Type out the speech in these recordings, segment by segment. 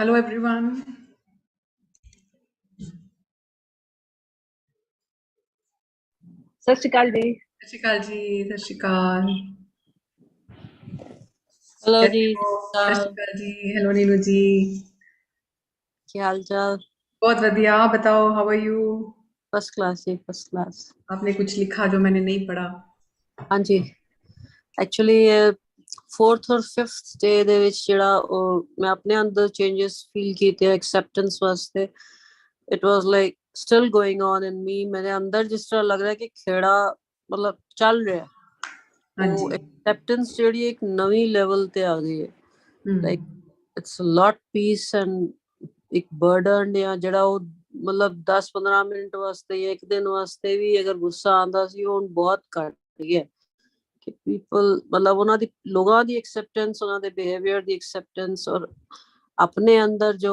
Hello everyone. सत श्री अकाल जी। सत श्री अकाल जी, सत श्री अकाल। हेलो जी। सत श्री अकाल जी। हेलो नीनू जी। क्या हाल चाल? बहुत बढ़िया, आप बताओ, how are you? First class जी, फर्स्ट क्लास। आपने कुछ लिखा जो मैंने नहीं पढ़ा? हाँ जी, एक्चुअली फोर्थ और फिफ्थ डे ਦੇ ਵਿੱਚ ਜਿਹੜਾ ਉਹ ਮੈਂ ਆਪਣੇ ਅੰਦਰ ਚੇਂजेस ਫੀਲ ਕੀਤੇ ਐਕਸੈਪਟੈਂਸ ਵਾਸਤੇ। It was like still going on in me. ਮੇਰੇ ਅੰਦਰ ਜਿਸ ਤਰ੍ਹਾਂ ਲੱਗ ਰਿਹਾ ਕਿ ਖੇੜਾ ਮਤਲਬ ਚੱਲ ਰਿਹਾ। ਉਹ ਐਕਸੈਪਟੈਂਸ ਜਿਹੜੀ ਇੱਕ ਨਵੀਂ ਲੈਵਲ ਤੇ ਆ ਗਈ ਹੈ। Like it's lot piece and ਇੱਕ ਬਰਡਨ ਜਾਂ ਜਿਹੜਾ ਉਹ ਮਤਲਬ 10-15 ਮਿੰਟ ਵਾਸਤੇ ਜਾਂ ਇੱਕ ਦਿਨ ਵਾਸਤੇ ਵੀ ਅਗਰ ਗੁੱਸਾ ਆਂਦਾ ਸੀ ਉਹ ਬਹੁਤ ਘੱਟ ਗਿਆ ਕਿ ਪੀਪਲ ਮਤਲਬ ਉਹਨਾਂ ਦੀ ਲੋਕਾਂ ਦੀ ਐਕਸੈਪਟੈਂਸ, ਉਹਨਾਂ ਦੇ ਬਿਹੇਵੀਅਰ ਦੀ ਐਕਸੈਪਟੈਂਸ ਔਰ ਆਪਣੇ ਅੰਦਰ ਜੋ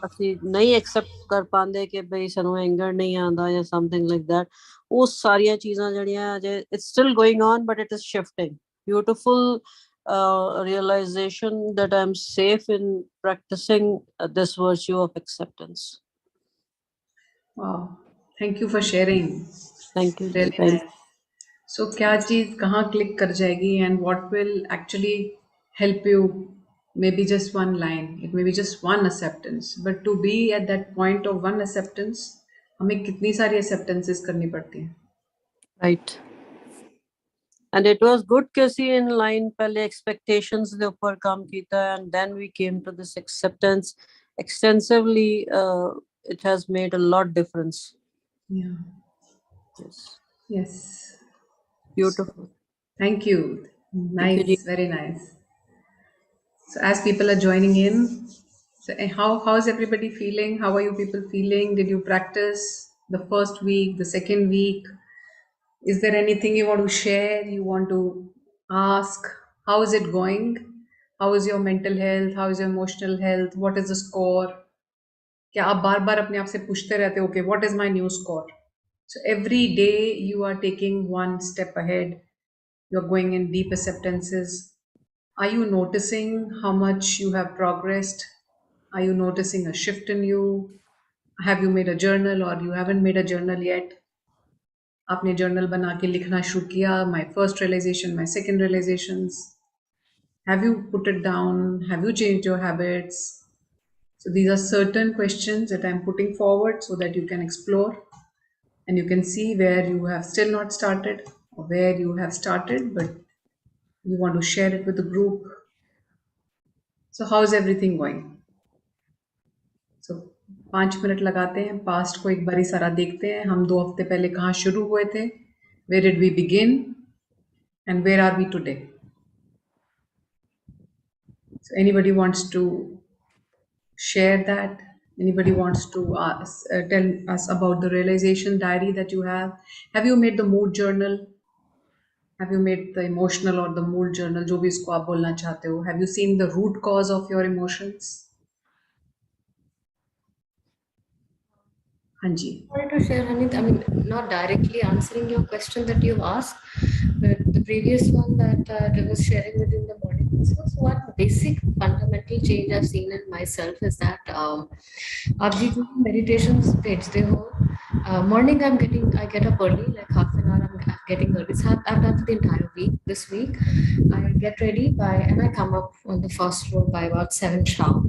ਅਸੀਂ ਨਹੀਂ ਐਕਸੈਪਟ ਕਰ ਪਾਉਂਦੇ ਕਿ ਬਈ ਸਾਨੂੰ ਐਂਗਰ ਨਹੀਂ ਆਉਂਦਾ ਜਾਂ ਸਮਥਿੰਗ ਲਾਈਕ ਦੈਟ, ਉਹ ਸਾਰੀਆਂ ਚੀਜ਼ਾਂ ਜਿਹੜੀਆਂ ਅਜੇ it's still going on but it is shifting. Beautiful realization that I'm safe in practicing this virtue of acceptance. Wow, thank you for sharing. Thank you. Really nice. So क्या चीज कहाँ click कर जाएगी and what will actually help you? Maybe just one line, it may be just one acceptance, but to be at that point of one acceptance, हमें कितनी सारी acceptances करनी पड़ती हैं. Right. And it was good कि ਅਸੀਂ in line पहले expectations ਦੇ ਉੱਪਰ काम ਕੀਤਾ and then we came to this acceptance extensively. It has made a lot difference. Yeah. Yes. Yes. Beautiful. Thank you. Nice. Thank you. Very nice. So as people are joining in, so how is everybody feeling? How are you people feeling? Did you practice the first week, the second week? Is there anything you want to share? You want to ask? How is it going? How is your mental health? How is your emotional health? What is the score? क्या आप बार बार अपने आप से पूछते रहते हो, okay, what is my new score? So every day you are taking one step ahead. You're going in deep acceptances. Are you noticing how much you have progressed? Are you noticing a shift in you? Have you made a journal or you haven't made a journal yet? आपने journal बना के लिखना शुरू किया, my first realization, my second realizations. Have you put it down? Have you changed your habits? So these are certain questions that I'm putting forward so that you can explore and you can see where you have still not started or where you have started but you want to share it with the group. So how is everything going? So 5 minute लगाते हैं, past को एक बारी सारा देखते हैं. हम 2 हफ्ते पहले कहाँ शुरू हुए थे? Where did we begin and where are we today? So anybody wants to share that? Anybody wants to tell us about the realization diary that you have? Have you made the mood journal? Have you made the emotional or the mood journal? जो भी इसको आप बोलना चाहते हो. Have you seen the root cause of your emotions? हाँ जी. I wanted to share, Harneet, I mean, not directly answering your question that you asked, but the previous one that I was sharing within the morning. So one basic fundamental change I've seen in myself is that आप जितनी meditations भेजते हो, morning I get up early, like half an hour I'm getting early. So I've done for the entire week. This week I get ready and I come up on the first floor by about 7 sharp.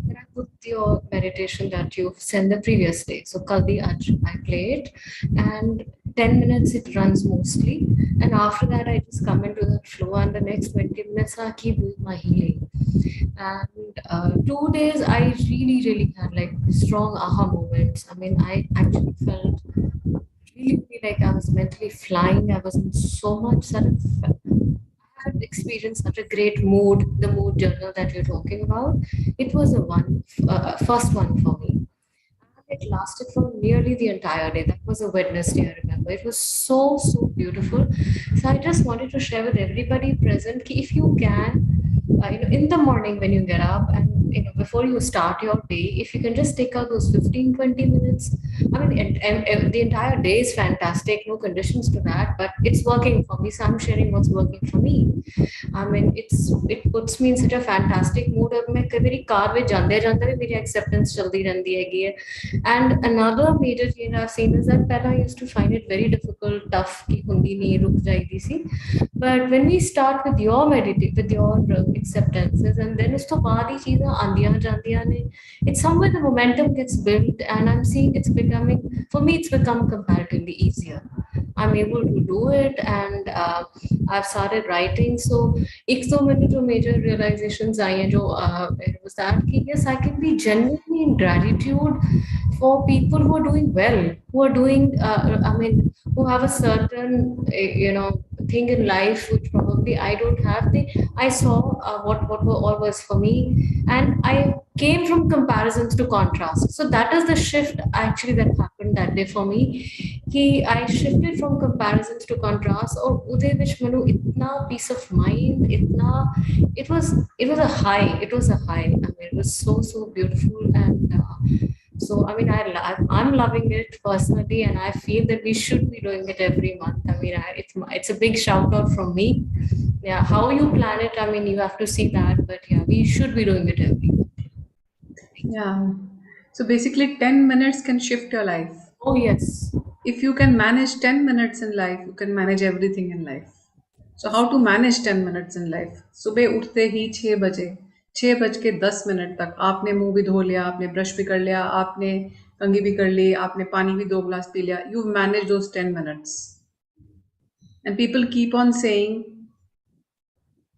Then I put your meditation that you sent the previous day. So Kaldi I play it and 10 minutes it runs mostly. And after that I just come into the flow and the next 20 minutes I keep doing my healing. And 2 days I really had like strong aha moments. I mean, I actually felt really like I was mentally flying. I was in so much I had experienced such a great mood, the mood journal that you're talking about. It was the first one for me. And it lasted for nearly the entire day. That was a Wednesday, I remember. It was so beautiful. So I just wanted to share with everybody present, if you can, in the morning when you get up and before you start your day, if you can just take out those 15-20 minutes. I mean, and the entire day is fantastic, no conditions to that, but it's working for me, so I'm sharing what's working for me. I mean, it puts me in such a fantastic mood. और मैं कई मेरी car में जाते जाते भी मेरी acceptance चलती रहती है. And another major change I've seen is that पहला I used to find it very difficult, tough कि हुंदी नहीं रुक जाएगी सी. But when we start with your meditate, with your acceptances, and then उसके बाद ही चीज़ें आंदियां जांदियां ने, it's somewhere the momentum gets built, and I'm seeing it's becoming, for me, it's become comparatively easier. I'm able to do it, and I've started writing. So एक तो मैंने जो major realizations आई हैं जो it was that कि yes, I can be genuinely in gratitude for people who are doing well, who are doing I mean, who have a certain thing in life which probably I don't have. I saw what all was for me, and I came from comparisons to contrast. So that is the shift actually that happened that day for me. कि I shifted from comparisons to contrast, और उधे विच मनु इतना peace of mind, इतना it was a high. It was a high. I mean, it was so beautiful, and so I mean, I'm loving it personally, and I feel that we should be doing it every month. I mean, it's a big shout out from me. Yeah, how you plan it, I mean, you have to see that, but yeah, we should be doing it every month. Yeah. So basically, 10 minutes can shift your life. Oh yes. If you can manage 10 minutes in life, you can manage everything in life. So how to manage 10 minutes in life? सुबह उठते ही 6 बजे, 6:10 तक आपने मुंह भी धो लिया, आपने ब्रश भी कर लिया, आपने कंघी भी कर ली, आपने पानी भी 2 ग्लास पी लिया. You've managed those 10 minutes. And people keep on saying,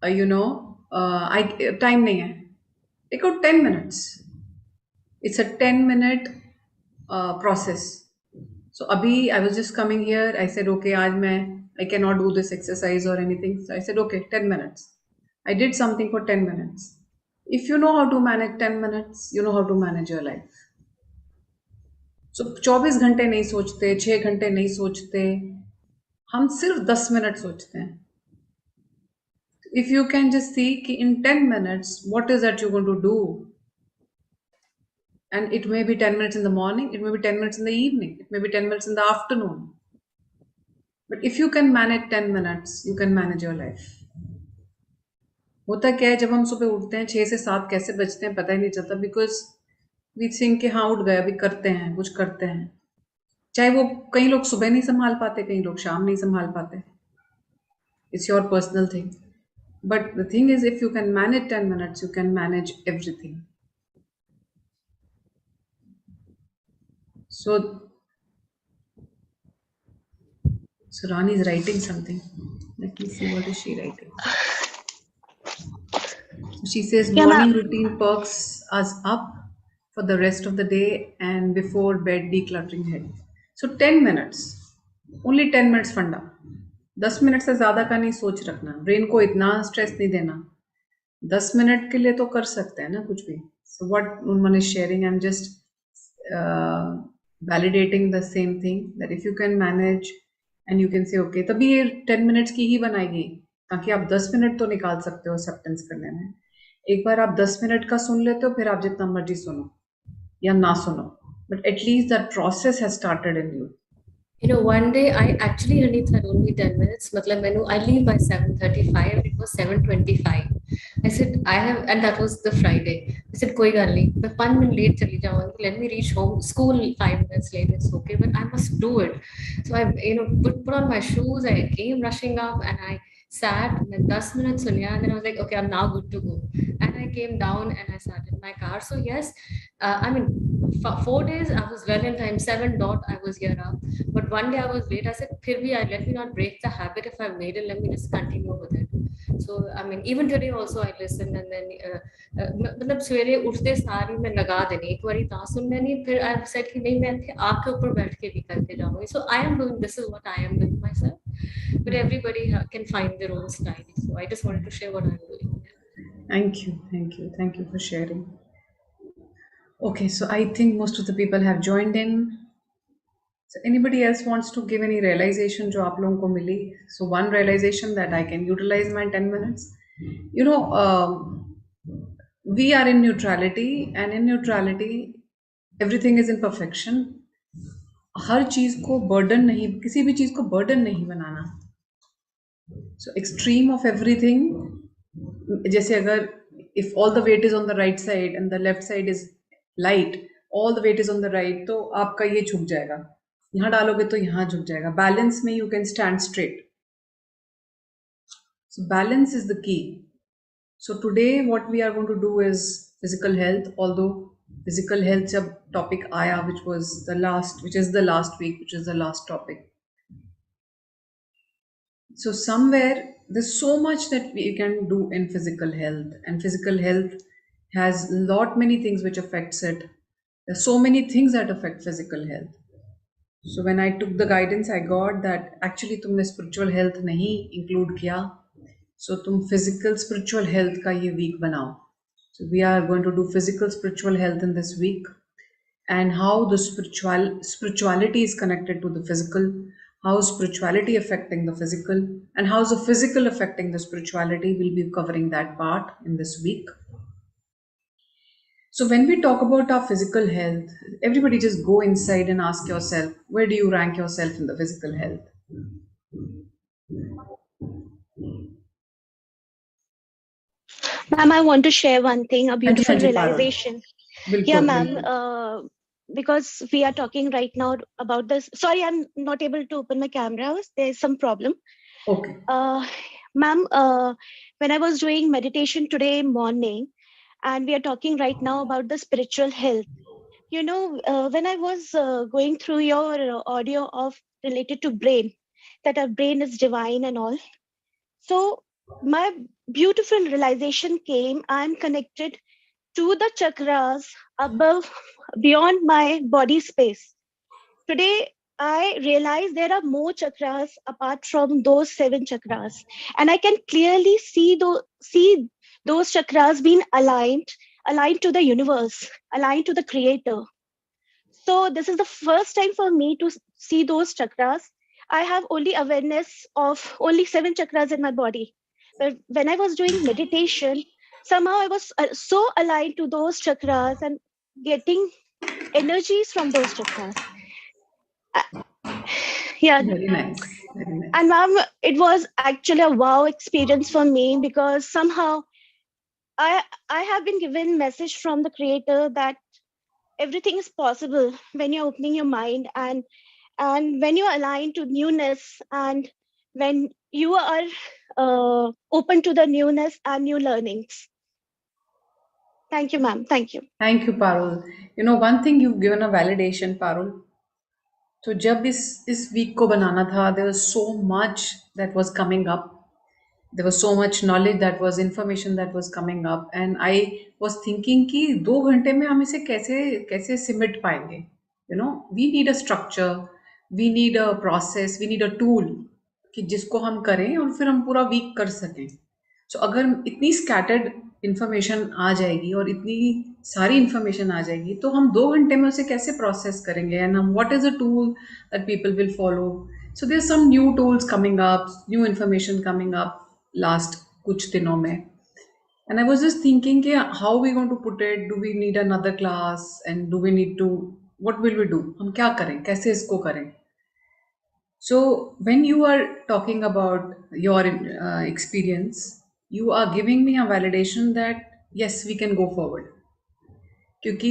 time नहीं है. Take out 10 minutes. It's a 10-minute process. So abhi I was just coming here. I said, okay, I cannot do this exercise or anything. So I said, okay, 10 minutes. I did something for 10 minutes. If you know how to manage 10 minutes, you know how to manage your life. So 24 घंटे नहीं सोचते, 6 घंटे नहीं सोचते, हम सिर्फ 10 minute सोचते हैं. If you can just see कि in 10 minutes, what is that you're going to do? And it may be 10 minutes in the morning, it may be 10 minutes in the evening, it may be 10 minutes in the afternoon. But if you can manage 10 minutes, you can manage your life. होता क्या है, जब हम सुबह उठते हैं 6 से 7 कैसे बजते हैं पता ही नहीं चलता, बिकॉज वी थिंक कि हाँ उठ गए, अभी करते हैं, कुछ करते हैं. चाहे वो कई लोग सुबह नहीं संभाल पाते, कई लोग शाम नहीं संभाल पाते. It's your personal thing. But the thing is, if you can manage 10 minutes, you can manage everything. So Rani is writing something. Let me see, what is she writing? She says morning routine perks us up for the rest of the day and before bed decluttering head. So 10 minutes. Only 10 minutes फंडा. 10 minute से ज़्यादा का नहीं सोच रखना. Brain को इतना stress नहीं देना. 10 मिनट के लिए तो कर सकते हैं ना कुछ भी. So what Unman is sharing, I'm just validating the same thing, that if you can manage and you can say okay, तभी ये 10 minutes की ही बनाएगी, ताकि आप 10 मिनट तो निकाल सकते हो एक्सेप्टेंस करने में. एक बार आप 10 मिनट का सुन लेते हो, फिर आप जितना मर्जी सुनो या ना सुनो, but at least that process has started in you. One day I actually, Harneet had only 10 minutes. Matlab, I leave by 7:35. It was 7:25. I said, and that was the Friday. I said, koi gal nahi. मैं 5 minutes late चली जाऊँगी. Let me reach home. School 5 minutes late. It's okay, but I must do it. So I, put on my shoes. I came rushing up, and I sat. And 10 minutes sunya, and then I was like, okay, I'm now good to go. And I came down and I sat in my car. So yes, I mean, 4 days I was well in time. 7 dot I was here up. But one day I was late. I said, let me not break the habit. If I've made it, let me just continue with it. So I mean, even today also I listened, and then मतलब सवेरे उठते सारी मैं लगा देनी, एक बारी ता सुन लेनी, फिर I said कि नहीं, मैं इत्थे आके ऊपर बैठ के भी करके जाऊँगी. So I am doing, this is what I am doing myself, but everybody can find their own style. So I just wanted to share what I'm doing. Thank you for sharing. Okay, so I think most of the people have joined in. So anybody else wants to give any realization जो आप लोगों को मिली? So one realization, that I can utilize my 10 minutes. You know, we are in neutrality, and in neutrality everything is in perfection. हर चीज को burden नहीं, किसी भी चीज को बर्डन नहीं बनाना. So extreme of everything, जैसे अगर if all the weight is on the right side and the left side is light, all the weight is on the right, तो आपका ये झुक जाएगा. यहाँ डालोगे तो यहाँ झुक जाएगा. बैलेंस में you can stand straight. So balance is the key. So today what we are going to do is physical health, although physical health जब topic आया, which is the last week, which is the last topic. So somewhere there's so much that we can do in physical health, and physical health has lot many things which affects it. There's so many things that affect physical health. So when I took the guidance, I got that actually तुमने spiritual health नहीं include किया. So तुम physical spiritual health का ये week बनाओ. So we are going to do physical spiritual health in this week, and how the spirituality is connected to the physical, how spirituality affecting the physical, and how the physical affecting the spirituality. We'll be covering that part in this week. So when we talk about our physical health, everybody just go inside and ask yourself, where do you rank yourself in the physical health? Ma'am, I want to share one thing, a beautiful हाँ जी, Parul. realization. Yeah, बिल्कुल ma'am. बिल्कुल. Because we are talking right now about this. Sorry, I'm not able to open my camera. There's some problem. Okay. Ma'am, when I was doing meditation today morning, and we are talking right now about the spiritual health. You know, when I was going through your audio of related to brain, that our brain is divine and all. So my beautiful realization came, I'm connected to the chakras above, beyond my body space. Today, I realize there are more chakras apart from those 7 chakras. And I can clearly see those chakras being aligned to the universe, aligned to the creator. So this is the first time for me to see those chakras. I have only awareness of only 7 chakras in my body. But when I was doing meditation, somehow I was so aligned to those chakras and getting energies from those chakras. Yeah. Very nice. Very nice. And ma'am, it was actually a wow experience for me, because somehow I have been given message from the creator that everything is possible when you're opening your mind, and when you're aligned to newness, and when you are open to the newness and new learnings. Thank you, ma'am. Thank you. Thank you, Parul. You know, one thing you've given a validation, Parul. So जब इस week को बनाना था, there was so much that was coming up. There was so much knowledge, that was information that was coming up, and I was thinking कि 2 घंटे में हम इसे कैसे कैसे सिमट पाएंगे. You know, we need a structure, we need a process, we need a tool कि जिसको हम करें और फिर हम पूरा वीक कर सकें. सो अगर इतनी स्कैटर्ड इन्फॉर्मेशन आ जाएगी और इतनी सारी इन्फॉर्मेशन आ जाएगी, तो हम 2 घंटे में उसे कैसे प्रोसेस करेंगे, एंड हम what is a tool that people will follow. So there some new tools coming up, new information coming up last कुछ दिनों में, and I was just thinking कि how we going to put it, do we need another class, and do we need to, what will we do, हम क्या करें, कैसे इसको करें. So when you are talking about your experience, you are giving me a validation that yes, we can go forward. क्योंकि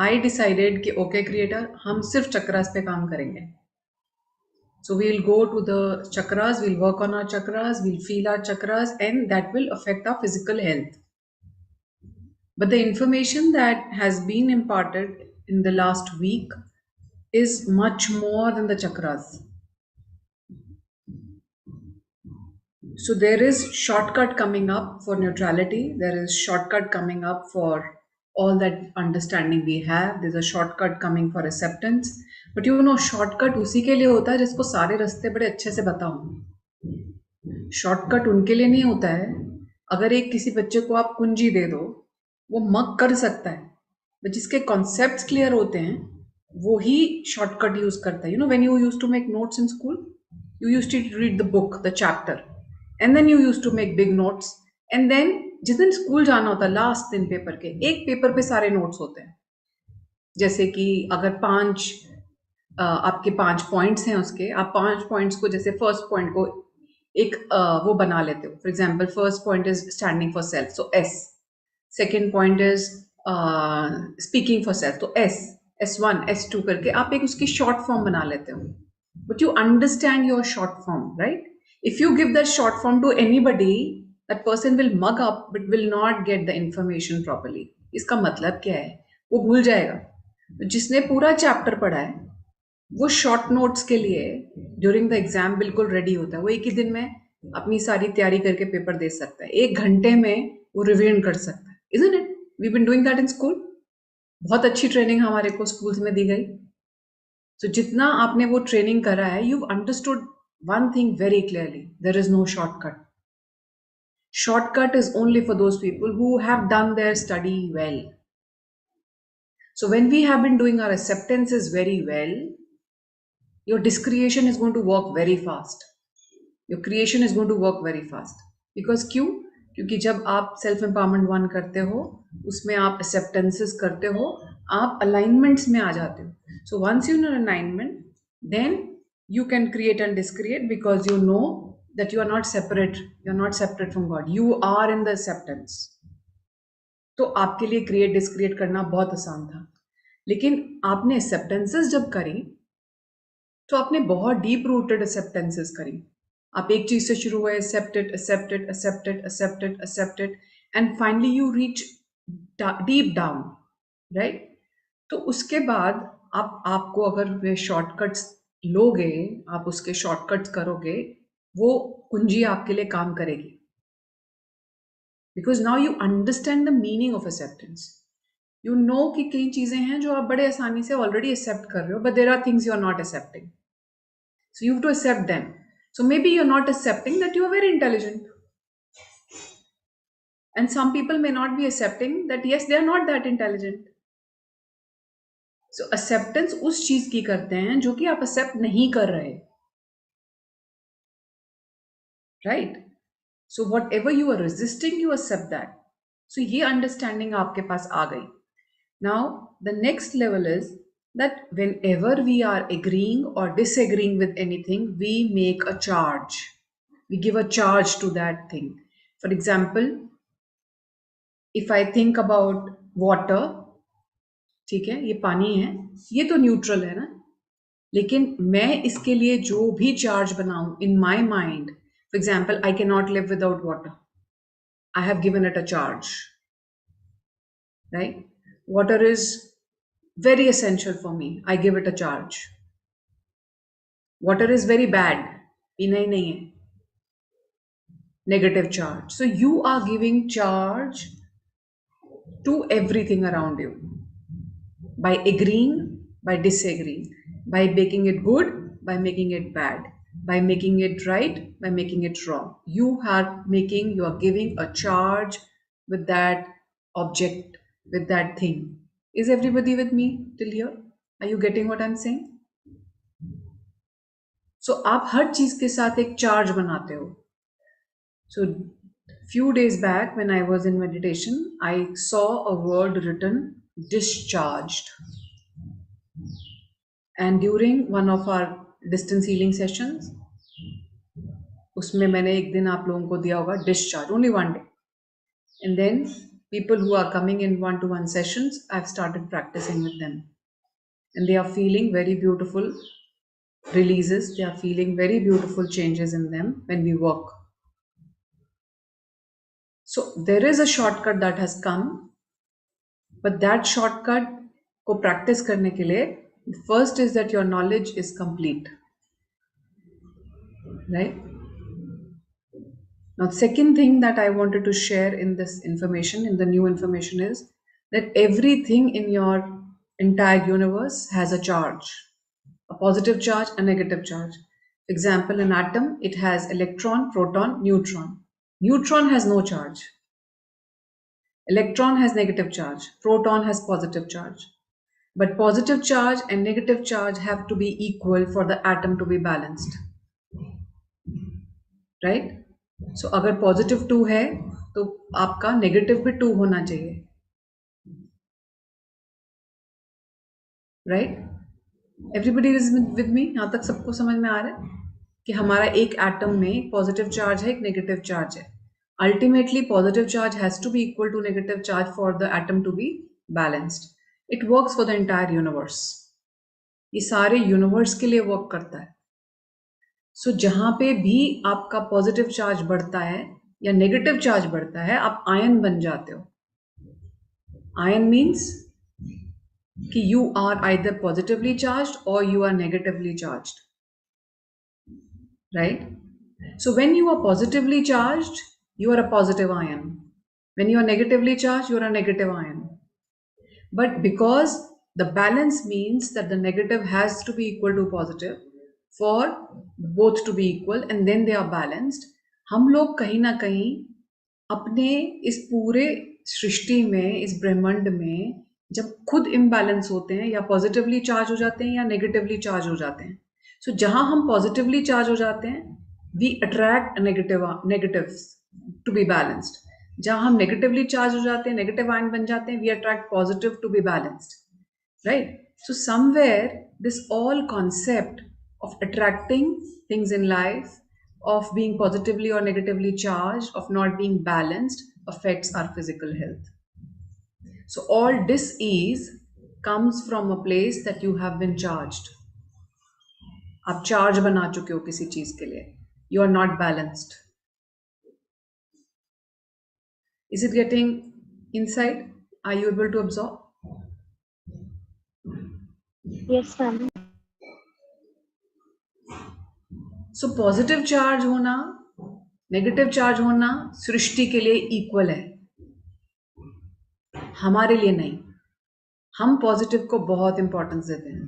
I decided कि okay creator, हम सिर्फ चक्रास पे काम करेंगे. So we'll go to the chakras, we'll work on our chakras, we'll feel our chakras, and that will affect our physical health. But the information that has been imparted in the last week is much more than the chakras. So there is shortcut coming up for neutrality. There is shortcut coming up for all that understanding we have. There's a shortcut coming for acceptance. But you know, shortcut उसी के लिए होता है जिसको सारे रास्ते बड़े अच्छे से बताऊं. शॉर्टकट उनके लिए नहीं होता है. अगर एक किसी बच्चे को आप कुंजी दे दो, वो मग कर सकता है. बट जिसके कॉन्सेप्ट्स क्लियर होते हैं, वो ही शॉर्टकट यूज करता है. You know, when you use to make notes in school, you used to read the book, the chapter, and then you used to make big notes, and then जिस दिन school जाना होता है last दिन paper के, एक paper पे सारे नोट्स होते हैं। जैसे कि अगर आपके 5 पॉइंट्स हैं उसके, आप 5 पॉइंट्स को, जैसे फर्स्ट पॉइंट को एक वो बना लेते हो। For example first point is standing for self, so S. Second point is speaking for self, तो S1 S2 करके आप एक उसकी शॉर्ट फॉर्म बना लेते हो। But you understand your short form, right? If you give that short form to anybody, that person will mug up but will not get the information properly. इसका मतलब क्या है? वो भूल जाएगा। तो जिसने पूरा चैप्टर पढ़ा है वो शॉर्ट नोट्स के लिए ड्यूरिंग द एग्जाम बिल्कुल रेडी होता है। वो एक ही दिन में अपनी सारी तैयारी करके पेपर दे सकता है, 1 घंटे में वो रिवीजन कर सकता है। Isn't it? We been doing that in school. बहुत अच्छी ट्रेनिंग हमारे को स्कूल्स में दी गई। So जितना आपने वो ट्रेनिंग करा है, you've understood one thing very clearly: there is no shortcut. Shortcut is only for those people who have done their study well. So when we have been doing our acceptances very well, your discretion is going to work very fast. Your creation is going to work very fast. Because क्यों? क्योंकि जब आप self empowerment 1 करते हो, उसमें आप acceptances करते हो, आप अलाइनमेंट्स में आ जाते हो. So once you're in alignment, then you can create and discreate, because you know that you are not separate. You're not separate from God. You are in the acceptance. तो आपके लिए create discrete करना बहुत आसान था. लेकिन आपने acceptances जब करी, तो आपने बहुत डीप रूटेड एक्सेप्टेंसेस करी. आप एक चीज से शुरू हुए, accepted accepted accepted accepted accepted, and finally you reach deep down, right? तो उसके बाद आपको अगर वे शॉर्टकट्स लोगे, आप उसके शॉर्टकट्स करोगे, वो कुंजी आपके लिए काम करेगी. Because now you understand the meaning of acceptance. You know कि कई चीजें हैं जो आप बड़े आसानी से ऑलरेडी एक्सेप्ट कर रहे हो, but there are things you are not accepting. So you have to accept them. So maybe you're not accepting that you are very intelligent. And some people may not be accepting that yes, they are not that intelligent. So acceptance उस चीज की करते हैं जो कि आप accept नहीं कर रहे. Right? So whatever you are resisting, you accept that. So ये understanding आपके पास आ गई. Now the next level is that whenever we are agreeing or disagreeing with anything, we make a charge. We give a charge to that thing. For example, if I think about water, ठीक है, ये पानी है, ये तो neutral है ना, लेकिन मैं इसके लिए जो भी चार्ज बनाऊं in my mind, for example, I cannot live without water. I have given it a charge, right? Water is very essential for me. I give it a charge. Water is very bad. पीना ही नहीं है. Negative charge. So you are giving charge to everything around you by agreeing, by disagreeing, by making it good, by making it bad, by making it right, by making it wrong. You are giving a charge with that object, with that thing. Is everybody with me till here? Are you getting what I'm saying? So आप हर चीज के साथ एक charge बनाते हो. So few days back when I was in meditation, I saw a word written discharged. And during one of our distance healing sessions, उसमें मैंने एक दिन आप लोगों को दिया होगा discharge, only one day. And then people who are coming in one-to-one sessions, I've started practicing with them. And they are feeling very beautiful releases. They are feeling very beautiful changes in them when we work. So there is a shortcut that has come, but that shortcut को practice करने के लिए, first is that your knowledge is complete, right? Now, the second thing that I wanted to share in this information, in the new information, is that everything in your entire universe has a charge, a positive charge, a negative charge. For example, an atom, it has electron, proton, neutron. Neutron has no charge. Electron has negative charge. Proton has positive charge. But positive charge and negative charge have to be equal for the atom to be balanced. Right? So अगर positive 2 है तो आपका negative भी 2 होना चाहिए, right? Everybody is with me? यहाँ तक सबको समझ में आ रहा है कि हमारा एक एटम में एक पॉजिटिव चार्ज है, एक नेगेटिव चार्ज है. Ultimately positive charge has to be equal to negative charge for the atom to be balanced. It works for the entire universe. ये सारे यूनिवर्स के लिए वर्क करता है. सो जहां पे भी आपका पॉजिटिव चार्ज बढ़ता है या नेगेटिव चार्ज बढ़ता है, आप आयन बन जाते हो. आयन मीन्स कि you are either positively charged or you are negatively charged, right? So when you are positively charged, you are a positive ion. When you are negatively charged, you are a negative ion. But because the balance means that the negative has to be equal to positive for both to be equal and then they are balanced, हम लोग कहीं ना कहीं अपने इस पूरे सृष्टि में, इस ब्रह्मांड में जब खुद इम्बैलेंस होते हैं, या पॉजिटिवली चार्ज हो जाते हैं या नेगेटिवली चार्ज हो जाते हैं. सो जहां हम पॉजिटिवली चार्ज हो जाते हैं, we attract negatives to be balanced. जहां हम नेगेटिवली चार्ज हो जाते हैं, नेगेटिव आयन बन जाते हैं, we attract positive to be balanced, right? So somewhere this all concept of attracting things in life, of being positively or negatively charged, of not being balanced, affects our physical health. So all dis-ease comes from a place that you have been charged. आप charge बना चुके हो किसी चीज के लिए. You are not balanced. Is it getting inside? Are you able to absorb? Yes, ma'am. So positive charge होना, negative charge होना सृष्टि के लिए इक्वल है, हमारे लिए नहीं. हम पॉजिटिव को बहुत इंपॉर्टेंस देते हैं,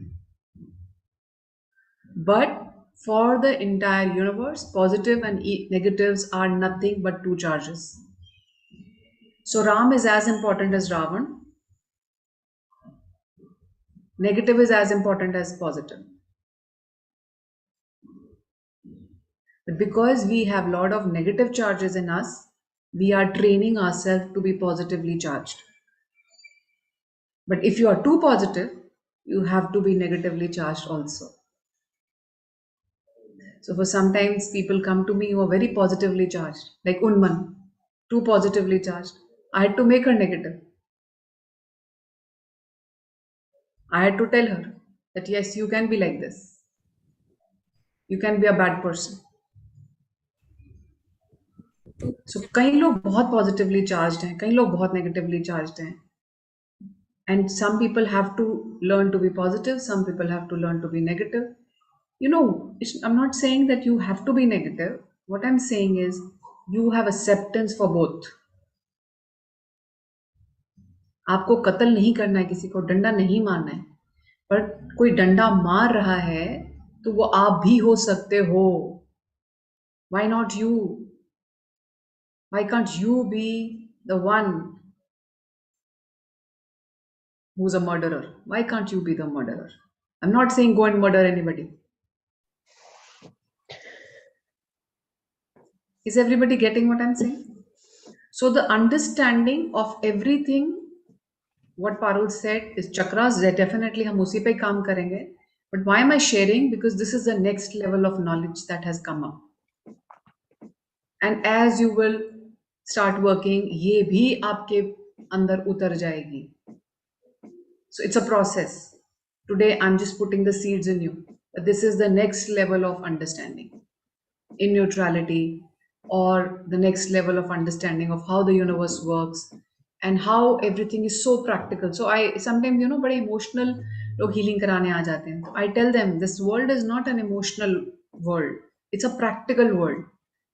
but for the entire universe positive and negatives are nothing but 2 charges. So Ram is as important as Ravan, negative is as important as positive. But because we have a lot of negative charges in us, we are training ourselves to be positively charged. But if you are too positive, you have to be negatively charged also. So for sometimes people come to me who are very positively charged, like Unman, too positively charged. I had to make her negative. I had to tell her that yes, you can be like this. You can be a bad person. So कई लोग बहुत positively charged हैं, कई लोग बहुत negatively charged हैं. And some people have to learn to be positive, some people have to learn to be negative. You know, I'm not saying that you have to be negative. What I'm saying is you have acceptance for both. आपको कत्ल नहीं करना है, किसी को डंडा नहीं मारना है, पर कोई डंडा मार रहा है तो वो आप भी हो सकते हो. Why not you? Why can't you be the one who's a murderer? Why can't you be the murderer? I'm not saying go and murder anybody. Is everybody getting what I'm saying? So the understanding of everything, what Parul said, is chakras. Definitely हम उसी पे काम करेंगे. But why am I sharing? Because this is the next level of knowledge that has come up. And as you will start working, ये भी आपके अंदर उतर जाएगी. So it's a process. Today I'm just putting the seeds in you. But this is the next level of understanding in neutrality, or the next level of understanding of how the universe works and how everything is so practical. So I sometimes, you know, बड़े emotional लोग healing कराने आ जाते हैं. I tell them this world is not an emotional world. It's a practical world.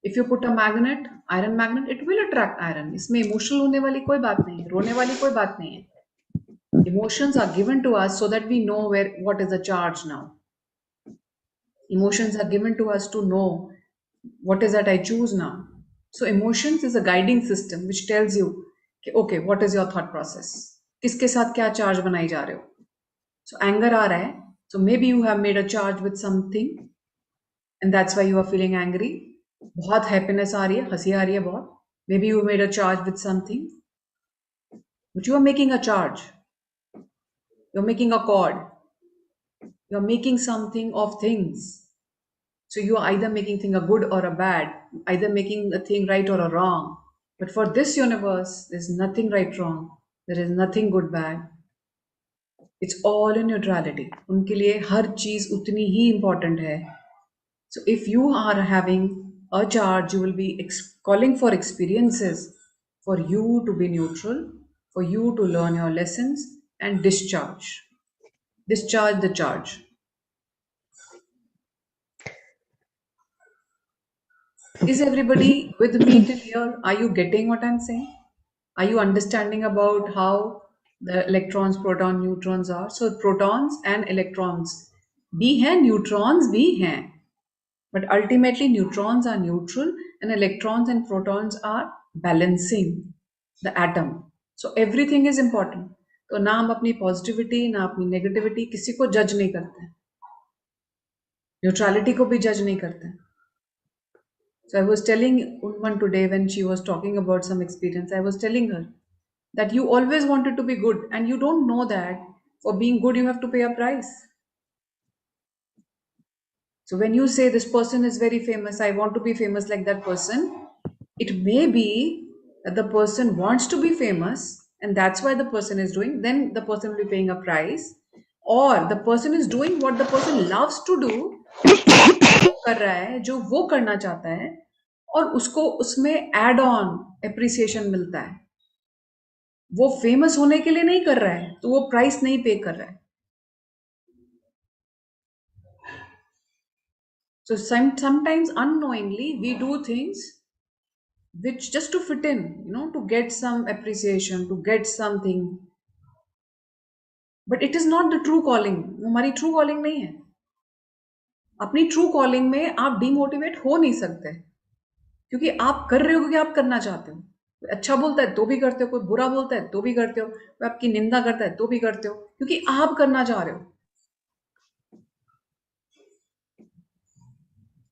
If you put a magnet, iron magnet, it will attract iron. इसमें emotional होने वाली कोई बात नहीं है, रोने वाली कोई बात नहीं है. Emotions are given to us so that we know what is the charge now. Emotions are given to us to know what is that I choose now. So emotions is a guiding system which tells you, okay, what is your thought process? किसके साथ क्या charge बनाई जा रहे हो? So anger आ रहा है. So maybe you have made a charge with something and that's why you are feeling angry. बहुत happiness आ रही है, हंसी आ रही है बहुत. Maybe you made a charge with something, but you are making a charge. You're making a chord. You're making something of things. So you are either making thing a good or a bad, either making a thing right or a wrong. But for this universe, there's nothing right wrong. There is nothing good bad. It's all in neutrality. उनके लिए हर चीज उतनी ही important है. So if you are having a charge, you will be calling for experiences, for you to be neutral, for you to learn your lessons and discharge. Discharge the charge. Is everybody with me till here? Are you getting what I'm saying? Are you understanding about how the electrons, proton, neutrons are? So protons and electrons भी हैं, neutrons भी हैं. But ultimately neutrons are neutral and electrons and protons are balancing the atom. So everything is important. तो ना हम अपनी positivity ना अपनी नेगेटिविटी किसी को जज नहीं करते हैं, न्यूट्रलिटी को भी जज नहीं करते हैं. So I was telling Unman today when she was talking about some experience, I was telling her that you always wanted to be good and you don't know that for being good you have to pay a price. So when you say this person is very famous, I want to be famous like that person, it may be that the person wants to be famous and that's why the person is doing, then the person will be paying a price, or the person is doing what the person loves to do, कर रहा है जो वो करना चाहता है और उसको उसमें एड ऑन एप्रिसिएशन मिलता है. वो फेमस होने के लिए नहीं कर रहा है तो वो प्राइस नहीं पे कर रहा है. So sometimes unknowingly we do things which just to fit in, to get some appreciation, to get something. But it is not the true calling. वो हमारी true calling नहीं है. अपनी true calling में आप demotivate हो नहीं सकते क्योंकि आप कर रहे हो क्योंकि आप करना चाहते हो. कोई अच्छा बोलता है तो भी करते हो, कोई बुरा बोलता है तो भी करते हो, कोई आपकी निंदा करता है तो भी करते हो क्योंकि आप करना चाह रहे हो.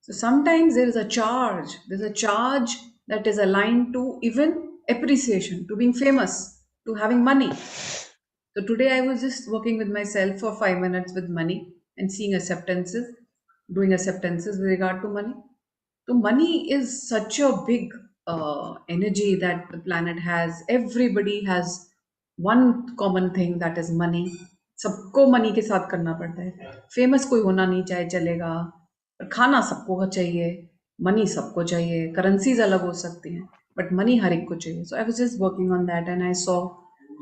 So sometimes there is a charge. There's a charge that is aligned to even appreciation, to being famous, to having money. So today I was just working with myself for 5 minutes with money and seeing acceptances, doing acceptances with regard to money. So money is such a big energy that the planet has. Everybody has one common thing, that is money. सबको money के साथ करना पड़ता है. Famous कोई होना नहीं चाहे चलेगा, पर खाना सबको चाहिए, मनी सबको चाहिए. करेंसीज अलग हो सकती हैं बट मनी हर एक को चाहिए. So I was just working on that and I saw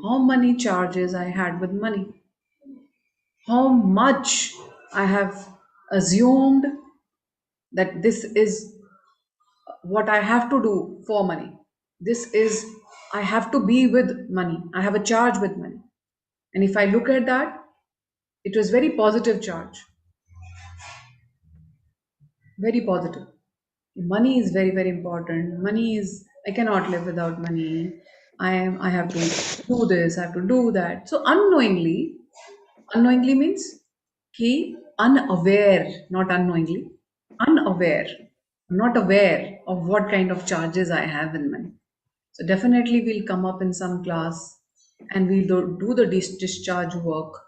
how many charges I had with money, how much I have assumed that this is what I have to do for money. This is, I have to be with money. I have a charge with money. And if I look at that, it was very positive charge. Very positive. Money is very, very important. Money is, I cannot live without money. I have to do this, I have to do that. So unknowingly means कि unaware, not unknowingly, unaware. I'm not aware of what kind of charges I have in money. So definitely we'll come up in some class and we'll do the discharge work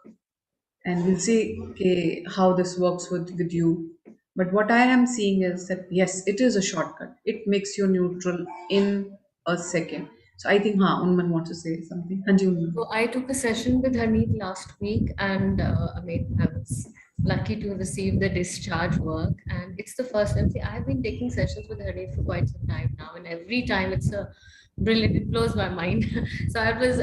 and we'll see okay, how this works with you. But what I am seeing is that yes, it is a shortcut. It makes you neutral in a second. So I think Unman wants to say something. Hanji Unman. So I took a session with Harneet last week, and I mean, I was lucky to receive the discharge work, and it's the first time. See, I've been taking sessions with Harneet for quite some time now, and every time it's a brilliant. It blows my mind. So I always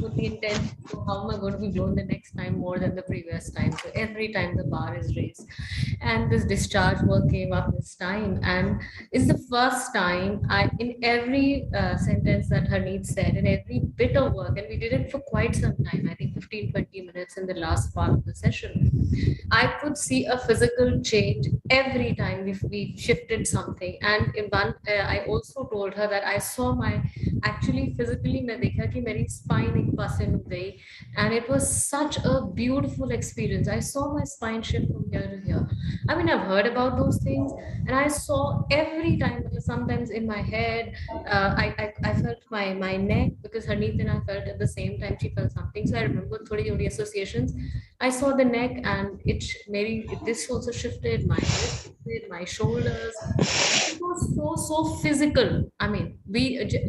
put the intent to how am I going to be blown the next time more than the previous time. So every time the bar is raised, and this discharge work came up this time, and it's the first time I, in every sentence that Harneet said, in every bit of work, and we did it for quite some time, I think 15-20 minutes in the last part of the session, I could see a physical change every time we shifted something. And in one, I also told her that I saw my, actually physically, मैं देखा कि मेरी spine एक पासे में गई, and it was such a beautiful experience. I saw my spine shift from here to here. I mean, I've heard about those things, and I saw every time, sometimes in my head, I felt my neck, because Harneet and I felt at the same time, she felt something. So I remember thodi associations. I saw the neck, and maybe this also shifted, my wrist shifted, my shoulders. It was so physical. I mean,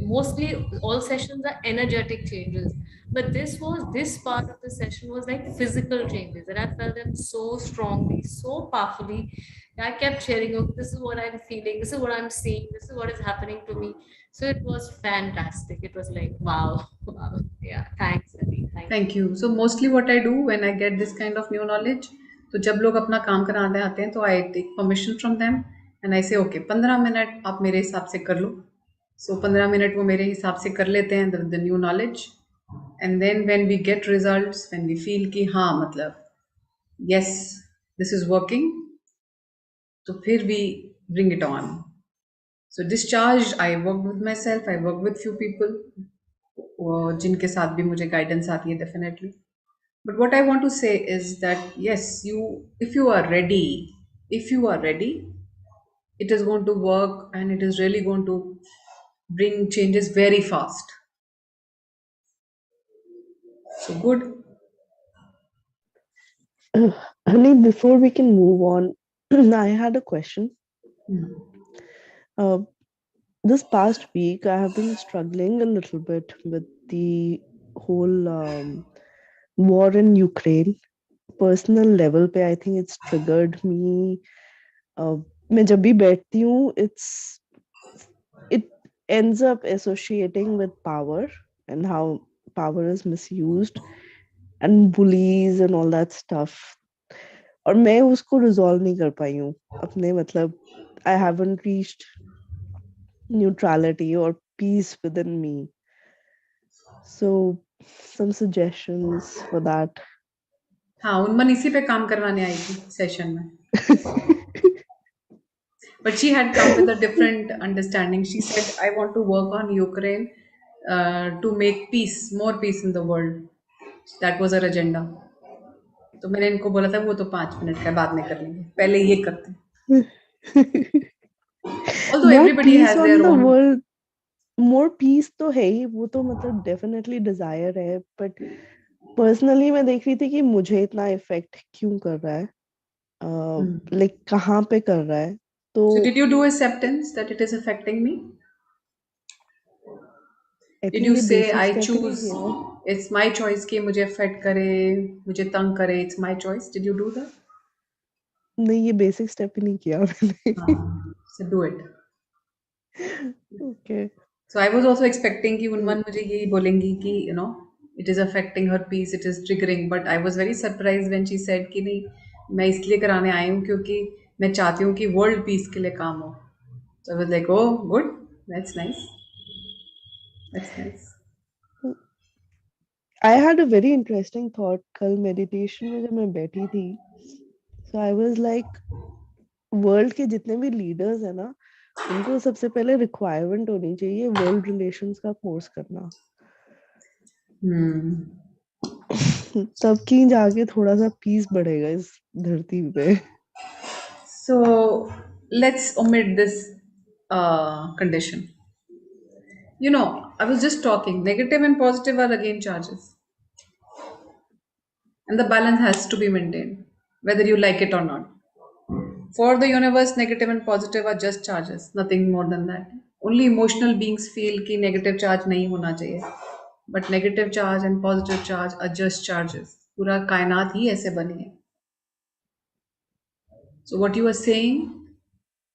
mostly all sessions are energetic changes, but this part of the session was like physical changes, and I felt them so strongly, so powerfully. I kept sharing, oh, this is what I'm feeling, this is what I'm seeing, this is what is happening to me. So it was fantastic. It was like, wow. Wow. Yeah, thanks, Adi. Thank you. Thank you. So mostly what I do when I get this kind of new knowledge, तो जब लोग अपना काम कराने आते हैं तो I take permission from them and I say okay 15 minute आप मेरे हिसाब से कर लो. सो 15 मिनट वो मेरे हिसाब से कर लेते हैं the new knowledge. And then when we get results, when we feel कि हाँ मतलब यस दिस इज वर्किंग, तो फिर we bring it on. So discharge, I work with myself, I work with few people जिनके साथ भी मुझे guidance आती है definitely. But what I want to say is that yes, if you are ready, if you are ready, it is going to work and it is really going to bring changes very fast. So good. Honey, before we can move on, I had a question. Uh, this past week, I have been struggling a little bit with the whole war in Ukraine. Personal level, pe, I think it's triggered me. मैं जब भी बैठती हूँ, it ends up associating with power and how power is misused and bullies and all that stuff. और मैं उसको resolve नहीं कर पाई हूँ अपने, मतलब I haven't reached neutrality or peace within me. So some suggestions for that. हाँ, उन्मन इसी पे काम करवाने आई थी सेशन में. But she had come with a different understanding. She said, I want to work on Ukraine to make peace, more peace in the world. That was her agenda. तो मैंने इनको बोला था वो तो 5 मिनट का बाद में कर लेंगे, पहले ये करते हैं. Although More everybody peace has on their the own. world, more peace तो है ही, वो तो मतलब definitely desire है, but personally मैं देख रही थी कि मुझे इतना इफेक्ट क्यों कर रहा है, like कहाँ पे कर रहा है. तो So did you do acceptance that it is affecting me? I Did think you ये say basic I step ही नहीं choose, किया. it's my choice कि मुझे affect करे, मुझे तंग करे, it's my choice? Did you do that? नहीं, ये basic step ही नहीं किया मैंने. So do it. Okay. So I was also expecting कि उन्मन मुझे यही बोलेंगी कि you know it is affecting her peace, it is triggering, but I was very surprised when she said कि नहीं मैं इसलिए कराने आई हूँ क्योंकि मैं चाहती हूँ कि world peace के लिए काम हो. So I was like, oh good, that's nice. That's nice. I had a very interesting thought कल meditation में जब मैं बैठी थी. So I was like, world के जितने भी leaders हैं ना, उनको सबसे पहले requirement होनी चाहिए world relations का course करना. तब की जाके थोड़ा सा peace बढ़ेगा इस धरती पे. So let's omit this condition. You know, I was just talking, negative and positive are again charges. And the balance has to be maintained, whether you like it or not. For the universe, negative and positive are just charges, nothing more than that. Only emotional beings feel कि negative charge नहीं होना चाहिए. But negative charge and positive charge are just charges. पूरा कायनात ही ऐसे बनी है. So what you are saying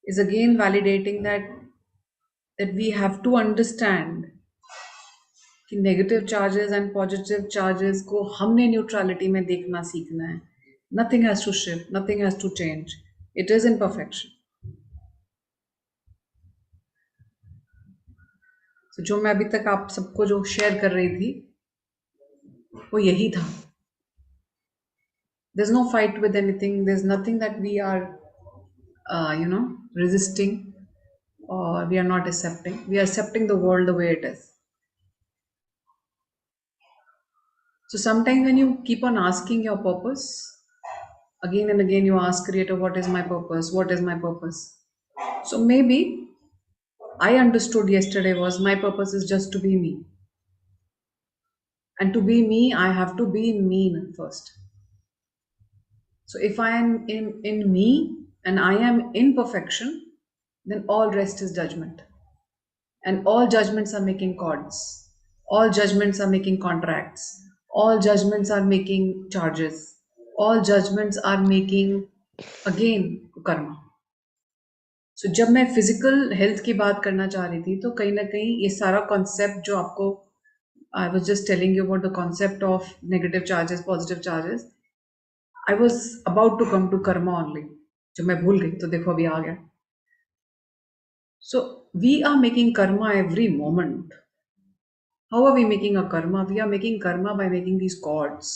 is again validating that we have to understand कि negative charges and positive charges को हमने न्यूट्रलिटी में देखना सीखना है. Nothing has to shift, nothing has to change, it is in perfection. तो जो मैं अभी तक आप सबको जो शेयर कर रही थी वो यही था. There is no fight with anything, there is nothing that we are resisting or we are not accepting. We are accepting the world the way it is. So sometimes when you keep on asking your purpose, Again and again you ask Creator, what is my purpose? What is my purpose? So maybe I understood yesterday was my purpose is just to be me. And to be me, I have to be mean first. So if I am in me and I am in perfection, then all rest is judgment. And all judgments are making cords. All judgments are making contracts. All judgments are making charges. All judgments are making again karma. So जब मैं physical health की बात करना चाह रही थी तो कहीं ना कहीं ये सारा कॉन्सेप्ट जो आपको I was just telling you about the concept of negative charges, positive charges. I was about to come to karma only. जब मैं भूल गई तो देखो अभी आ गया. So we are making karma every moment. How are we making a karma? We are making karma by making these cords.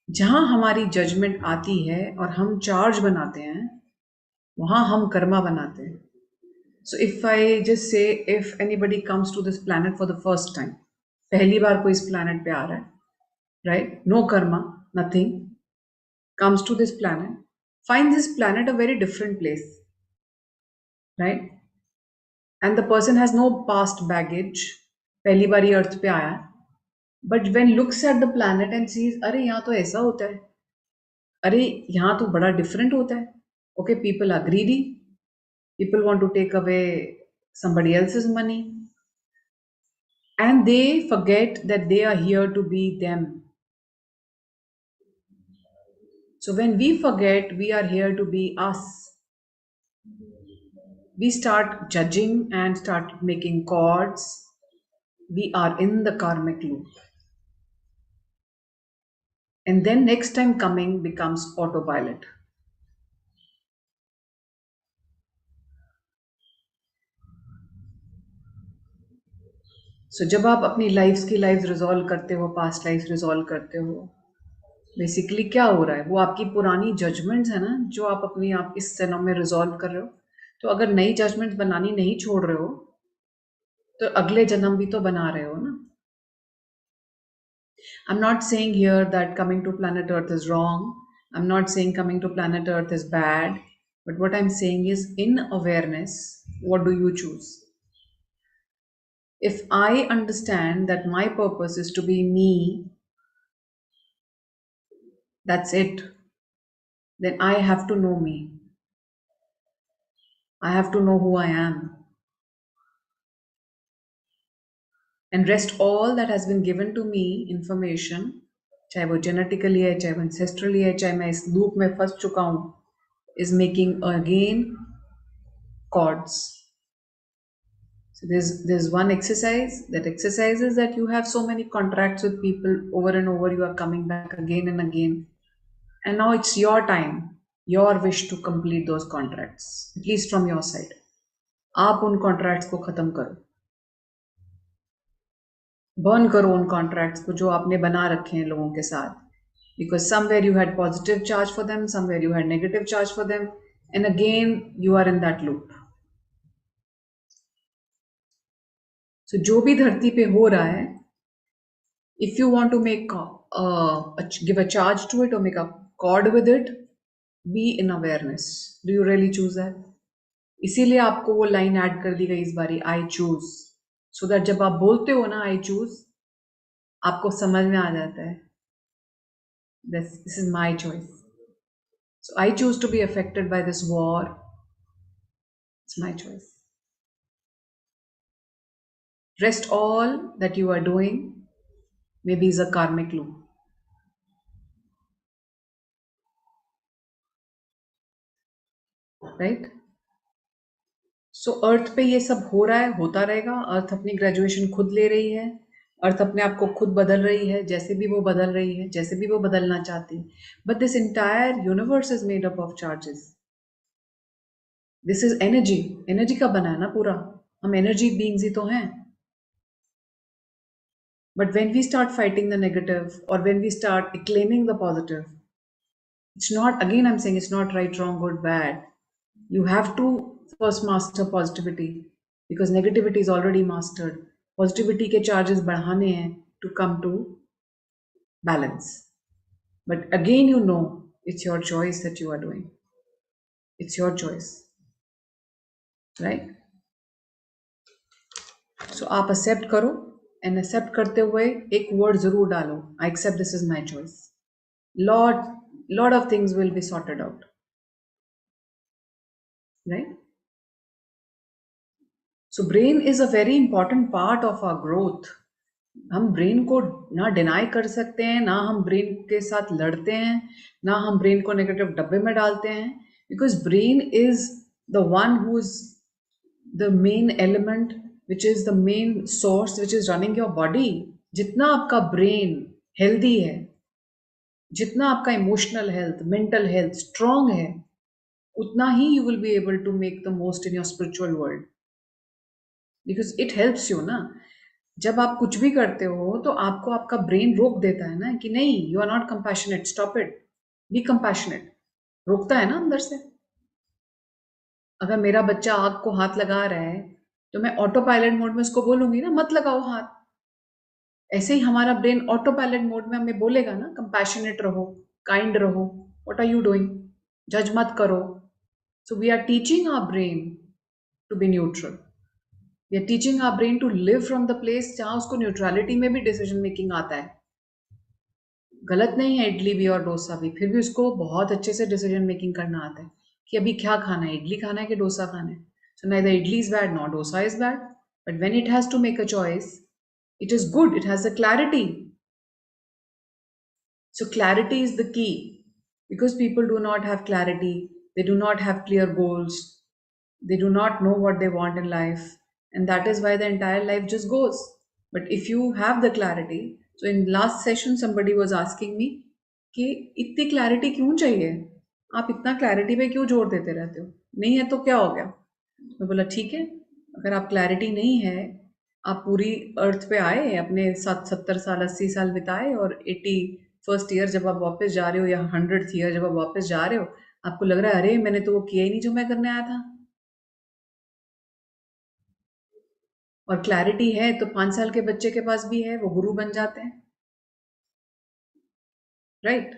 जहां हमारी जजमेंट आती है और हम चार्ज बनाते हैं वहां हम कर्मा बनाते हैं. So if I just say, if anybody comes to this planet for the first time, पहली बार कोई इस planet पे आ रहा है, right? No karma, nothing, comes to this planet, finds this planet a very different place, right? And the person has no past baggage, पहली बार ये अर्थ पे आया, but when looks at the planet and sees, अरे यहाँ तो ऐसा होता है, अरे यहाँ तो बड़ा different होता है. Okay, people are greedy, people want to take away somebody else's money, and they forget that they are here to be them. So when we forget we are here to be us, we start judging and start making cords. We are in the karmic loop. And then next time coming becomes autopilot. So जब आप अपनी lives की life resolve करते हो, past life resolve करते हो, basically क्या हो रहा है, वो आपकी पुरानी जजमेंट्स है ना जो आप अपनी आप इस जन्म में रिजॉल्व कर रहे हो. तो अगर नई जजमेंट्स बनानी नहीं छोड़ रहे हो तो अगले जन्म भी तो बना रहे हो ना. I'm not saying here that coming to planet Earth is wrong. I'm not saying coming to planet Earth is bad. But what I'm saying is, in awareness, what do you choose? If I understand that my purpose is to be me, that's it. Then I have to know me. I have to know who I am. And rest all that has been given to me information, चाहे वो genetically है, चाहे वो ancestrally है, चाहे मैं इस loop में फंस चुका हूँ, is making again cords. So there's one exercise. That exercise is that you have so many contracts with people over and over. You are coming back again and again, and now it's your time, your wish to complete those contracts, at least from your side. आप उन contracts को खत्म करो, burn करो उन contracts को जो आपने बना रखे हैं लोगों के साथ, because somewhere you had positive charge for them, somewhere you had negative charge for them, and again you are in that loop. So जो भी धरती पे हो रहा है, if you want to make give a charge to it or make a cord with it, be in awareness. Do you really choose that? इसीलिए आपको वो लाइन ऐड कर दी गई इस बारी, I choose, so that जब आप बोलते हो ना I choose, आपको समझ में आ जाता है this is my choice. So I choose to be affected by this war. It's my choice. Rest all that you are doing maybe is a karmic loop. Right? सो अर्थ पे ये सब हो रहा है, होता रहेगा. अर्थ अपनी ग्रेजुएशन खुद ले रही है, अर्थ अपने आप को खुद बदल रही है, जैसे भी वो बदल रही है, जैसे भी वो बदलना चाहती है. But this entire universe is made up of charges. This is energy. Energy का बना है ना पूरा. हम एनर्जी बीइंग्स ही तो हैं. But when we start fighting the negative और when we start claiming the positive, it's not, again I am saying, it's not right, wrong, good, bad. You have to first master positivity because negativity is already mastered. Positivity के charges बढ़ाने हैं to come to balance. But again, you know, it's your choice that you are doing. It's your choice, right? So आप accept करो, and accept करते हुए एक word जरूर डालो, I accept this is my choice. Lot of things will be sorted out, right? So brain is a very important part of our growth. हम brain को ना डिनाई कर सकते हैं, ना हम ब्रेन के साथ लड़ते हैं, ना हम ब्रेन को नेगेटिव डब्बे में डालते हैं, because brain is the one who is the main element which is the main source which is running your body. जितना आपका ब्रेन हेल्दी है, जितना आपका emotional health, mental health strong है, उतना ही you will be able to make the most in your spiritual world, because it helps you ना. जब आप कुछ भी करते हो तो आपको आपका ब्रेन रोक देता है ना कि नहीं, you are not compassionate, stop it, be compassionate. रोकता है ना अंदर से. अगर मेरा बच्चा आग को हाथ लगा रहा है तो मैं ऑटो पायलट मोड में उसको बोलूंगी ना, मत लगाओ हाथ. ऐसे ही हमारा ब्रेन ऑटो पायलट मोड में हमें बोलेगा ना, कंपैशनेट रहो, काइंड रहो, व्हाट आर यू डूइंग, जज मत करो. So we are teaching our brain to be neutral. We are teaching our brain to live from the place जहां उसको न्यूट्रलिटी में भी डिसीजन मेकिंग आता है. गलत नहीं है इडली भी और डोसा भी, फिर भी उसको बहुत अच्छे से डिसीजन मेकिंग करना आता है कि अभी क्या खाना है, इडली खाना है कि डोसा खाना है. सो neither idli is bad not dosa is bad, but when it has to make a choice, it is good, it has a clarity. So clarity is the key, because people do not have clarity, they do not have clear goals, they do not know what they want in life, and that is why the entire life just goes. But if you have the clarity, so in last session somebody was asking me कि इतनी clarity क्यों चाहिए, आप इतना clarity पे क्यों जोर देते रहते हो, नहीं है तो क्या हो गया. मैं बोला ठीक है, अगर आप क्लैरिटी नहीं है, आप पूरी अर्थ पे आए, अपने 70 साल 80 साल बिताए, और 81st ईयर जब आप वापस जा रहे हो, या 100th ईयर जब आप वापस जा रहे हो, आपको लग रहा है अरे मैंने तो वो किया ही नहीं जो मैं करने आया था. और क्लैरिटी है तो 5 साल के बच्चे के पास भी है, वो गुरु बन जाते हैं, right.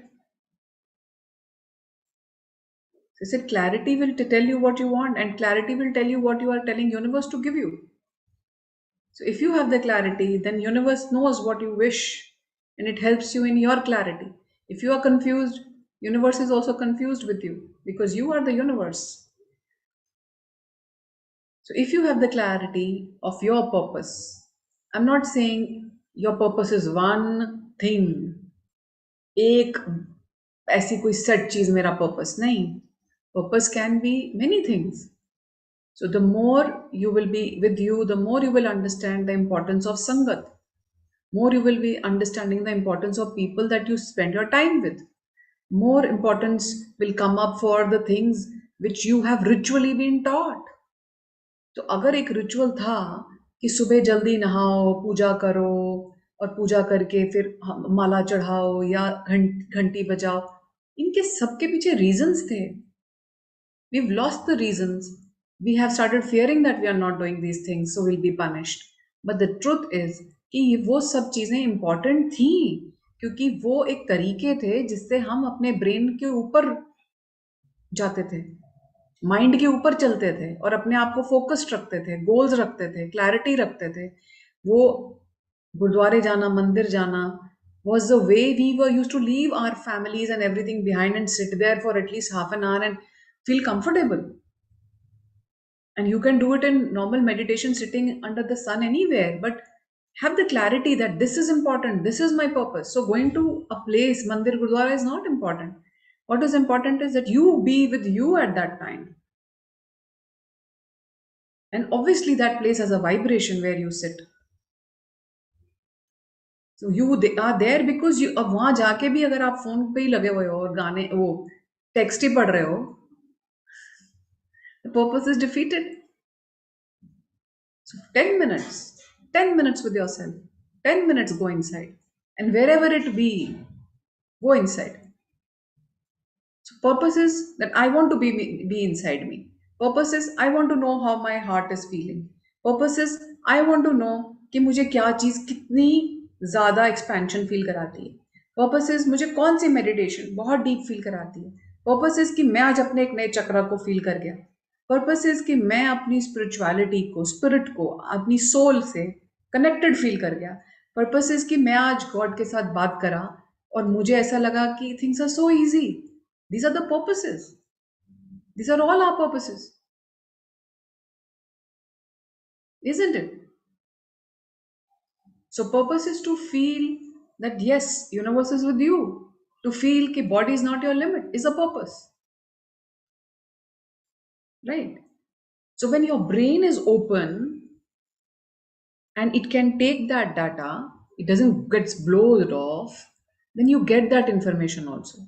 So I said clarity will tell you what you want, and clarity will tell you what you are telling universe to give you. So if you have the clarity, then universe knows what you wish, and it helps you in your clarity. If you are confused, universe is also confused with you, because you are the universe. So if you have the clarity of your purpose, I'm not saying your purpose is one thing, एक ऐसी कोई set चीज मेरा purpose नहीं. Purpose can be many things. So the more you will be with you, the more you will understand the importance of sangat. More you will be understanding the importance of people that you spend your time with. More importance will come up for the things which you have ritually been taught. तो अगर एक ritual था कि सुबह जल्दी नहाओ, पूजा करो, और पूजा करके फिर माला चढ़ाओ या घंटी बजाओ, इनके सबके पीछे रीजंस थे. We've lost the reasons. We have started fearing that we are not doing these things, so we'll be punished. But the truth is कि वो सब चीजें इंपॉर्टेंट थी, क्योंकि वो एक तरीके थे जिससे हम अपने ब्रेन के ऊपर जाते थे, माइंड के ऊपर चलते थे, और अपने आप को फोकस्ड रखते थे, गोल्स रखते थे, क्लैरिटी रखते थे. वो गुरुद्वारे जाना, मंदिर जाना was the way we were used to leave our families and everything behind and sit there for at least half an hour and feel comfortable. And you can do it in normal meditation sitting under the sun anywhere, but have the clarity that this is important, this is my purpose. So going to a place, mandir, gurdwara, is not important. What is important is that you be with you at that time. And obviously that place has a vibration where you sit. So you are there because you, अब वहां जाके भी अगर आप phone पे ही लगे हुए हो और गाने वो टेक्स्ट ही पढ़ रहे हो, the purpose is defeated. So 10 minutes with yourself, 10 minutes go inside, and wherever it be, go inside. So purpose is that I want to be inside me. Purpose is I want to know how my heart is feeling. Purpose is I want to know कि मुझे क्या चीज कितनी ज्यादा expansion feel कराती है. Purposes मुझे कौन सी मेडिटेशन बहुत डीप फील कराती है, पर्पसेस कि मैं आज अपने एक नए चक्र को फील कर गया, पर्पसेस कि मैं अपनी स्पिरिचुअलिटी को, स्पिरिट को, अपनी सोल से कनेक्टेड फील कर गया, पर्पसेस कि मैं आज गॉड के साथ बात करा और मुझे ऐसा लगा कि things are so easy. These are the purposes. These are all our purposes, isn't it? So purpose is to feel that yes, universe is with you. To feel कि body is not your limit is a purpose, right? So when your brain is open and it can take that data, it doesn't gets blown off, then you get that information also.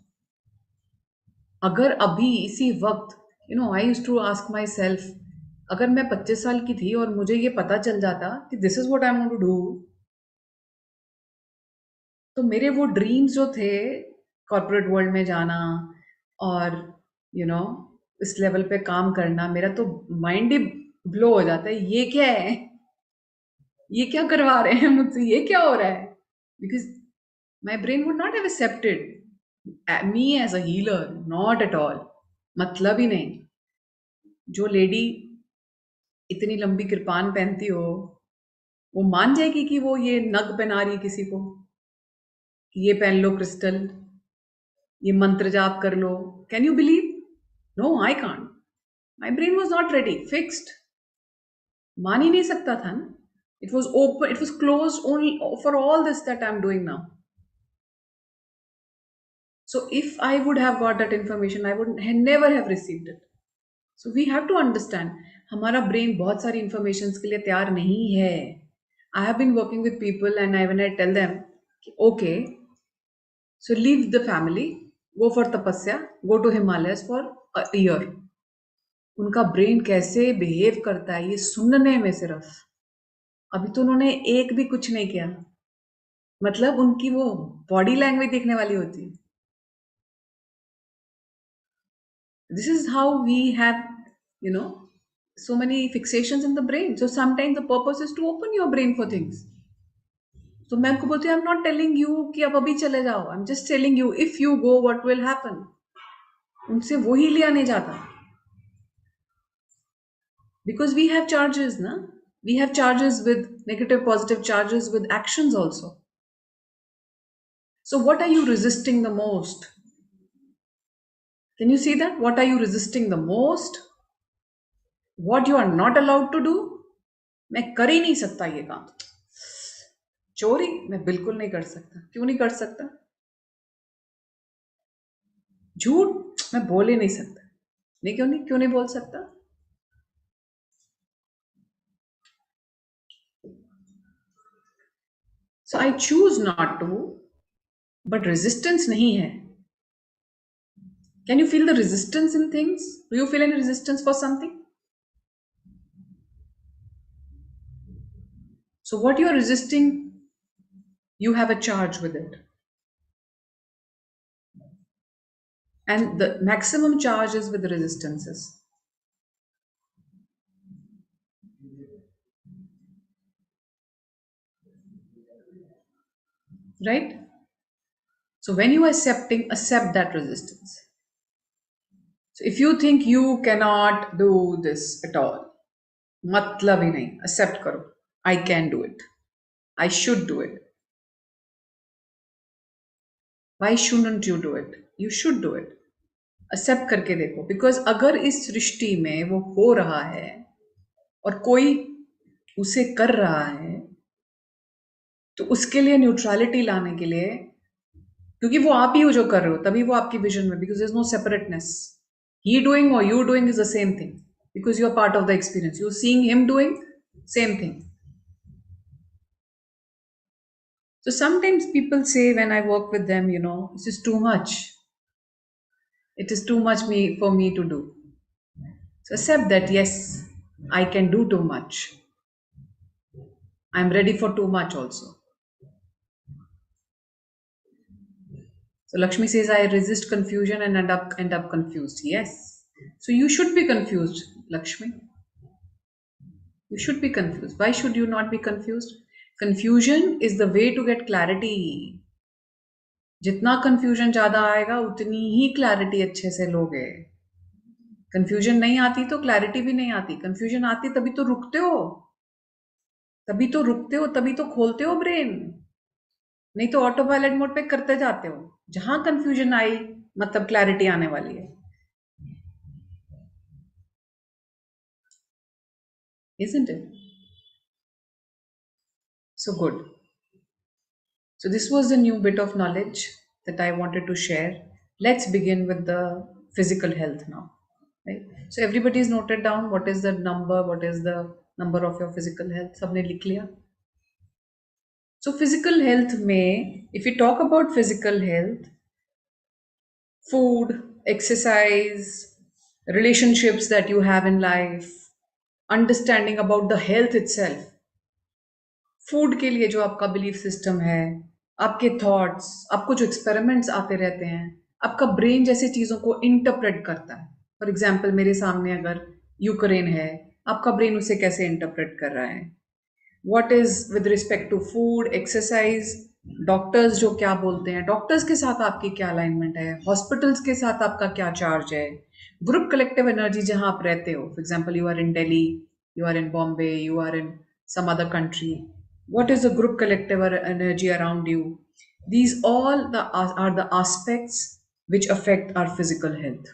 अगर अभी इसी वक्त, I used to ask myself, अगर मैं 25 साल की थी और मुझे ये पता चल जाता कि this is what I want to do, तो मेरे वो ड्रीम्स जो थे कॉर्पोरेट वर्ल्ड में जाना और इस लेवल पे काम करना, मेरा तो माइंड ही ब्लो हो जाता है. ये क्या है, ये क्या करवा रहे हैं मुझसे, ये क्या हो रहा है? Because my brain would not have accepted me as a healer, not at all. मतलब ही नहीं. जो लेडी इतनी लंबी कृपान पहनती हो, वो मान जाएगी कि वो ये नग पहना रही है किसी को, कि ये पहन लो क्रिस्टल, ये मंत्र जाप कर लो. Can you believe? No, I can't. My brain was not ready, fixed. मान ही नहीं सकता था ना. It was open, it was close only for all this that I am doing now. So if I would have got that information, I would never have received it. So we have to understand, हमारा brain बहुत सारी informations के लिए तैयार नहीं है. I have been working with people and when I tell them, okay, so leave the family, go for tapasya, go to Himalayas for a year. उनका brain कैसे behave करता है ये सुनने में सिर्फ, अभी तो उन्होंने एक भी कुछ नहीं किया, मतलब उनकी वो body language देखने वाली होती है. This is how we have, so many fixations in the brain. So sometimes the purpose is to open your brain for things. So मैं आपको बोलती हूँ, I'm not telling you कि आप अभी चले जाओ. I'm just telling you, if you go, what will happen? उनसे वही लिया नहीं जाता. Because we have charges, na? We have charges with negative, positive charges with actions also. So what are you resisting the most? Can you see that? What are you resisting the most? What you are not allowed to do? मैं कर ही नहीं सकता ये काम. चोरी मैं बिल्कुल नहीं कर सकता. क्यों नहीं कर सकता? झूठ मैं बोल ही नहीं सकता. नहीं, क्यों नहीं बोल सकता? So I choose not to, but resistance नहीं है. Can you feel the resistance in things? Do you feel any resistance for something? So what you are resisting, you have a charge with it. And the maximum charge is with the resistances. Right? So when you are accepting, accept that resistance. So if you think you cannot do this at all, मतलब ही नहीं, accept करो. I can do it. I should do it. Why shouldn't you do it? You should do it. Accept करके देखो. Because अगर इस सृष्टि में वो हो रहा है और कोई उसे कर रहा है, तो उसके लिए न्यूट्रलिटी लाने के लिए, क्योंकि वो आप ही हो जो कर रहे हो, तभी वो आपकी विजन में, because there's no separateness. He doing or you doing is the same thing, because you're part of the experience. You're seeing him doing, same thing. So sometimes people say when I work with them, this is too much. It is too much for me to do. So accept that, yes, I can do too much. I'm ready for too much also. So Lakshmi says, I resist confusion and end up confused. Yes. So you should be confused, Lakshmi. You should be confused. Why should you not be confused? Confusion is the way to get clarity. जितना confusion ज्यादा आएगा उतनी ही clarity अच्छे से लोगे। Confusion नहीं आती तो क्लैरिटी भी नहीं आती। कंफ्यूजन आती तभी तो रुकते हो, तभी तो रुकते हो, तभी तो खोलते हो ब्रेन। नहीं तो ऑटो पायलट मोड पे करते जाते हो। जहां कंफ्यूजन आई मतलब क्लैरिटी आने वाली है, isn't it? So good. So this was a new bit of knowledge that I wanted to share. Let's begin with the physical health now. Right? So everybody's noted down what is the number, what is the number of your physical health. सबने लिख लिया? So physical health में, if we talk about physical health, food, exercise, relationships that you have in life, understanding about the health itself, food के लिए जो आपका belief system है, आपके थॉट्स, आपको जो एक्सपेरिमेंट्स आते रहते हैं, आपका ब्रेन जैसे चीजों को इंटरप्रेट करता है। फॉर एग्जाम्पल मेरे सामने अगर यूक्रेन है, आपका ब्रेन उसे कैसे इंटरप्रेट कर रहा है। What is with respect to food, exercise, doctors जो क्या बोलते हैं, डॉक्टर्स के साथ आपकी क्या अलाइनमेंट है, हॉस्पिटल्स के साथ आपका क्या चार्ज है, ग्रुप कलेक्टिव एनर्जी जहां आप रहते हो। For example you are in Delhi, you are in Bombay, you are in some other country, what is the group collective energy around you. These all are the aspects which affect our physical health.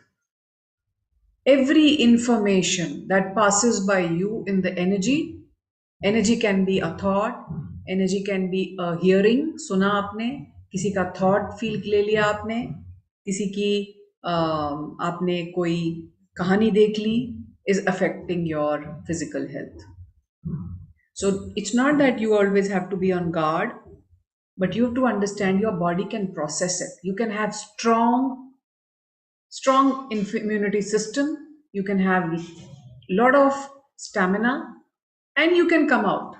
Every information that passes by you in the energy can be a thought, energy can be a hearing, सुना आपने, किसी का thought feel ले लिया आपने, किसी की आपने कोई कहानी देख ली, is affecting your physical health. So it's not that you always have to be on guard, but you have to understand your body can process it. You can have strong immunity system. You can have lot of stamina, and you can come out.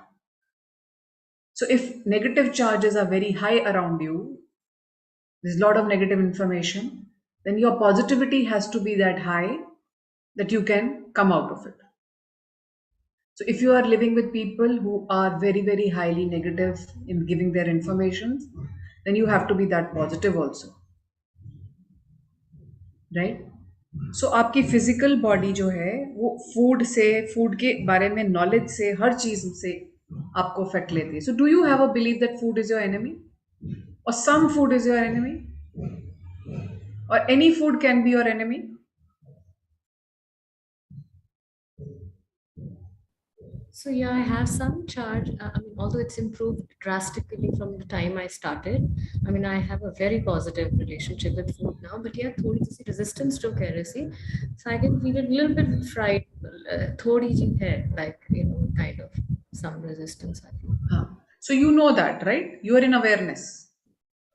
So if negative charges are very high around you, there's a lot of negative information, then your positivity has to be that high that you can come out of it. So if you are living with people who are very, very highly negative in giving their information, then you have to be that positive also. Right? So आपकी physical body जो है वो food से, food के बारे में knowledge से, हर चीज से आपको affect लेती है. So do you have a belief that food is your enemy? Or some food is your enemy? Or any food can be your enemy? So yeah, I have some charge. I mean, although it's improved drastically from the time I started. I mean, I have a very positive relationship with food now. But yeah, थोड़ी सी resistance to kerosene, so I can feel a little bit fried. थोड़ी सी है, like kind of some resistance. I feel. हाँ. So you know that, right? You are in awareness.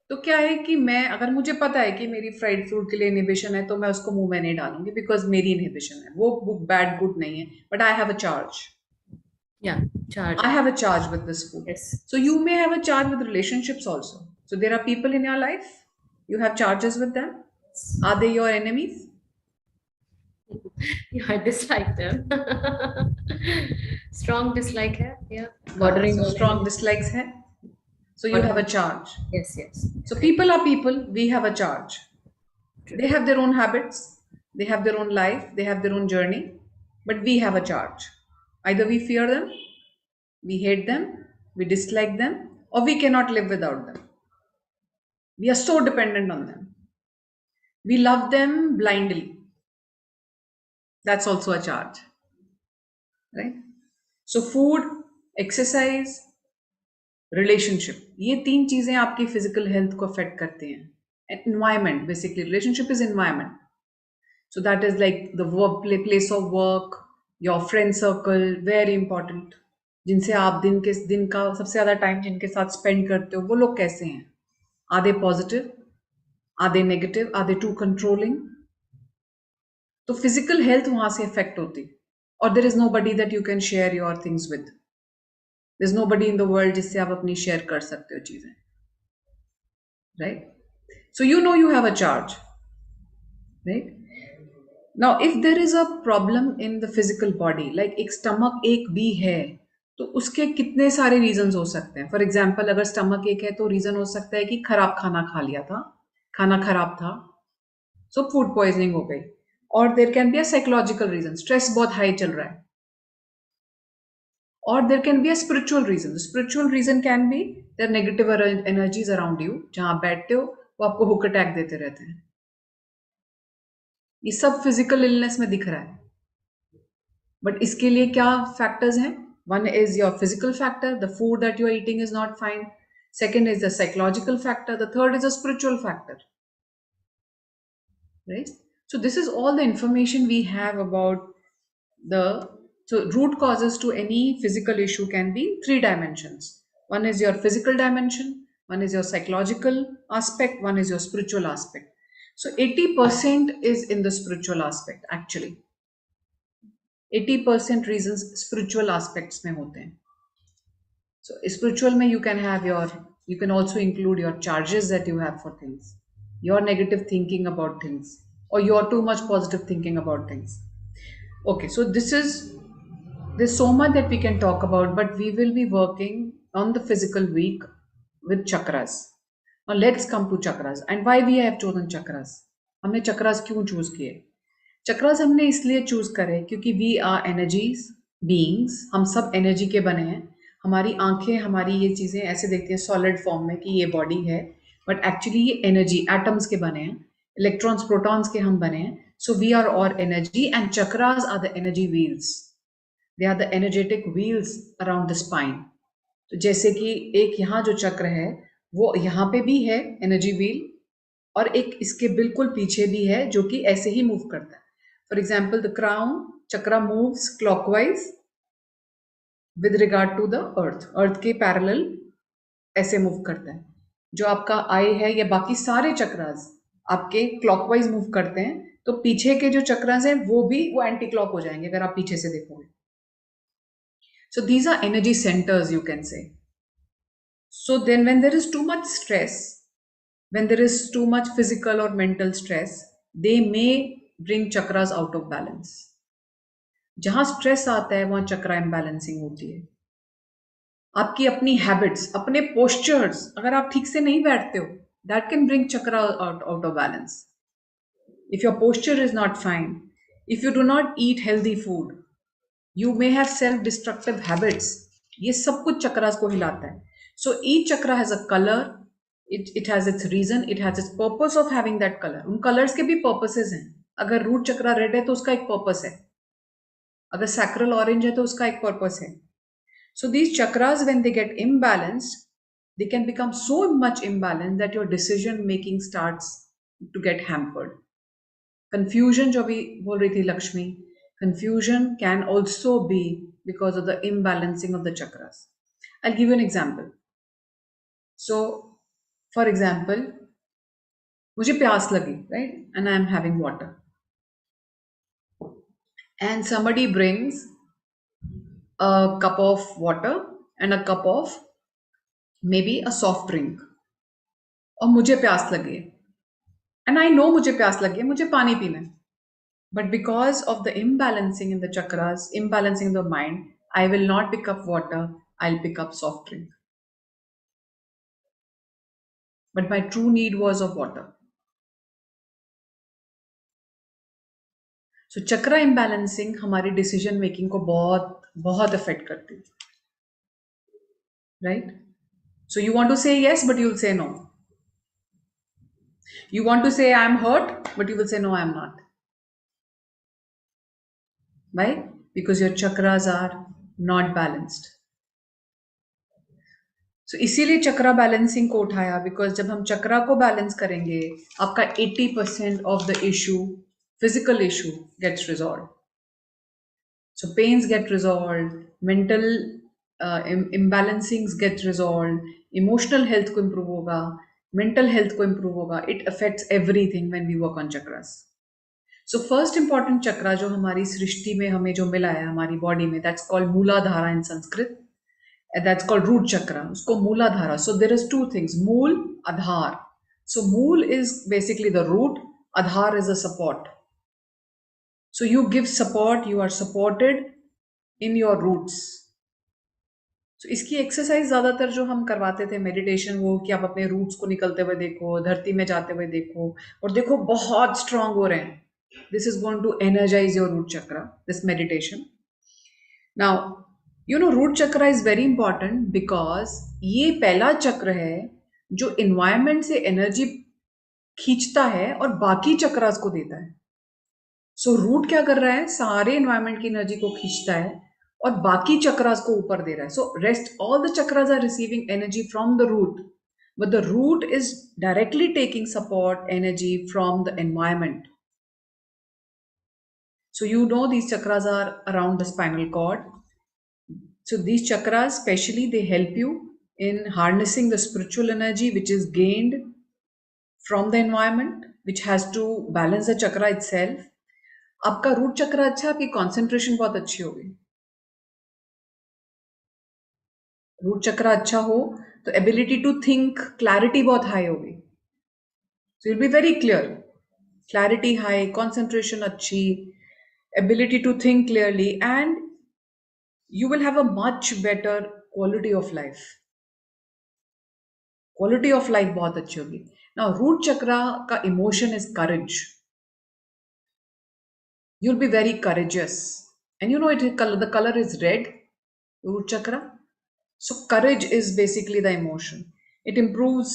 तो क्या है कि मैं, अगर मुझे पता है कि मेरी फ्राइड फूड के लिए इनहिबिशन है, तो मैं उसको मुंह में नहीं डालूंगी, बिकॉज मेरी इनहिबिशन है, वो बैड गुड नहीं है, but I have a charge. Yeah, charge. I have a charge with this food. Yes. So you may have a charge with relationships also. So there are people in your life, you have charges with them. Are they your enemies? Yeah, I dislike them. Strong dislike hai. Yeah. Bordering So on strong enemy. dislikes hai. So you have a charge. Yes, yes. So people are people, we have a charge. True. They have their own habits, they have their own life, they have their own journey, but we have a charge. Either we fear them, we hate them, we dislike them, or we cannot live without them. We are so dependent on them. We love them blindly. That's also a charge. Right? So food, exercise, relationship, ये तीन चीजें आपकी physical health को affect करती हैं. And environment, basically, relationship is environment. So that is like the place of work, your friend circle, very important. जिनसे आप दिन का सबसे ज्यादा टाइम जिनके साथ स्पेंड करते हो, वो लोग कैसे हैं? Are they positive? Are they negative? Are they too controlling? तो फिजिकल हेल्थ वहां से इफेक्ट होती. और there is nobody that you can share your things with. There is nobody in the world जिससे आप अपनी शेयर कर सकते हो चीजें. Right? So you know you have a charge. Right? Now if there is a problem in the physical body, like एक stomach ache भी है, तो उसके कितने सारे रीजंस हो सकते हैं. फॉर एग्जाम्पल अगर स्टमक एक है तो रीजन हो सकता है कि खराब खाना खा लिया था, खाना खराब था, सो फूड पॉइजनिंग हो गई. और there can be a psychological reason, stress बहुत हाई चल रहा है. और there can be a spiritual reason. Spiritual reason can be there negative energies around you. जहां आप बैठते हो वो आपको हुक अटैक देते रहते हैं. ये सब फिजिकल इलनेस में दिख रहा है. बट इसके लिए क्या फैक्टर्स हैं? One is your physical factor, the food that you are eating is not fine. Second is the psychological factor. The third is a spiritual factor. Right? So this is all the information we have about the, so root causes to any physical issue can be three dimensions. One is your physical dimension, one is your psychological aspect, one is your spiritual aspect. So 80% is in the spiritual aspect actually. 80% reasons spiritual aspects mein hote hain. So spiritual mein you can also include your charges that you have for things, your negative thinking about things, or your too much positive thinking about things. Okay, so there's so much that we can talk about, but we will be working on the physical week with chakras. Now let's come to chakras and why we have chosen chakras. हमने chakras क्यों choose किए? चक्रास हमने इसलिए choose करे क्योंकि we are energies beings. हम सब energy के बने हैं. हमारी आंखें हमारी ये चीज़ें ऐसे देखती हैं सॉलिड फॉर्म में कि ये बॉडी है, बट एक्चुअली ये एनर्जी एटम्स के बने हैं, इलेक्ट्रॉन्स प्रोटॉन्स के हम बने हैं. So we are our energy and chakras are the energy wheels. They are the energetic wheels around the spine. तो जैसे कि एक यहाँ जो चक्र है वो यहाँ पे भी है एनर्जी व्हील, और एक इसके बिल्कुल पीछे भी है जो कि ऐसे ही मूव करता है. For example, the crown chakra moves clockwise with regard to the earth. Earth के parallel ऐसे move करता है. जो आपका आई है या बाकी सारे चक्रास आपके clockwise move करते हैं, तो पीछे के जो चक्रास हैं वो एंटी क्लॉक हो जाएंगे अगर आप पीछे से देखोगे. So these are energy centers, you can say. So then when there is too much stress, when there is too much physical or mental stress, they may bring chakras out of balance. जहां stress आता है वहां चक्रा imbalancing होती है. आपकी अपनी habits, अपने postures, अगर आप ठीक से नहीं बैठते हो, that can bring chakra out of balance. If your posture is not fine, if you do not eat healthy food, you may have self destructive habits. ये सब कुछ चक्रास को हिलाता है. So each chakra has a colour, it has its reason, it has its purpose of having that color. उन colours के भी purposes हैं. अगर रूट चक्रा रेड है तो उसका एक पर्पस है, अगर सैक्रल ऑरेंज है तो उसका एक पर्पस है. So these chakras, when they get imbalanced, they can become so much imbalanced that your decision making starts to get hampered. Confusion, जो भी बोल रही थी Lakshmi, confusion can also be because of the imbalancing of the chakras. I'll give you an example. So, for example, मुझे प्यास लगी, right? And I am having water. And somebody brings a cup of water and a cup of maybe a soft drink. और मुझे प्यास लगी है. And I know मुझे प्यास लगी है, मुझे पानी पीना है. But because of the imbalancing in the chakras, imbalancing the mind, I will not pick up water, I'll pick up soft drink. But my true need was of water. So chakra imbalancing हमारी decision making को बहुत affect करती है. Right? So you want to say yes, but you'll say no. You want to say I'm hurt, but you will say no, I'm not. Why? Because your chakras are not balanced. So इसीलिए चक्रा balancing को उठाया, because जब हम चक्रा को balance करेंगे आपका 80% of the issue, physical issue, gets resolve. So pains get resolve, mental imbalancings get resolve, emotional health को improve होगा, मेंटल हेल्थ को इम्प्रूव होगा. It affects everything when we work on chakras. So first important chakra जो हमारी सृष्टि में हमें जो मिला है हमारी बॉडी में, that's called मूलाधारा in Sanskrit. That's called root chakra. उसको मूलाधारा. So there is two things, mool, adhar. So mool is basically the root, adhar is the support. So you give support, you are supported in your roots. तो इसकी exercise ज्यादातर जो हम करवाते थे meditation, वो कि आप अपने रूट्स को निकलते हुए देखो, धरती में जाते हुए देखो, और देखो बहुत स्ट्रांग हो रहे हैं. This is going to energize your root chakra, this meditation. Now root chakra is very important because ये पहला चक्र है जो इन्वायरमेंट से एनर्जी खींचता है और बाकी चक्रास को देता है. सो रूट क्या कर रहा है, सारे इन्वायरमेंट की एनर्जी को खींचता है और बाकी चक्रास को ऊपर दे रहा है. So rest all the chakras are receiving energy from the root, but the root is directly taking support energy from the environment. So these chakras are around the spinal cord. So these chakras specially they help you in harnessing the spiritual energy which is gained from the environment, which has to balance the chakra itself. आपका root चक्र अच्छा, आपकी concentration बहुत अच्छी होगी. Root चक्र अच्छा हो तो एबिलिटी टू थिंक, क्लैरिटी बहुत हाई होगी. So will be very clear, clarity high, concentration अच्छी, ability to think clearly, and you will have a much better quality of life. Quality of life बहुत अच्छी होगी. Now root chakra का emotion is courage. You'll be very courageous, and the color is red, root chakra. So courage is basically the emotion. It improves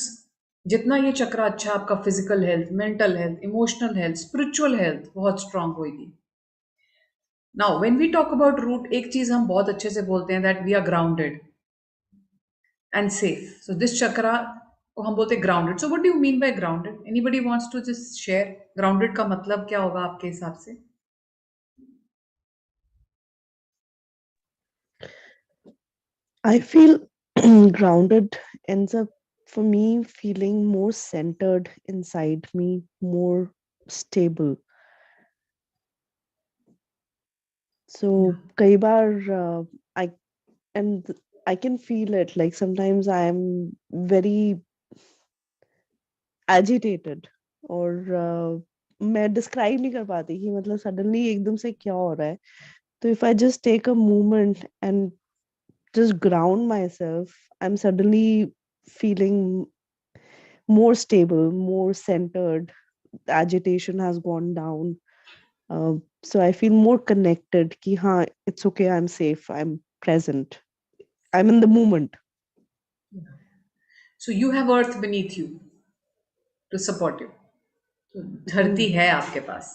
जितना ये चक्र अच्छा, आपका physical health, mental health, emotional health, spiritual health बहुत strong होगी. Now when we talk about root, एक चीज हम बहुत अच्छे से बोलते हैं, that we are grounded and safe. So this chakra को हम बोलते हैं grounded. So what do you mean by grounded? Anybody wants to just share? Grounded का मतलब क्या होगा आपके हिसाब से? I feel grounded ends up for me feeling more centered inside me, more stable. So kai baar I and I can feel it, like sometimes I am very agitated, और मैं describe नहीं कर पाती कि मतलब सडनली एकदम से क्या हो रहा है. तो if I just take a moment and just ground myself, I'm suddenly feeling more stable, more centered. The agitation has gone down. So I feel more connected. Ki, haan, it's okay, I'm safe, I'm present, I'm in the moment. So you have earth beneath you to support you. तो धरती है आपके पास.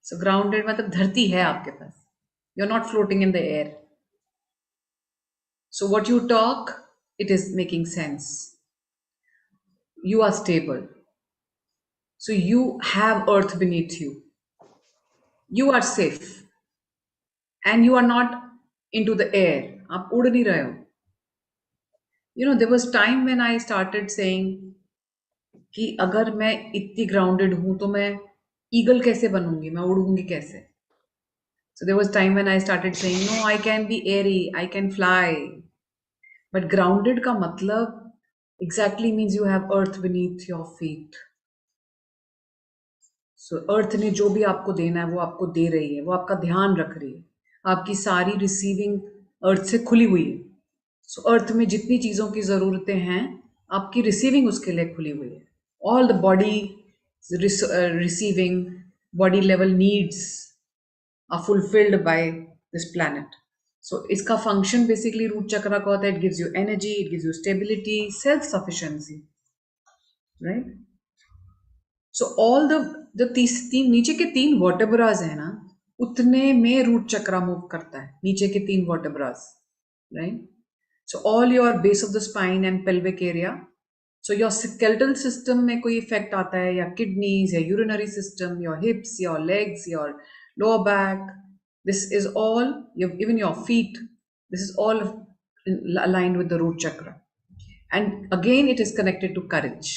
So grounded मतलब धरती है आपके पास. You're not floating in the air. So what you talk, it is making sense. You are stable. So you have earth beneath you. You are safe. And you are not into the air. आप उड़ नहीं रहे हो. There was time when I started saying कि अगर मैं इतनी grounded हूं तो मैं eagle कैसे बनूंगी, मैं उड़ूंगी कैसे. So there was time when I started saying, no, I can be airy, I can fly. But grounded का मतलब exactly means you have earth beneath your feet. So earth ने जो भी आपको देना है वो आपको दे रही है, वो आपका ध्यान रख रही है. आपकी सारी रिसीविंग अर्थ से खुली हुई है. सो अर्थ में जितनी चीज़ों की ज़रूरतें हैं, आपकी रिसीविंग उसके लिए खुली हुई है. All the body receiving, body level needs are fulfilled by this planet. So इसका फंक्शन बेसिकली रूट चक्रा का होता है. It gives you energy, it gives you stability, self sufficiency, right. So all the तीन नीचे के 3 वर्टेब्रास है ना, उतने में रूट चक्रा मूव करता है. नीचे के 3 vertebrae, right. So all your base of the spine and pelvic area. So your skeletal system में कोई इफेक्ट आता है, या किडनीज, या urinary system, your hips, your legs, your lower back, this is all, even your feet, this is all aligned with the root chakra. And again, it is connected to courage.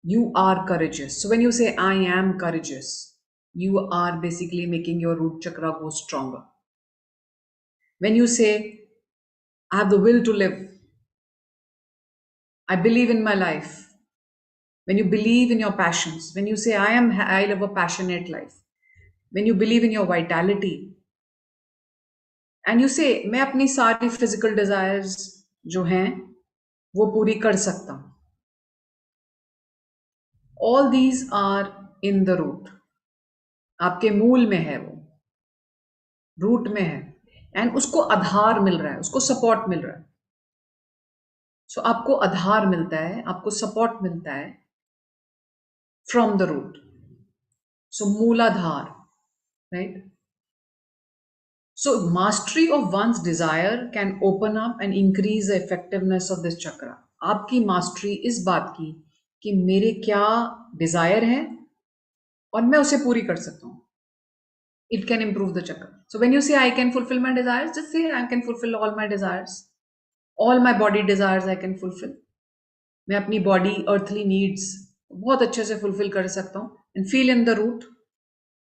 You are courageous. So when you say, I am courageous, you are basically making your root chakra go stronger. When you say, I have the will to live, I believe in my life. When you believe in your passions, when you say, I live a passionate life, when you believe in your vitality, and you से मैं अपनी सारी physical desires जो हैं वो पूरी कर सकता हूं. All these are in the root. आपके मूल में है, वो रूट में है, एंड उसको आधार मिल रहा है, उसको सपोर्ट मिल रहा है. सो आपको आधार मिलता है, आपको सपोर्ट मिलता है from the root. So Muladhara, right? So mastery of one's desire can open up and increase the effectiveness of this chakra. आपकी मास्टरी इस बात की कि मेरे क्या डिजायर है और मैं उसे पूरी कर सकता हूँ. It can improve the chakra. So when you say I can fulfill my desires, just say I can fulfill all my desires. All my body desires I can fulfill. मैं अपनी बॉडी earthly needs बहुत अच्छे से fulfill कर सकता हूँ. And feel in the root.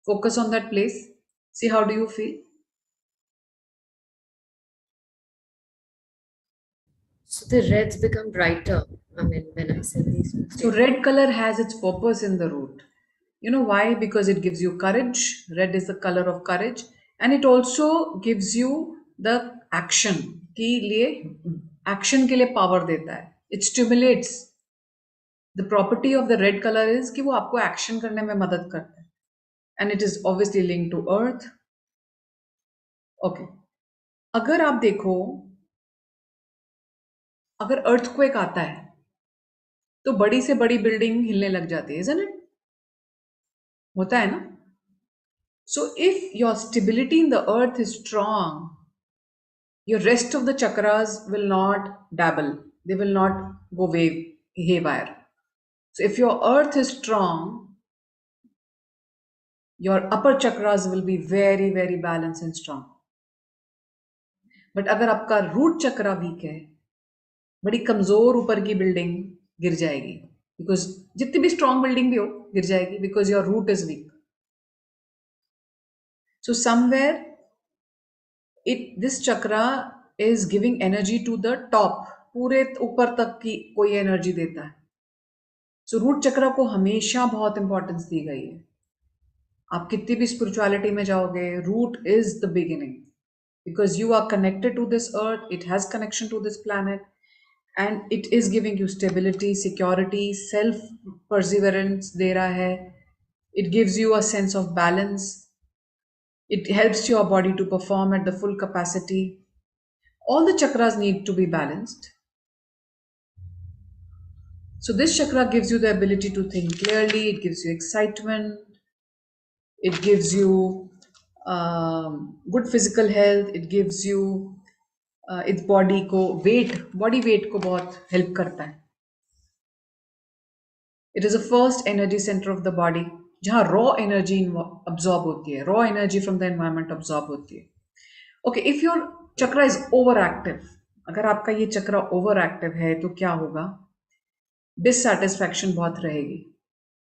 Focus on that place. See how do you feel. So the reds become brighter. I mean, when I say these So red color has its purpose in the root. You know why? Because it gives you courage. Red is the color of courage, and it also gives you the action के लिए action के लिए power देता है. It stimulates. The property of the red color is कि वो आपको action करने में मदद करता है, and it is obviously linked to earth. Okay. अगर आप देखो, अगर earthquake आता है तो बड़ी से बड़ी बिल्डिंग हिलने लग जाती है, isn't it? होता है ना? So if your stability in the earth is strong, your rest of the chakras will not dabble. They will not go haywire. So if your earth is strong, your upper chakras will be very, very balanced and strong. But अगर आपका root chakra weak है, बड़ी कमजोर ऊपर की building गिर जाएगी. Because जितनी भी strong building भी हो, गिर जाएगी because your root is weak. So somewhere this chakra is giving energy to the top. पूरे ऊपर तक की कोई एनर्जी देता है. सो रूट चक्र को हमेशा बहुत इंपॉर्टेंस दी गई है. आप कितनी भी स्पिरिचुअलिटी में जाओगे, root is the beginning, because you are connected to this earth, it has connection to this planet, and it is giving you stability, security, self perseverance दे रहा है. It gives you a sense of balance. It helps your body to perform at the full capacity. All the chakras need to be balanced. So this chakra gives you the ability to think clearly. It gives you excitement. It gives you good physical health. It gives you its body को body weight को बहुत help करता है. It is the first energy center of the body जहाँ raw energy absorb होती है. Raw energy from the environment absorb होती है. Okay, if your chakra is overactive, अगर आपका ये चक्र overactive है तो क्या होगा? Dissatisfaction बहुत रहेगी.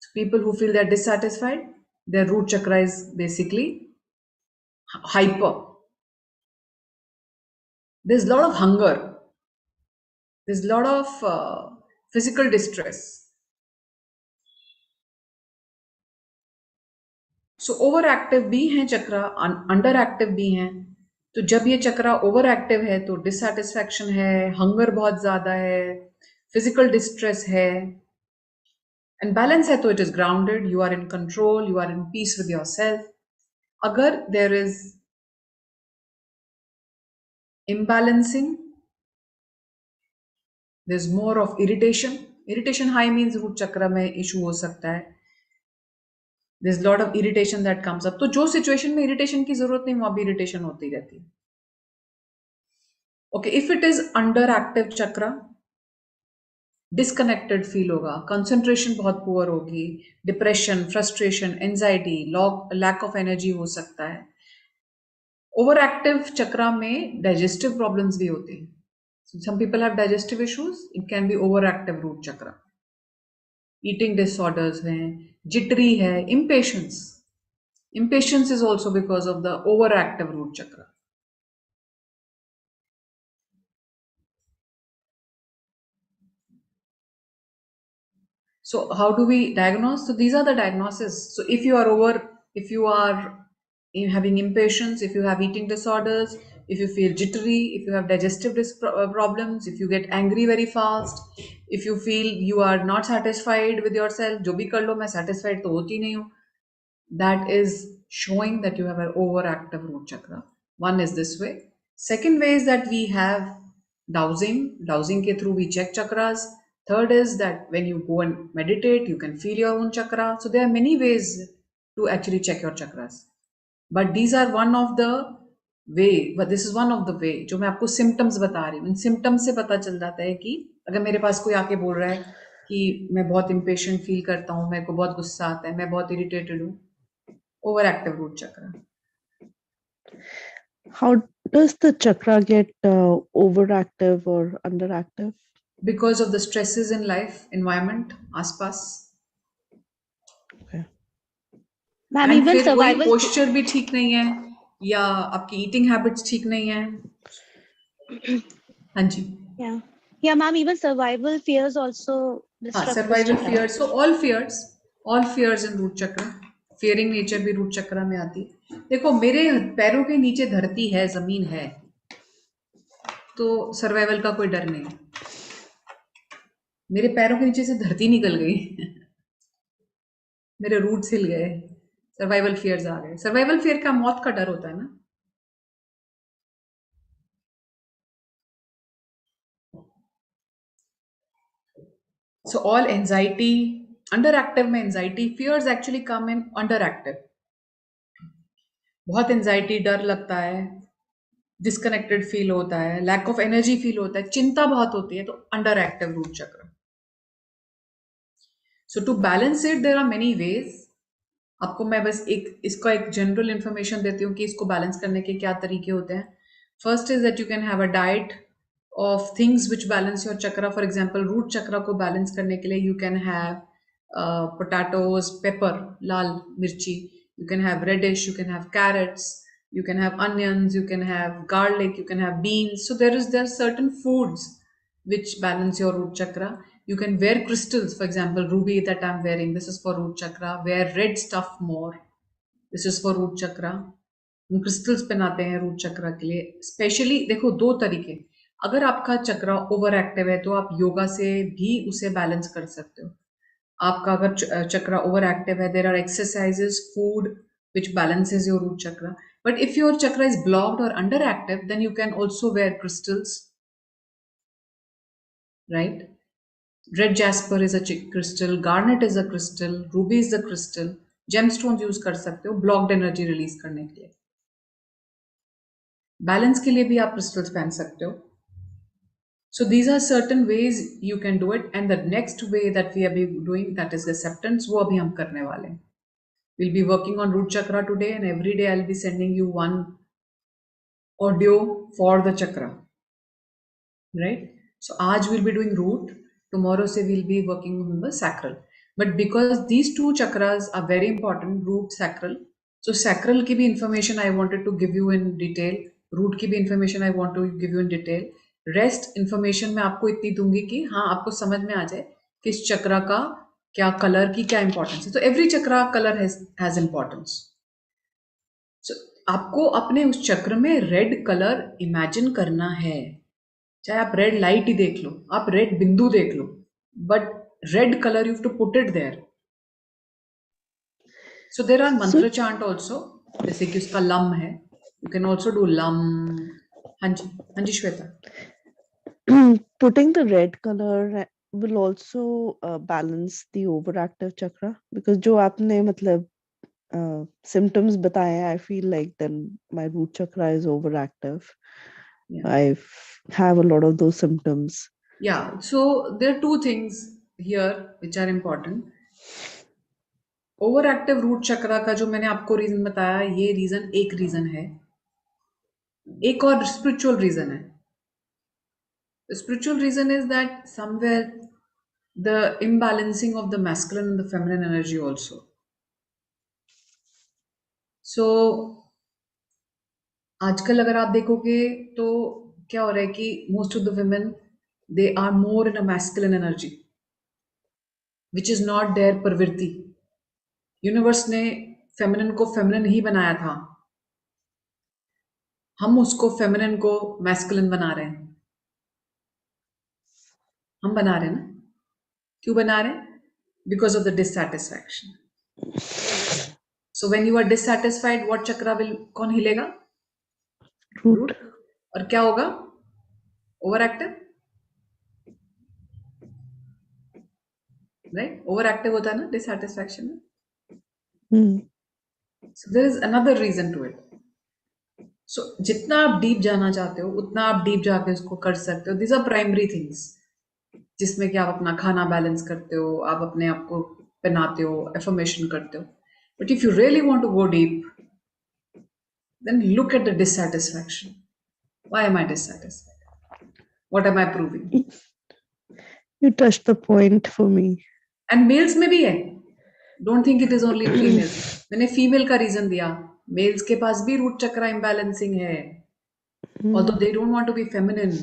So people who feel they're dissatisfied, their root chakra is basically hyper. There's a lot of hunger. There's a lot of physical distress. So overactive भी हैं चक्रा, underactive भी हैं. तो जब ये चक्रा overactive है तो dissatisfaction है, hunger बहुत ज़्यादा है, physical distress है, and balance है तो it is grounded, you are in control, you are in peace with yourself. अगर there is imbalancing, there's more of irritation. Irritation high means root chakra में issue हो सकता है. There's a lot of irritation that comes up. तो जो situation में irritation की जरूरत नहीं, वहाँ भी irritation होती रहती है. Okay, if it is underactive chakra, disconnected feel होगा, concentration बहुत poor होगी, depression, frustration, anxiety, lack of energy हो सकता है. Overactive chakra में digestive problems भी होती हैं. So some people have digestive issues. It can be overactive root chakra. Eating disorders हैं, jittery है, impatience. Impatience is also because of the overactive root chakra. So how do we diagnose? So these are the diagnoses. So if you are having impatience, if you have eating disorders, if you feel jittery, if you have digestive problems, if you get angry very fast, if you feel you are not satisfied with yourself, जो भी कर लो मैं satisfied तो होती नहीं हूँ, that is showing that you have an overactive root chakra. One is this way. Second way is that we have dowsing. Dowsing ke through we check chakras. Third is that when you go and meditate, you can feel your own chakra. So there are many ways to actually check your chakras. But these are one of the way, but this is one of the way जो मैं आपको symptoms बता रही हूँ. इन symptoms से पता चल जाता है कि अगर मेरे पास कोई आके बोल रहा है कि मैं बहुत impatient feel करता हूँ, मेरे को बहुत गुस्सा आता है, मैं बहुत irritated हूँ, overactive root chakra. How does the chakra get overactive or underactive? Because of the stresses in life, environment, आसपास. Okay. मैम And इवन फिर वही सर्वाइवल posture भी ठीक नहीं है या आपकी eating habits ठीक नहीं है. हाँ जी. Yeah ma'am even survival fears also disturb this survival chakra. Fear. So all fears in root चक्र. फियरिंग नेचर भी रूट चक्र में आती है. देखो मेरे पैरों के नीचे धरती है, जमीन है, तो सर्वाइवल का कोई डर नहीं. मेरे पैरों के नीचे से धरती निकल गई मेरे रूट्स हिल गए, सर्वाइवल फियर्स आ गए. सर्वाइवल फियर का मौत का डर होता है ना. So all anxiety, underactive में anxiety, fears actually come in underactive. बहुत anxiety, डर लगता है, डिस्कनेक्टेड फील होता है, लैक ऑफ एनर्जी फील होता है, चिंता बहुत होती है, तो underactive root chakra. So to balance it there are many ways. आपको मैं बस इसका एक जनरल इंफॉर्मेशन देती हूँ कि इसको बैलेंस करने के क्या तरीके होते हैं. First is that you can have a diet of things which balance your chakra. For example, root chakra को balance करने के लिए you can have potatoes, pepper, lal mirchi. You can have radish, you can have carrots, you can have onions, you can have garlic, you can have beans. So there are certain foods which balance your root chakra. You can wear crystals, for example, ruby that I'm wearing. This is for root chakra. Wear red stuff more. This is for root chakra. हम crystals पहनाते हैं root चक्रा के लिए specially. देखो दो तरीके. अगर आपका चक्रा ओवर एक्टिव है तो आप योगा से भी उसे बैलेंस कर सकते हो. आपका अगर चक्रा ओवर एक्टिव है, there are exercises, food which balances your root chakra. But if your chakra is blocked or underactive, then you can also wear crystals, right? Red jasper is a crystal, garnet is a crystal, ruby is a crystal. Gemstones use कर सकते हो blocked energy release करने के लिए. Balance के लिए भी आप क्रिस्टल्स पहन सकते हो. So these are certain ways you can do it, and the next way that we are doing, that is acceptance, वो अभी हम करने वाले हैं. We'll be working on root chakra today, and every day I'll be sending you one audio for the chakra, right? So आज we'll be doing root, tomorrow say we'll be working on the sacral. But because these two chakras are very important, root, sacral, so sacral की भी information I wanted to give you in detail, root की भी information I want to give you in detail. Rest information मैं आपको इतनी दूंगी कि हाँ आपको समझ में आ जाए कि इस चक्रा का क्या कलर की क्या इंपॉर्टेंस है. तो every chakra colour has importance. So आपको अपने उस चक्र में रेड कलर इमेजिन करना है. चाहे आप रेड लाइट ही देख लो, आप रेड बिंदु देख लो, but red colour you have to put it there. So there are mantra chant also, जैसे कि उसका लम है, you can also do lam. हाँ जी Shweta. Putting the red color will also balance the overactive chakra, because जो आपने मतलब symptoms बताए, I feel like then my root chakra is overactive. Yeah. I have a lot of those symptoms. Yeah, so there are two things here which are important. Overactive root chakra का जो मैंने आपको reason बताया, ये reason एक reason है. एक और स्पिरिचुअल रीजन है. Spiritual reason is that somewhere the imbalancing of the masculine and the feminine energy also. So आजकल अगर आप देखोगे तो क्या हो रहा है कि most of the women they are more in a masculine energy which is not there प्रवृत्ति. यूनिवर्स ने फेमिनिन को फेमिनिन ही बनाया था. हम उसको फेमिनिन को मैस्कुलिन बना रहे हैं, हम बना रहे हैं ना, क्यों बना रहे हैं? Because of the dissatisfaction. So when you are dissatisfied, what chakra will, कौन हिलेगा? Root. रूट. और क्या होगा? Overactive, right? Overactive होता है ना डिससैटिस्फैक्शन में. Hmm. So there is another reason to it. So जितना आप डीप जाना चाहते हो उतना आप डीप जाके उसको कर सकते हो. दीज आर प्राइमरी थिंग्स, जिसमें कि आप अपना खाना बैलेंस करते हो, आप अपने आप को पहनाते हो, एफर्मेशन करते हो. But if you really want to go deep, then look at the dissatisfaction. Why am I dissatisfied? What am I proving? You touched the point for me. And males में भी है. Don't think it is only in females. मैंने female का reason दिया. Males के पास भी root chakra imbalancing है. Although they don't want to be feminine.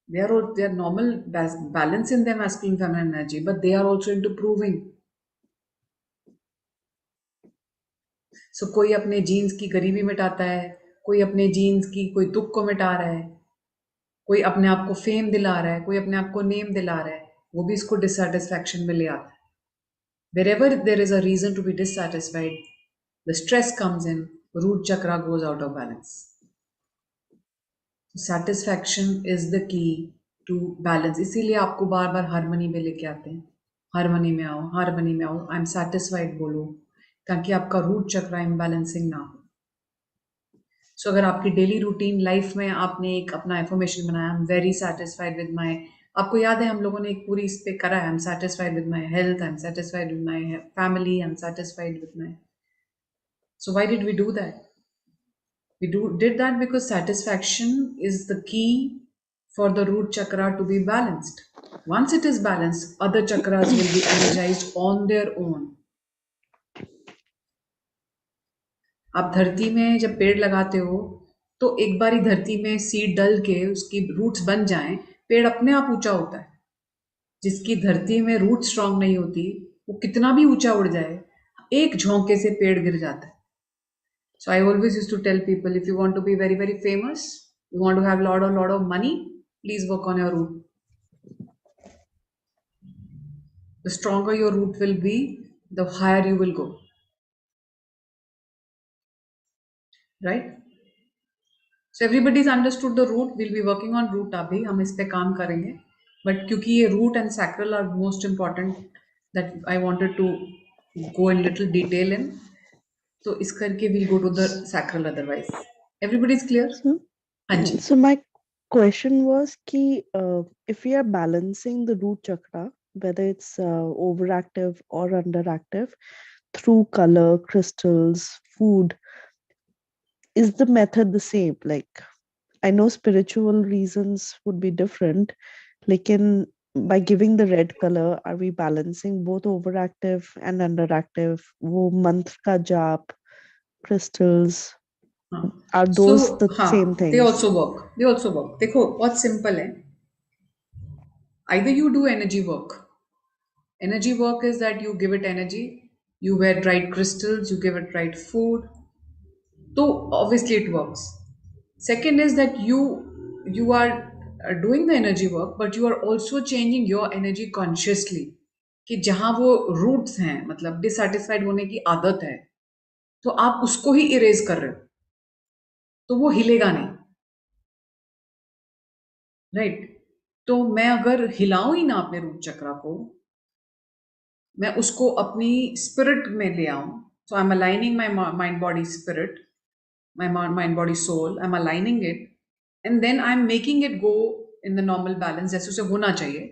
They are normal balance in their masculine feminine energy, but they are also into proving. So कोई अपने jeans की गरीबी मिटाता है, कोई अपने जीन्स की कोई दुख को मिटा रहा है, कोई अपने आप को फेम दिला रहा है, कोई अपने आप को नेम दिला रहा है, वो भी इसको डिससैटिस्फैक्शन में ले आता है. Wherever there is a reason to be dissatisfied, the stress comes in, root chakra goes out of balance. Satisfaction is the key to balance. इसीलिए आपको बार बार हारमनी में लेके आते हैं. हारमनी में आओ, हारमनी में आओ, आई एम सेटिस्फाइड बोलो, ताकि आपका रूट चक्रा इम्बैलेंसिंग ना हो. सो अगर आपकी डेली रूटीन लाइफ में आपने एक अपना एफर्मेशन बनाया, आई एम वेरी सेटिस्फाइड विद माई, आपको याद है हम लोगों ने एक पूरी इस पे करा है, I am satisfied with my health, I am satisfied with my family, I am satisfied with my. So why did we do that? We did that because satisfaction is the key for the root chakra to be balanced. Once it is balanced, other chakras will be energized on their own. आप धरती में जब पेड़ लगाते हो तो एक बारी धरती में सीड डल के उसकी रूट्स बन जाएं, पेड़ अपने आप ऊंचा होता है. जिसकी धरती में रूट स्ट्रांग नहीं होती, वो कितना भी ऊंचा उड़ जाए, एक झोंके से पेड़ गिर जाता है. So I always used to tell people, if you want to be very, very famous, you want to have lot of money, please work on your root. The stronger your root will be, the higher you will go. Right? So everybody's understood the root. We'll be working on root अभी, हम इस पे काम करेंगे. But क्योंकि ये root and sacral are most important, that I wanted to go in little detail in. तो इस करके we'll go to the sacral otherwise. Everybody's clear? हाँ जी. So my question was कि if we are balancing the root chakra, whether it's overactive or underactive, through color, crystals, food, is the method the same? Like, I know spiritual reasons would be different. Like, by giving the red color, are we balancing both overactive and underactive? वो मंत्र का जाप, crystals, are those So, the same things? they also work. They also work. देखो बहुत simple है. Either you do energy work. Energy work is that you give it energy, you wear right crystals, you give it right food. So obviously it works. Second is that you are doing the energy work, but you are also changing your energy consciously. कि जहां वो roots हैं, मतलब dissatisfied होने की आदत है, तो आप उसको ही इरेज कर रहे हो, तो वो हिलेगा नहीं. राइट? तो मैं अगर हिलाऊं ही ना अपने रूट चक्रा को, मैं उसको अपनी स्पिरिट में ले आऊं. So I am aligning my mind body spirit, my mind body soul, I'm aligning it, and then I'm making it go in the normal balance जैसे उसे होना चाहिए,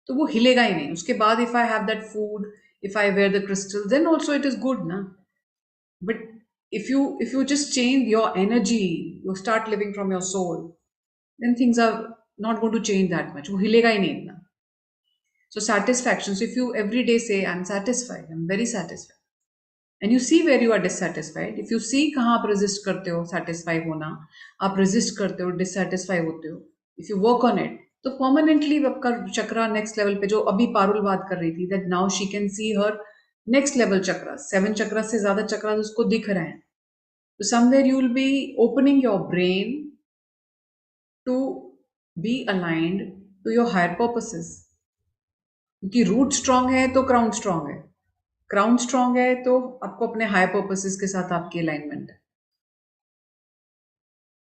तो वो हिलेगा ही नहीं. उसके बाद if I have that food, if I wear the crystals, then also it is good ना. But if you just change your energy, you start living from your soul, then things are not going to change that much. वो हिलेगा ही नहीं इतना. So satisfaction. So if you every day say I'm satisfied, I'm very satisfied, and you see where you are dissatisfied, if you see कहाँ आप resist करते हो satisfy होना, आप resist करते हो dissatisfy होते हो, if you work on it, तो permanently आपका चक्रा next level पे, जो अभी पारुल बात कर रही थी, that now she can see her next level chakras, 7 chakras से ज़्यादा chakras उसको दिख रहे हैं. So somewhere you will be opening your brain to be aligned to your higher purposes. क्योंकि रूट स्ट्रांग है तो क्राउन स्ट्रांग है, क्राउन स्ट्रांग है तो आपको अपने हायर पर्पसेस के साथ आपकी अलाइनमेंट है।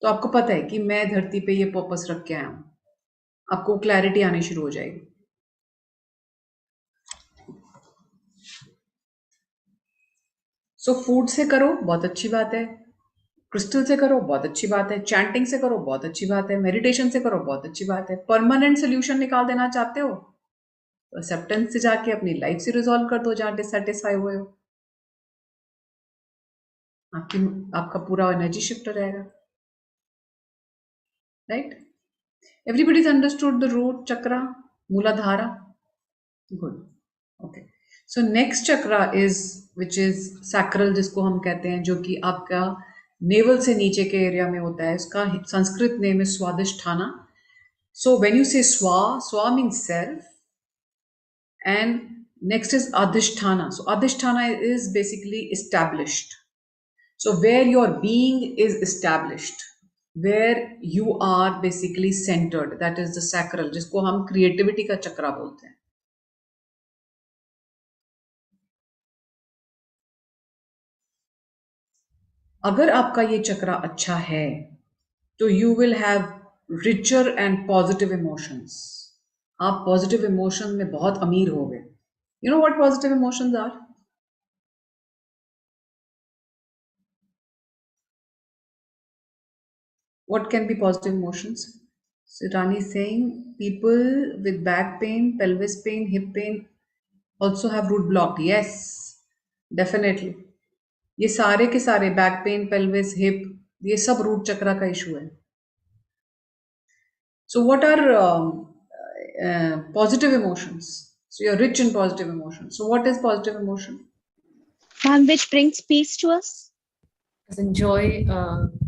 तो आपको पता है कि मैं धरती पे ये पर्पस रख के आया हूं, आपको क्लैरिटी आनी शुरू हो जाएगी। सो फूड से करो, बहुत अच्छी बात है। क्रिस्टल से करो, बहुत अच्छी बात है। चैंटिंग से करो, बहुत अच्छी बात है। मेडिटेशन से करो, बहुत अच्छी बात है। परमानेंट सोल्यूशन निकाल देना चाहते हो तो एक्सेप्टेंस से जाके अपनी लाइफ से रिजॉल्व कर दो जहां डिससेटिस्फाई हुए हो। आपकी आपका पूरा एनर्जी शिफ्ट हो जाएगा, right? Everybody's understood the root chakra, Muladhara? Good, okay. So next chakra is which is sacral, जिसको हम कहते हैं, जो कि आपका नेवल से नीचे के एरिया में होता है। इसका संस्कृत नेम है स्वादिष्ठाना। सो व्हेन यू से स्वा means self, and next is adhisthana. So adhisthana is basically established. So where your being is established, where you are basically centered, that is the sacral, जिसको हम creativity का चक्रा बोलते हैं। अगर आपका ये चक्रा अच्छा है तो you will have richer and positive emotions. आप positive emotion में बहुत अमीर होगे। You know what positive emotions are? What can be positive emotions? So Rani is saying people with back pain, pelvis pain, hip pain also have root blocked. Yes, definitely. ये सारे के सारे back pain, pelvis, hip, ये सब root chakra का issue है। So what are positive emotions? So you're rich in positive emotions. So what is positive emotion? Ma'am, which brings peace to us? As in joy,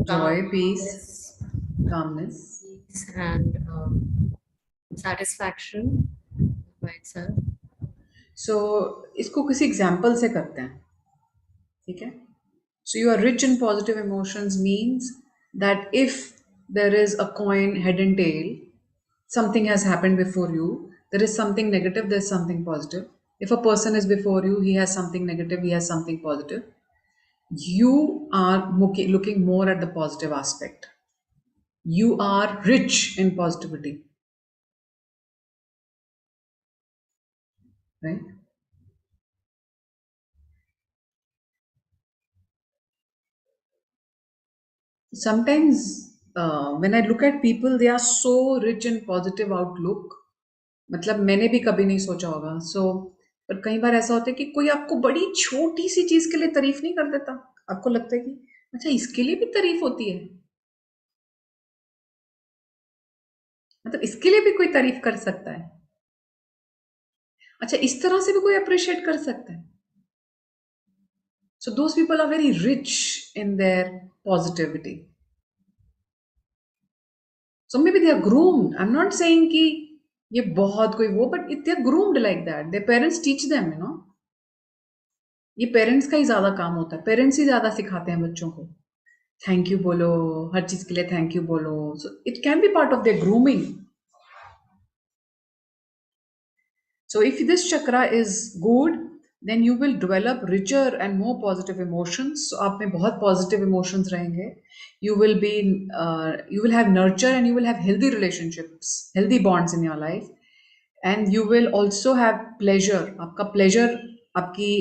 Joy, peace, calmness, calmness, and satisfaction by itself. So इसको किसी example से करते हैं, ठीक है? So you are rich in positive emotions means that if there is a coin head and tail, something has happened before you, there is something negative, there's something positive. If a person is before you, he has something negative, he has something positive. You are looking more at the positive aspect. You are rich in positivity, right? Sometimes when I look at people, they are so rich in positive outlook. मतलब मैंने भी कभी नहीं सोचा होगा। पर कई बार ऐसा होता है कि कोई आपको बड़ी छोटी सी चीज के लिए तारीफ नहीं कर देता, आपको लगता है कि अच्छा इसके लिए भी तारीफ होती है, मतलब इसके लिए भी कोई तारीफ कर सकता है, अच्छा इस तरह से भी कोई अप्रिशिएट कर सकता है। So those people are very rich in their positivity. So maybe they are groomed, I am not saying कि ये बहुत कोई वो, but they are groomed like that, their parents teach them, ये पेरेंट्स का ही ज्यादा काम होता है, पेरेंट्स ही ज्यादा सिखाते हैं बच्चों को, थैंक यू बोलो, हर चीज के लिए थैंक यू बोलो। So it can be part of their grooming. So if this chakra is good, then you will develop richer and more positive emotions. So आप में बहुत positive emotions रहेंगे। You will be, you will have nurture and you will have healthy relationships, healthy bonds in your life, and you will also have pleasure. आपका pleasure, आपकी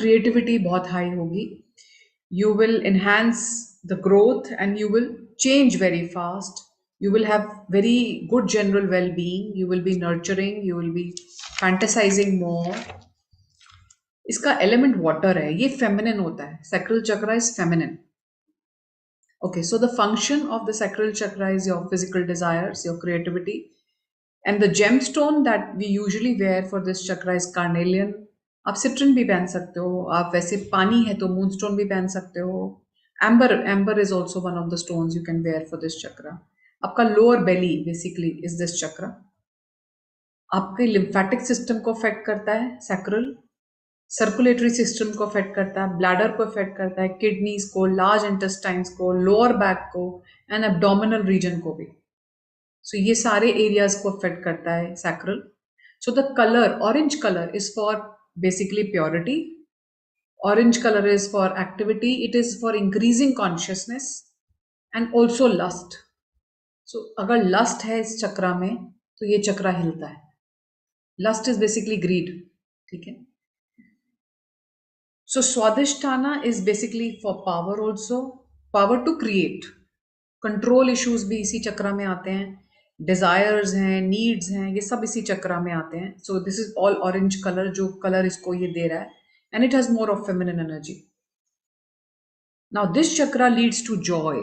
creativity बहुत high होगी। You will enhance the growth and you will change very fast. You will have very good general well-being. You will be nurturing, you will be fantasizing more. इसका element water है, ये feminine होता है, sacral chakra is feminine. Okay, so the function of the sacral chakra is your physical desires, your creativity, and the gemstone that we usually wear for this chakra is carnelian. आप citrine भी पहन सकते हो, आप वैसे पानी है तो मूनस्टोन भी पहन सकते हो। Amber is also one of the stones you can wear for this chakra. आपका lower belly basically is this chakra. आपके लिम्फेटिक सिस्टम को अफेक्ट करता है सैक्रल, सर्कुलेटरी सिस्टम को अफेक्ट करता है, ब्लैडर को अफेक्ट करता है, किडनीज को, लार्ज इंटेस्टाइन्स को, लोअर बैक को एंड एब्डोमिनल रीजन को भी. सो ये सारे एरियाज को अफेक्ट करता है sacral. So the colour orange colour is for basically purity. Orange color is for activity. It is for increasing consciousness and also lust. So अगर lust है इस चक्रा में तो ये चक्रा हिलता है. Lust is basically greed. ठीक है. So Swadhisthana is basically for power also. Power to create. Control issues भी इसी चक्रा में आते हैं. Desires हैं, needs हैं, ये सब इसी चक्रा में आते हैं. So this is all orange color, जो color इसको ये दे रहा है. And it has more of feminine energy. Now this chakra leads to joy.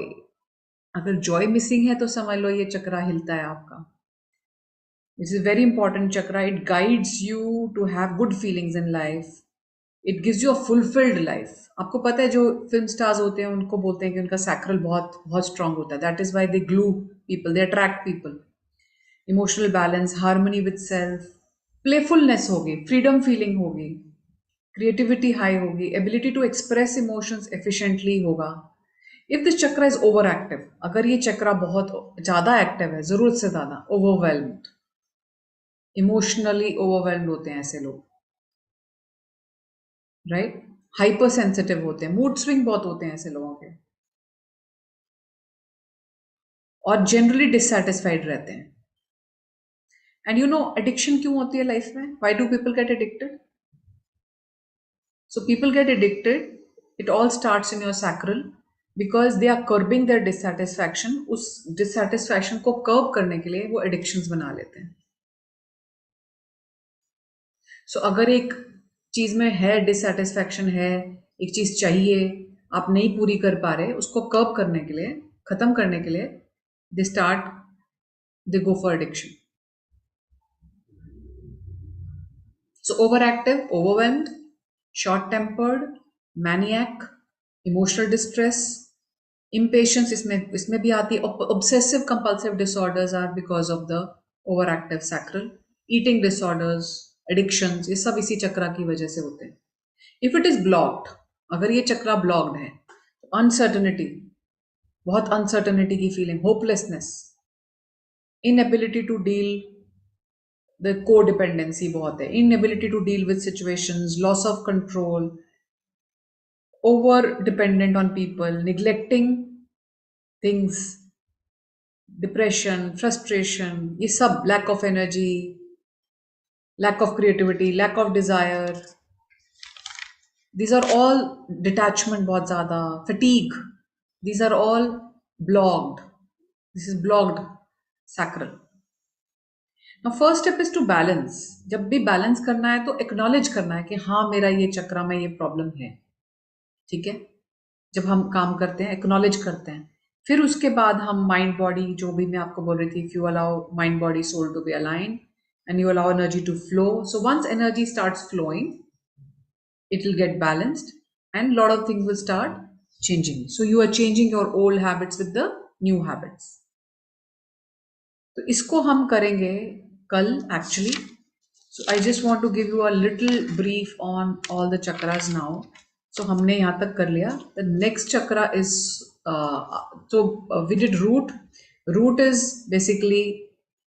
अगर joy missing है तो समझ लो ये चक्रा हिलता है आपका. This is a very important chakra. It guides you to have good feelings in life. It gives you a fulfilled life. आपको पता है जो film stars होते हैं उनको बोलते हैं कि उनका sacral बहुत बहुत strong होता है. That is why they glue people, they attract people. Emotional balance, harmony with self, playfulness होगी, freedom feeling होगी, creativity high होगी, ability to express emotions efficiently होगा. If this chakra is overactive, अगर ये चक्रा बहुत ज़्यादा एक्टिव है, ज़रूरत से ज़्यादा, overwhelmed, emotionally overwhelmed होते हैं ऐसे लोग, right? Hyper sensitive होते हैं, mood swing बहुत होते हैं ऐसे लोगों के, और generally dissatisfied रहते हैं. And you know addiction क्यों होती है लाइफ में? Why do people get addicted? So people get addicted. It all starts in your sacral because they are curbing their dissatisfaction. उस dissatisfaction को curb करने के लिए वो addictions बना लेते हैं. So अगर एक चीज में है dissatisfaction है, एक चीज चाहिए, आप नहीं पूरी कर पा रहे, उसको curb करने के लिए, खत्म करने के लिए, they go for addiction. So overactive, overwhelmed, short-tempered, maniac, emotional distress, impatience इसमें भी आती है. Obsessive compulsive disorders are because of the overactive sacral. Eating disorders, addictions, ये सब इसी चक्रा की वजह से होते हैं. If it is blocked, अगर ये चक्रा blocked है, uncertainty, बहुत uncertainty की feeling, hopelessness, inability to deal, the codependency बहुत है, inability to deal with situations, loss of control, over dependent on people, neglecting things, depression, frustration, ये सब, lack of energy, lack of creativity, lack of desire, these are all detachment बहुत ज़्यादा, fatigue, these are all blocked. This is blocked sacral. Now first step is to balance. जब भी balance करना है तो acknowledge करना है कि हाँ मेरा ये चक्रा में ये problem है. ठीक है, जब हम काम करते हैं एक्नॉलेज करते हैं, फिर उसके बाद हम माइंड बॉडी, जो भी मैं आपको बोल रही थी, if you allow mind body soul to be align and you allow energy to flow, so once energy starts flowing it will get balanced and lot of things will start changing. So you are changing your old habits with the new habits. तो इसको हम करेंगे कल actually. So I just want to give you a little brief on all the chakras now. So हमने यहाँ तक कर लिया. The next chakra is we did root. Root is basically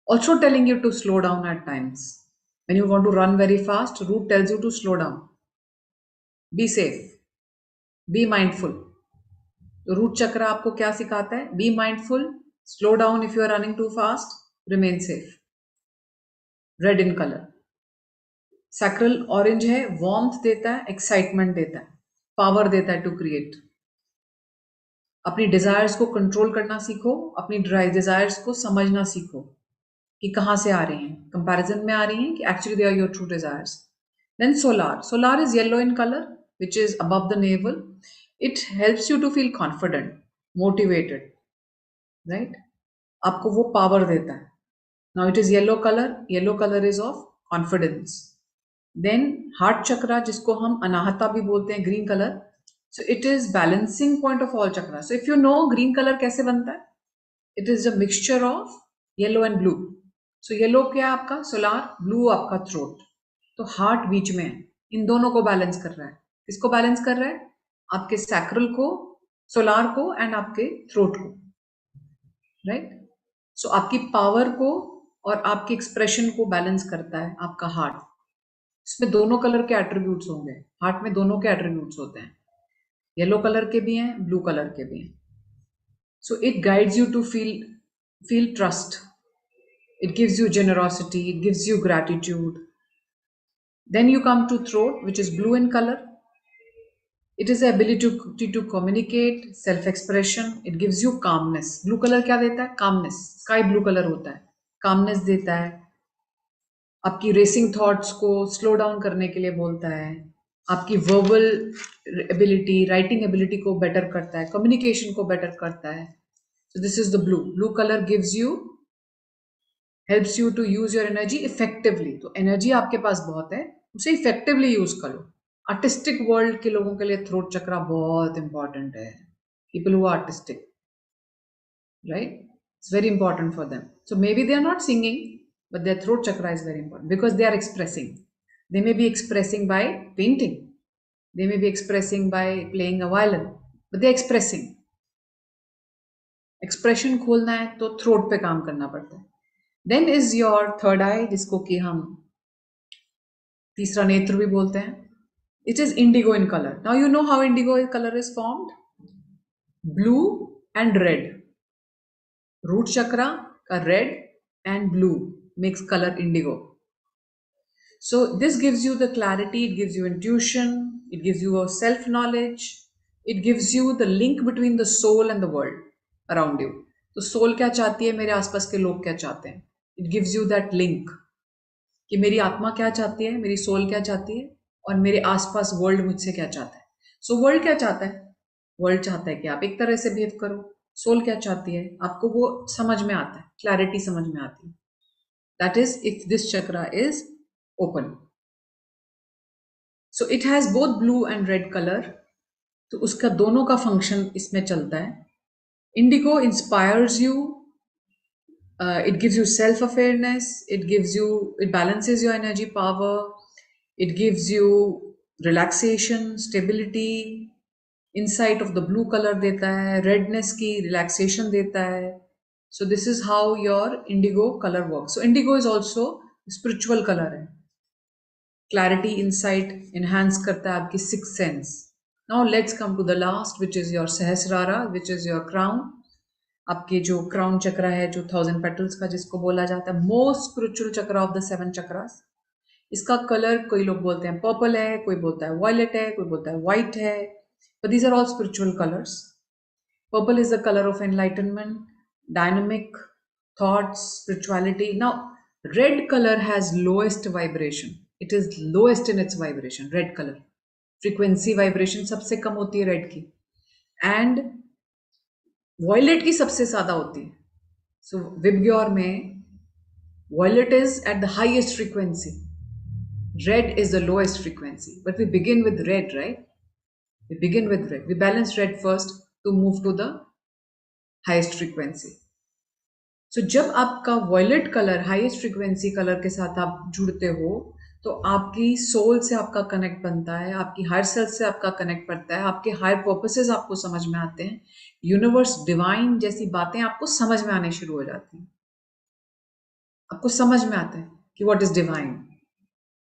also telling you to slow down at times. When you want to run very fast, root tells you to slow down. Be safe. Be mindful. तो root चक्रा आपको क्या सिखाता है? Be mindful. Slow down if you are running too fast. Remain safe. Red in color. Sacral orange है, warmth देता है, excitement देता है, पावर देता है टू क्रिएट. अपनी डिजायर्स को कंट्रोल करना सीखो, अपनी डिजायर्स को समझना सीखो कि कहाँ से आ रही हैं, कंपैरिजन में आ रही हैं कि actually they are your true desires. Then solar. Solar is yellow in colour which is above the navel. It helps you to feel confident, motivated, right. आपको वो पावर देता है. Now it is yellow colour. Yellow colour is of confidence. Then heart chakra, जिसको हम अनाहता भी बोलते हैं, green colour. So it is balancing point of all chakra. So if you know green colour कैसे बनता है, it is a mixture of yellow and blue. So yellow क्या है आपका सोलार, ब्लू आपका थ्रोट. तो हार्ट बीच में है. इन दोनों को बैलेंस कर रहा है। किसको बैलेंस कर रहा है? आपके सैक्रल को, सोलार को एंड आपके थ्रोट को, राइट? सो आपकी पावर को और आपके एक्सप्रेशन को बैलेंस करता है आपका हार्ट। इसमें दोनों कलर के एट्रीब्यूट्स होंगे, हार्ट में दोनों के एट्रीब्यूट्स होते हैं, येलो कलर के भी हैं, ब्लू कलर के भी हैं। So it guides you to feel trust, it gives you generosity, it gives you gratitude. Then you come to throat, which is blue in color. It is the ability to communicate, self expression. It gives you calmness. Blue color क्या देता है? Calmness. Sky blue color होता है, calmness देता है, आपकी racing thoughts को slow down करने के लिए बोलता है, आपकी वर्बल एबिलिटी, राइटिंग एबिलिटी को बेटर करता है, कम्युनिकेशन को बेटर करता है। So this is the blue. Blue colour gives you, helps you to use your energy effectively. तो एनर्जी आपके पास बहुत है, उसे इफेक्टिवली यूज करो। आर्टिस्टिक वर्ल्ड के लोगों के लिए थ्रोट चक्रा बहुत इंपॉर्टेंट है। People who are artistic, right? It's very important for them. So maybe they are not singing, but their throat chakra is very important because they are expressing. They may be expressing by painting. They may be expressing by playing a violin, but they are expressing. Expression खोलना है तो throat पे काम करना पड़ता है. Then is your third eye, जिसको कि हम तीसरा नेत्र भी बोलते हैं. It is indigo in color. Now you know how indigo color is formed? Blue and red. Root chakra का red and blue makes color indigo. So this gives you the clarity, it gives you intuition, it gives you a self-knowledge, it gives you the link between the soul and the world around you. तो soul क्या चाहती है, मेरे आसपास के लोग क्या चाहते हैं. It gives you that link कि मेरी आत्मा क्या चाहती है, मेरी soul क्या चाहती है और मेरे आसपास world मुझसे क्या चाहता है. So world क्या चाहता है? World चाहता है कि आप एक तरह से behave करो. सोल क्या चाहती है, आपको वो समझ में आता है, क्लैरिटी समझ में आती है. That is if this chakra is open. So it has both blue and red colour. तो उसका दोनों का फंक्शन इसमें चलता है. Indigo inspires you, it gives you self awareness, it balances your energy power, it gives you relaxation, stability. Insight of the blue colour देता है, redness की रिलैक्सेशन देता है. So this is how your Indigo colour work. So Indigo is also spiritual colour है. Clarity, insight enhance करता है आपकी six sense. Now let's come to the last, which is your Sahasrara, which is your crown. आपके जो crown चक्र है, जो 1000 petals का जिसको बोला जाता है, मोस्ट स्पिरिचुअल चक्र ऑफ द 7 चक्रास. इसका कलर कोई लोग बोलते हैं पर्पल है, कोई बोलता है वायलेट है, कोई बोलता है व्हाइट है. But these are all spiritual colors. Purple is the color of enlightenment, dynamic thoughts, spirituality. Now, red color has lowest vibration. It is lowest in its vibration. Red color, frequency vibration सबसे कम होती है red की, and violet की सबसे ज़्यादा होती है. So VIBGYOR में violet is at the highest frequency. Red is the lowest frequency. But we begin with red, right? We begin with red. We balance red first to move to the highest frequency. So जब आपका violet color highest frequency color के साथ आप जुड़ते हो, तो आपकी soul से आपका connect बनता है, आपकी higher self से आपका connect बनता है, आपके higher purposes आपको समझ में आते हैं, universe, divine जैसी बातें आपको समझ में आने शुरू हो जाती हैं. आपको समझ में आता है कि what is divine.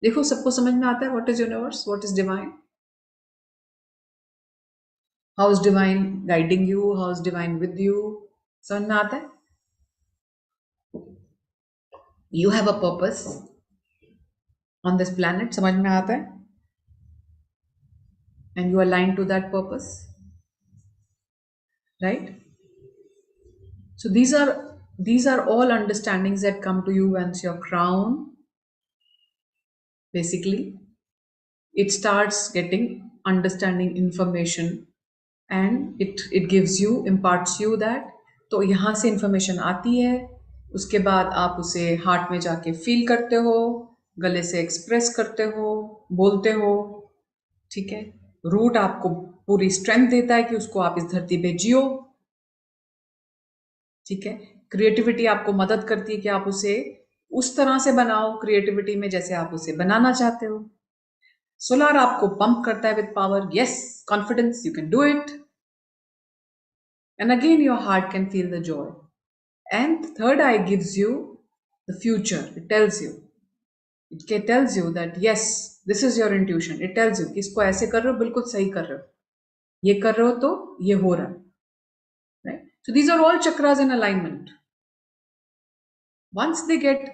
देखो सबको समझ में आता है what is universe, what is divine. How is divine guiding you? How is divine with you? समझ में आता है? You have a purpose on this planet. समझ में आता है? And you align to that purpose, right? So these are all understandings that come to you once your crown. Basically, it starts getting understanding information, and it gives you, imparts you that. तो यहाँ से information आती है, उसके बाद आप उसे heart में जाके फील करते हो, गले से एक्सप्रेस करते हो, बोलते हो. ठीक है. रूट आपको पूरी स्ट्रेंथ देता है कि उसको आप इस धरती पे जियो. ठीक है. क्रिएटिविटी आपको मदद करती है कि आप उसे उस तरह से बनाओ क्रिएटिविटी में जैसे आप उसे बनाना चाहते हो. सोलार आपको पंप करता है with power, yes, confidence, you can do it. And again, your heart can feel the joy. And the third eye gives you the future. It tells you that yes, this is your intuition. It tells you कि इसको ऐसे कर रहे हो, बिल्कुल सही कर रहे हो. ये कर रहे हो तो ये हो रहा है. Right? So these are all chakras in alignment. Once they get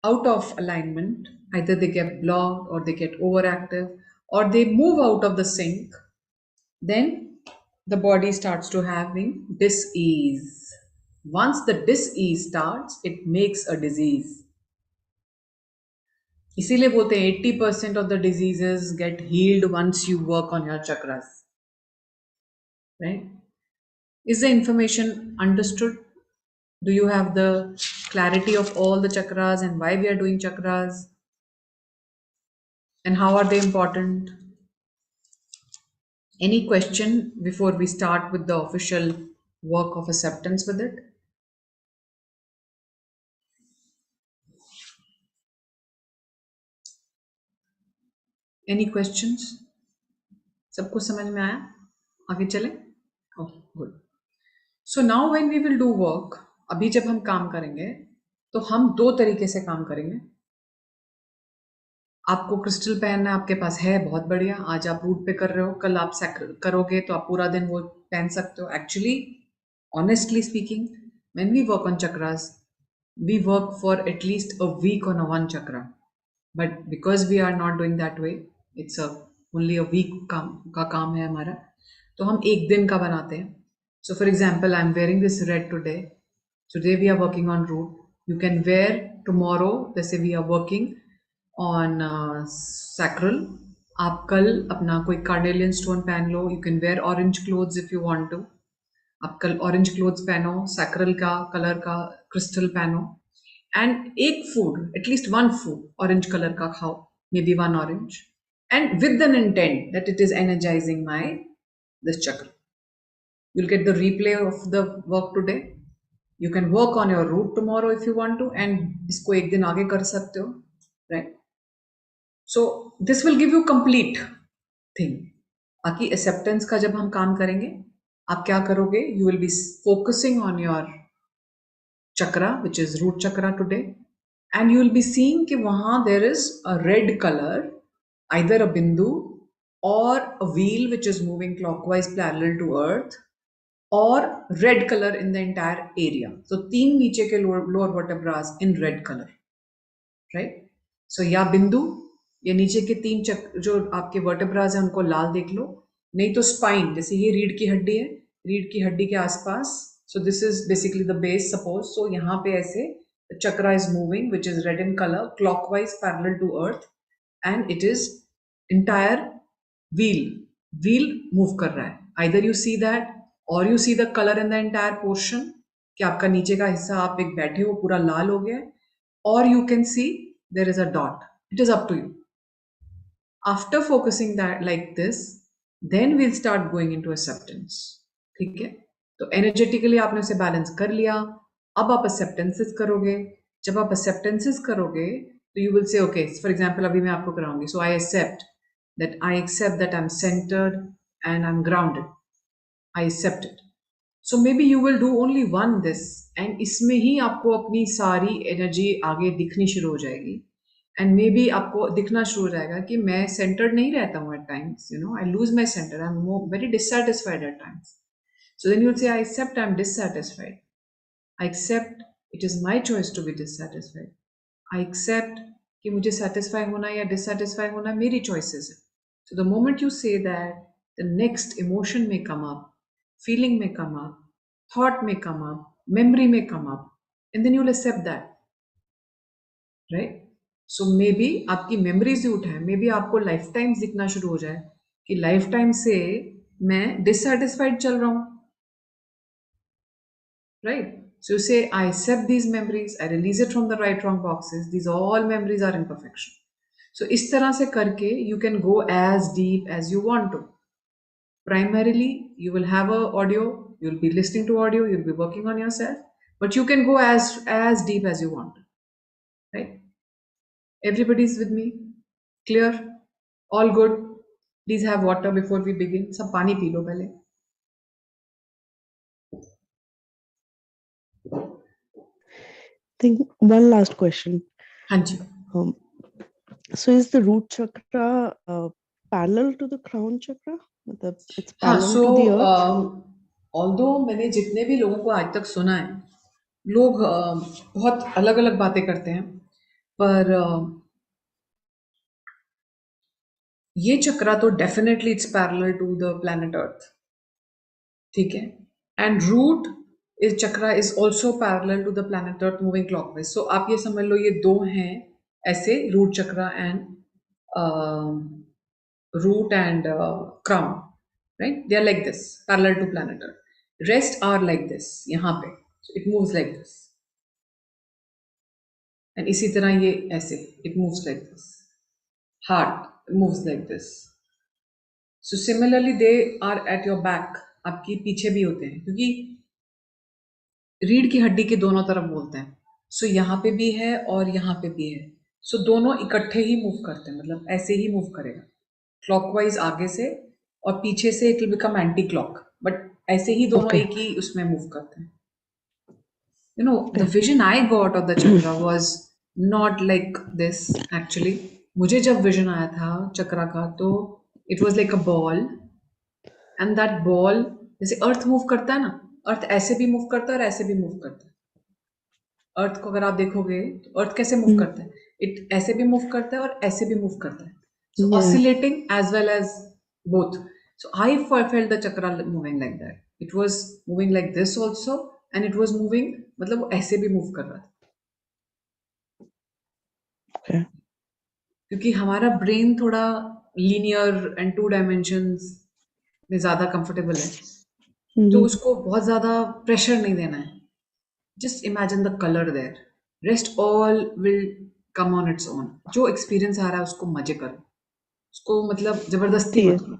out of alignment, either they get blocked or they get overactive or they move out of the sync, then the body starts to having dis-ease. Once the dis-ease starts, it makes a disease. इसीलिए बोलते हैं 80% of the diseases get healed once you work on your chakras. Right? Is the information understood? Do you have the clarity of all the chakras and why we are doing chakras? And how are they important? Any question before we start with the official work of acceptance with it? Any questions? सबको समझ में आया? आगे चलें? Oh, good. So now when we will do work, अभी जब हम काम करेंगे तो हम दो तरीके से काम करेंगे. आपको क्रिस्टल पहनना आपके पास है, बहुत बढ़िया. आज आप रूट पे कर रहे हो, कल आप करोगे तो आप पूरा दिन वो पहन सकते हो. Actually, honestly speaking, when we work on chakras, we work for at least a week on a one chakra. But because we are not doing that way, it's only a week का काम है हमारा, तो हम एक दिन का बनाते हैं. So for example, I'm wearing this red today. Today we are working on root. You can wear tomorrow, जैसे we are working on sacral. आप कल अपना कोई कार्डेलियन स्टोन पहन लो. You can wear orange clothes if you want to. आप कल orange clothes पहनो, sacral का कलर का क्रिस्टल पहनो, एंड एक food, at least one food orange colour का खाओ, may be one orange, and with an intent that it is energising my this चक्र. You'll get the replay of the work today. You can work on your root tomorrow if you want to, and इसको एक दिन आगे कर सकते हो, right? So this will give you complete thing. बाकी acceptance का जब हम काम करेंगे, आप क्या करोगे? You will be focusing on your chakra, which is root chakra today, and you will be seeing कि वहाँ there is a red color, either a bindu or a wheel which is moving clockwise parallel to earth, or red color in the entire area. So तीन नीचे के lower vertebrae in red color, right? So या बिंदु या नीचे के तीन जो आपके वर्टेब्राज हैं उनको लाल देख लो, नहीं तो स्पाइन, जैसे ये रीढ़ की हड्डी है, रीढ़ की हड्डी के आसपास, so this is basically the base, suppose. So यहाँ पे ऐसे the chakra is moving, which is red in color, clockwise parallel to earth, and it is entire wheel move कर रहा है. Either you see that or you see the color in the entire portion, कि आपका नीचे का हिस्सा आप एक बैठे हो पूरा लाल हो गया है, or you can see there is a dot. It is up to you. After focusing that like this, then we'll start going into acceptance. ठीक है? तो energetically आपने उसे balance कर लिया. अब आप acceptances करोगे. जब आप acceptances करोगे, तो you will say, okay, for example, अभी मैं आपको कराऊंगी. So I accept that I'm centered and I'm grounded. I accept it. So maybe you will do only one this, and इसमें ही आपको अपनी सारी एनर्जी आगे दिखनी शुरू हो जाएगी, एंड मे बी आपको दिखना शुरू हो जाएगा कि मैं सेंटर्ड नहीं रहता हूँ at times, you know, I lose my centre, I am very dissatisfied at times. So then you will say I accept I am dissatisfied, I accept it is my choice to be dissatisfied, I accept कि मुझे satisfy होना या dissatisfy होना मेरी choices है. So the moment you say that, the next emotion में come up, feeling may come up, thought may come up, memory may come up, and then you'll accept that, right? So maybe आपकी memories ही उठाए, maybe आपको life times दिखना शुरू हो जाए कि life time से मैं dissatisfied चल रहा हूँ, right? So you say, I accept these memories, I release it from the right wrong boxes, these all memories are imperfection. So इस तरह से करके you can go as deep as you want to. Primarily, you will have a audio, you'll be listening to audio, you'll be working on yourself, but you can go as deep as you want, right? Everybody's with me? Clear? All good? Please have water before we begin. सब पानी P low पहले. I think one last question. हाँ जी. So is the root chakra parallel to the crown chakra? It's हाँ, parallel so to the earth? although मैंने जितने भी लोगों को आज तक सुना है, लोग बहुत अलग अलग बातें करते हैं, पर ये चक्रा तो definitely it's parallel to the planet earth, ठीक है. एंड रूट इस chakra is also parallel to the planet earth moving clockwise. So आप ये समझ लो ये दो हैं ऐसे, root chakra and root and crown, right? They are like this, parallel to planet Earth. Rest are like this, यहाँ पे. So it moves like this. And इसी तरह ये ऐसे, it moves like this. Heart moves like this. So similarly, they are at your back. आपकी पीछे भी होते हैं, क्योंकि रीढ़ की हड्डी के दोनों तरफ बोलते हैं. So यहाँ पे भी है और यहाँ पे भी है. So दोनों इकट्ठे ही मूव करते हैं, मतलब ऐसे ही मूव करेगा. क्लॉकवाइज आगे से और पीछे से it will become anti clock, but ऐसे ही दोनों Okay. एक ही उसमें मूव करते हैं. You know, the vision I got of the chakra was not like this actually. मुझे जब विजन आया था चक्रा का, तो it was like a ball, and that ball जैसे अर्थ मूव करता है ना, अर्थ ऐसे भी मूव करता है और ऐसे भी मूव करता है. अर्थ को अगर आप देखोगे तो अर्थ कैसे मूव करता है, इट ऐसे भी मूव करता है और ऐसे भी मूव करता है. So Yeah. oscillating as well as both. So I felt the chakra moving like that. It was moving like this also, and it was moving, मतलब वो ऐसे भी मूव कर रहा था. Okay. क्योंकि हमारा ब्रेन थोड़ा लीनियर एंड 2 डायमेंशंस में ज़्यादा कंफर्टेबल है, तो उसको बहुत ज़्यादा प्रेशर नहीं देना है. Just imagine the colour there, rest all will come on its own. जो एक्सपीरियंस आ रहा है उसको मजे करो, उसको मतलब जबरदस्ती ठीक है. मत लो.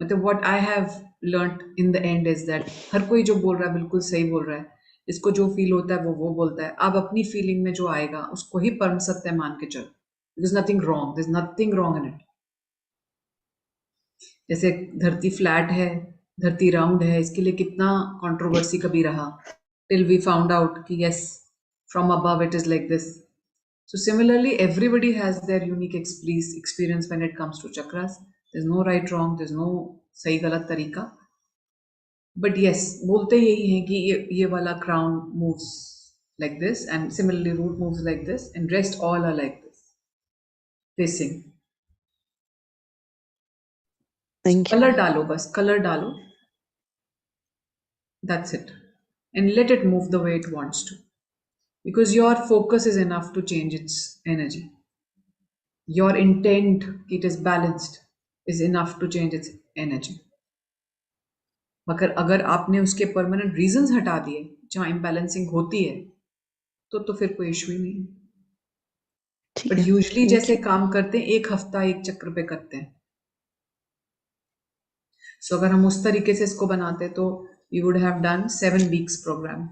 मतलब what I have learned in the end is that हर कोई जो बोल रहा है बिल्कुल सही बोल रहा है. इसको जो फील होता है वो बोलता है. आप अपनी फीलिंग में जो आएगा उसको ही परम सत्य मान के चलो. There is nothing wrong, there is nothing wrong in it. जैसे धरती फ्लैट है, धरती राउंड है, इसके लिए कितना कंट्रोवर्सी कभी रहा, टिल वी फाउंड आउट कि yes, from above it is like this. So similarly, everybody has their unique experience when it comes to chakras. There's no right wrong, there's no सही गलत तरीका. But yes, बोलते यही हैं कि ये वाला crown moves like this, and similarly root moves like this, and rest all are like this, facing. Thank you. Color डालो, बस color डालो. That's it, and let it move the way it wants to, because your focus is enough to change its energy. Your intent, it is balanced, is enough to change its energy. मगर अगर आपने उसके permanent reasons हटा दिए जहां imbalancing होती है, तो फिर कोई इशू ही नहीं. ठीक बट है. यूजली Thank जैसे you. काम करते हैं, एक हफ्ता एक चक्र पे करते हैं. सो अगर हम उस तरीके से इसको बनाते तो you would have done 7 weeks programme,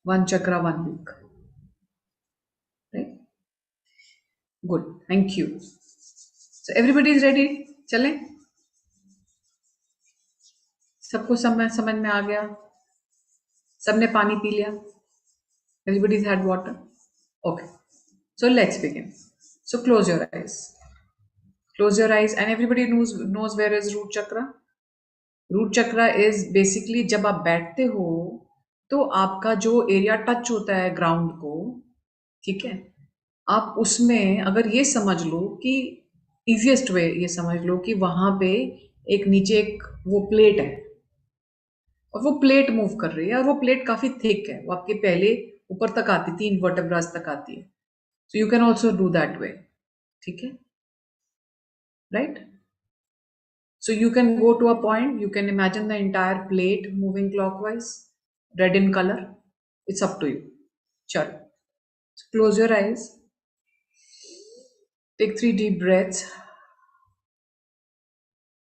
1 chakra 1 week, right? Good, thank you. So everybody is ready. चलें, सबको समझ में आ गया? सबने पानी पी लिया? Everybody's had water? Okay. So let's begin. So close your eyes. Close your eyes, and everybody knows where is root chakra. Root chakra is basically जब आप बैठते हो तो आपका जो एरिया टच होता है ग्राउंड को, ठीक है, आप उसमें अगर ये समझ लो कि इजिएस्ट वे ये समझ लो कि वहां पे एक नीचे एक वो प्लेट है, और वो प्लेट मूव कर रही है, और वो प्लेट काफी थिक है, वो आपके पहले ऊपर तक आती, 3 वर्टेब्रास तक आती है. So you can also do that way, ठीक है, right? So you can go to a point, you can imagine the entire plate moving clockwise, red in color. It's up to you. Chalo. So close your eyes. Take 3 deep breaths.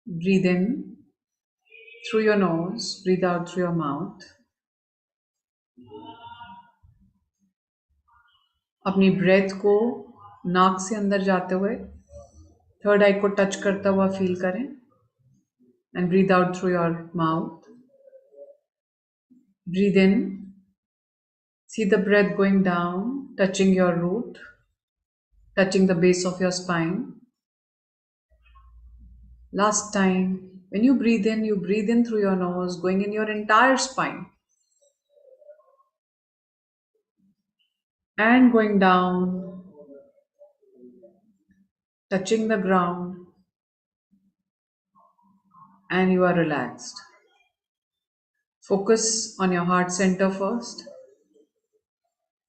Breathe in through your nose, breathe out through your mouth. अपनी breath को नाक से अंदर जाते हुए third आई को touch करता हुआ फील करें and breathe out through your mouth. Breathe in. See the breath going down, touching your root, touching the base of your spine. Last time, when you breathe in through your nose, going in your entire spine. And going down, touching the ground, and you are relaxed. Focus on your heart center first.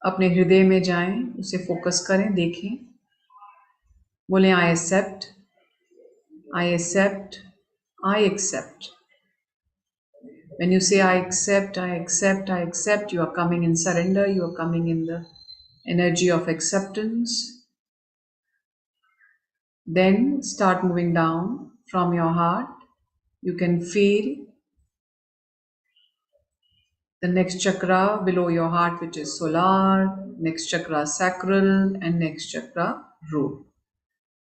अपने हृदय में जाएं, उसे focus करें, देखें. बोलें I accept, I accept, I accept. When you say I accept, I accept, I accept, you are coming in surrender, you are coming in the energy of acceptance. Then start moving down from your heart. You can feel the next chakra below your heart, which is solar, next chakra sacral, and next chakra root.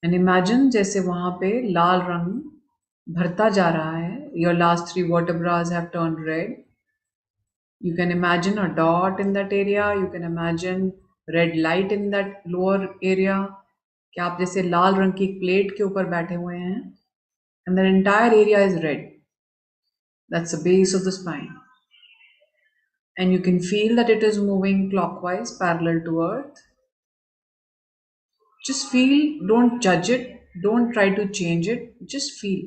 And imagine जैसे वहाँ पे लाल रंग भरता जा रहा है. Your last 3 vertebrae have turned red. You can imagine a dot in that area. You can imagine red light in that lower area. कि आप जैसे लाल रंग की प्लेट के ऊपर बैठे हुए हैं. And the entire area is red. That's the base of the spine. And you can feel that it is moving clockwise parallel to earth. Just feel, don't judge it, don't try to change it, just feel.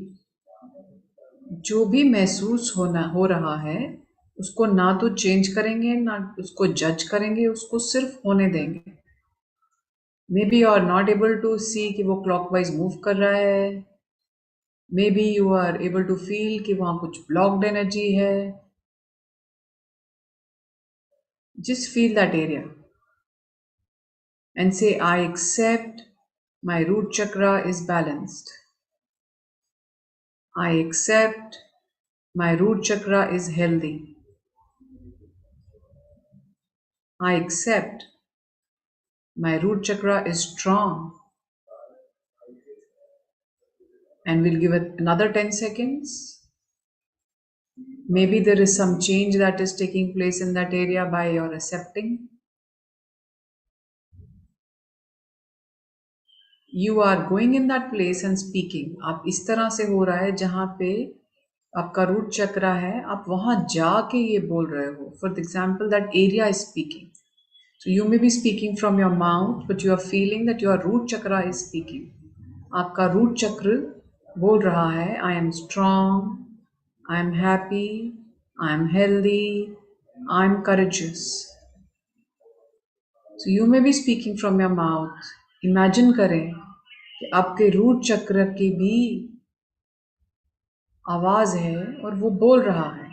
जो भी महसूस हो रहा है उसको ना तो change करेंगे ना उसको जज करेंगे, उसको सिर्फ होने देंगे. Maybe you are not able to see कि वो क्लॉकवाइज मूव कर रहा है. Maybe you are able to feel कि वहाँ कुछ ब्लॉक्ड एनर्जी है. Just feel that area and say I accept my root chakra is balanced. I accept my root chakra is healthy. I accept my root chakra is strong. And we'll give it another 10 seconds. Maybe there is some change that is taking place in that area by your accepting. You are going in that place and speaking. आप इस तरह से हो रहा है जहाँ पे आपका रूट चक्रा है, आप वहाँ जाके ये बोल रहे हो. For example, that area is speaking. So you may be speaking from your mouth, but you are feeling that your root chakra is speaking. आपका रूट चक्र बोल रहा है I am strong, I am happy, I am healthy, I am courageous. So you may be speaking from your mouth. Imagine करें कि आपके root चक्र की भी आवाज है और वो बोल रहा है.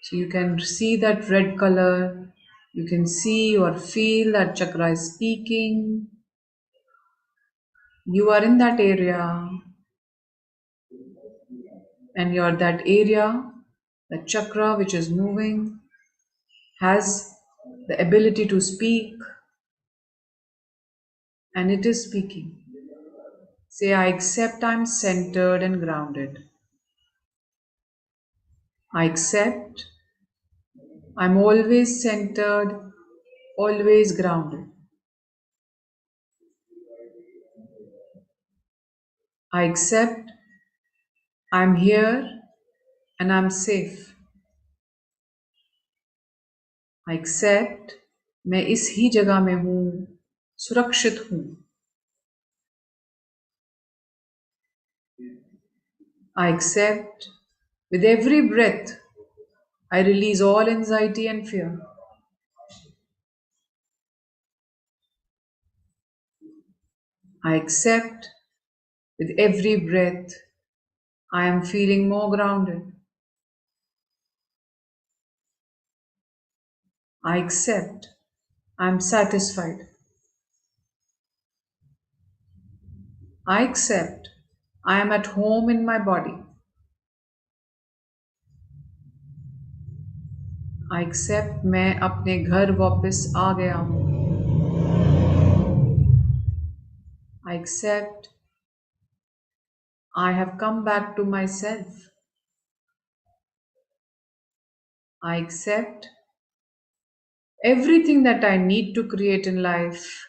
So you can see that red color. You can see or feel that chakra is speaking. You are in that area. And you're that area, that chakra which is moving, has the ability to speak. And it is speaking. Say, I accept I'm centered and grounded. I accept I'm always centered, always grounded. I accept I'm here and I'm safe. I accept मैं इस ही जगह में हूँ, सुरक्षित हूँ. I accept with every breath I release all anxiety and fear. I accept with every breath I am feeling more grounded. I accept I am satisfied. I accept I am at home in my body. I accept मैं अपने घर वापस आ गया हूँ. I I accept I have come back to myself. I accept everything that I need to create in life.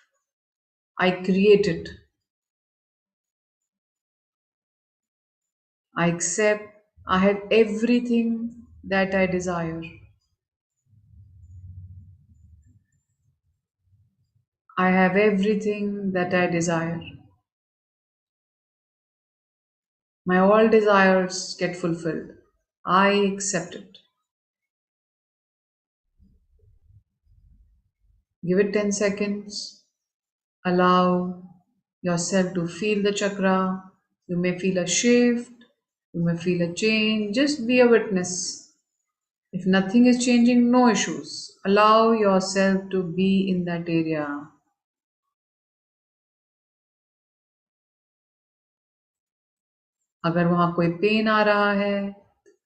I create it. I accept I have everything that I desire. I have everything that I desire. My all desires get fulfilled. I accept it. Give it 10 seconds. Allow yourself to feel the chakra. You may feel a shift. You may feel a change. Just be a witness. If nothing is changing, no issues. Allow yourself to be in that area. अगर वहाँ कोई pen आ रहा है,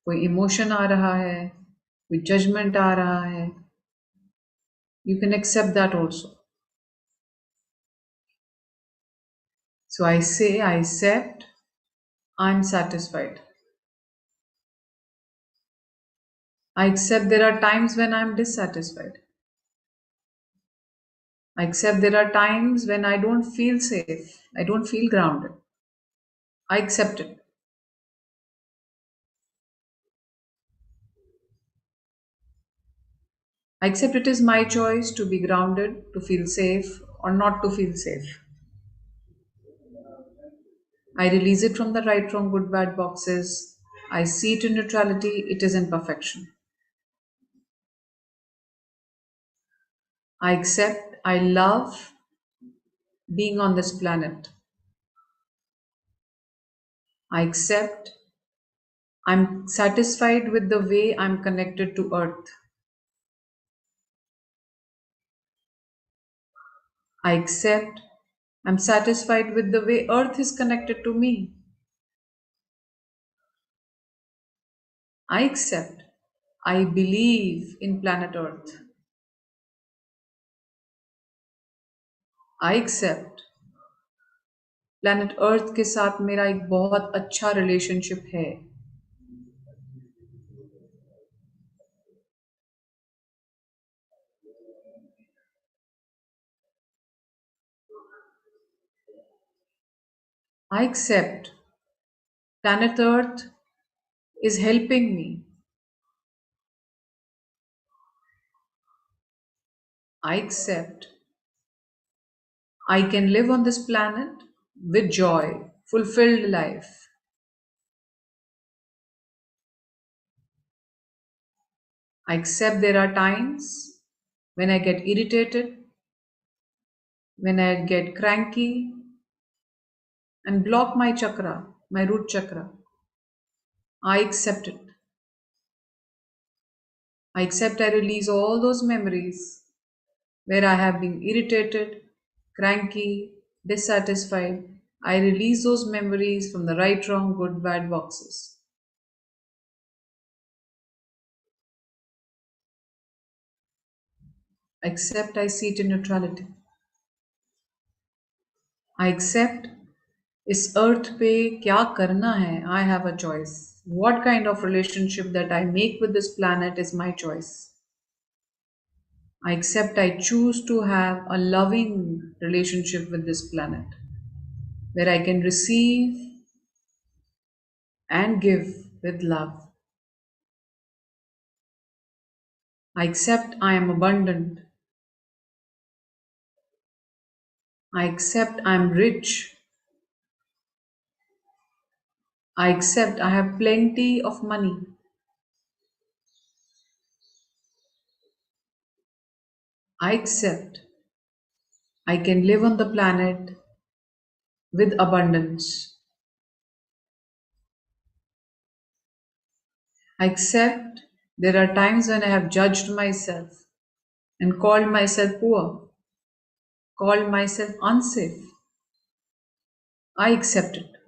कोई emotion आ रहा है, कोई judgement आ रहा है, you can accept that also. So I say, I accept, I'm satisfied. I accept there are times when I'm dissatisfied. I accept there are times when I don't feel safe. I don't feel grounded. I accept it. I accept it is my choice to be grounded, to feel safe, or not to feel safe. I release it from the right, wrong, good, bad boxes. I see it in neutrality, it is imperfection. I accept, I love being on this planet. I accept, I'm satisfied with the way I'm connected to Earth. I accept, I'm satisfied with the way Earth is connected to me. I accept, I believe in planet Earth. I accept, planet Earth के साथ मेरा एक बहुत अच्छा relationship है. I accept, planet Earth is helping me. I accept, I can live on this planet with joy, fulfilled life. I accept there are times when I get irritated, when I get cranky, and block my chakra, my root chakra. I accept it. I accept I release all those memories where I have been irritated, cranky, dissatisfied. I release those memories from the right, wrong, good, bad boxes. I accept I see it in neutrality. I accept इस अर्थ पे क्या करना है. I have a choice. What kind of relationship that I make with this planet is my choice. I accept I choose to have a loving relationship with this planet where I can receive and give with love. I accept I am abundant. I accept I am rich. I accept I have plenty of money. I accept I can live on the planet with abundance. I accept there are times when I have judged myself and called myself poor, called myself unsafe. I accept it.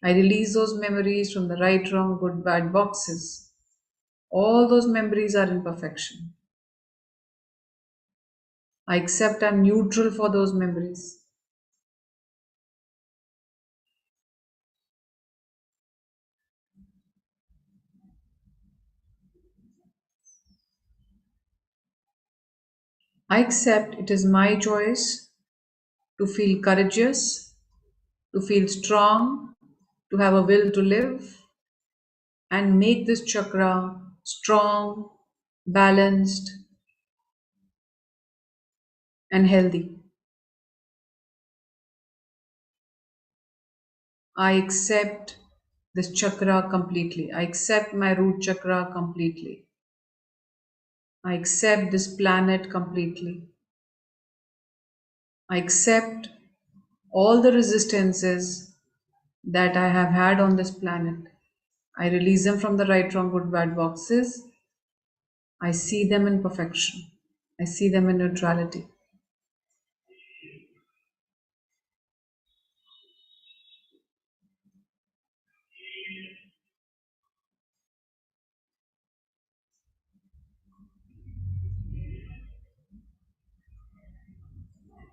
I release those memories from the right, wrong, good, bad boxes. All those memories are imperfection. I accept I'm neutral for those memories. I accept it is my choice to feel courageous, to feel strong, to have a will to live, and make this chakra strong, balanced, and healthy. I accept this chakra completely. I accept my root chakra completely. I accept this planet completely. I accept all the resistances that I have had on this planet. I release them from the right, wrong, good, bad boxes. I see them in perfection. I see them in neutrality.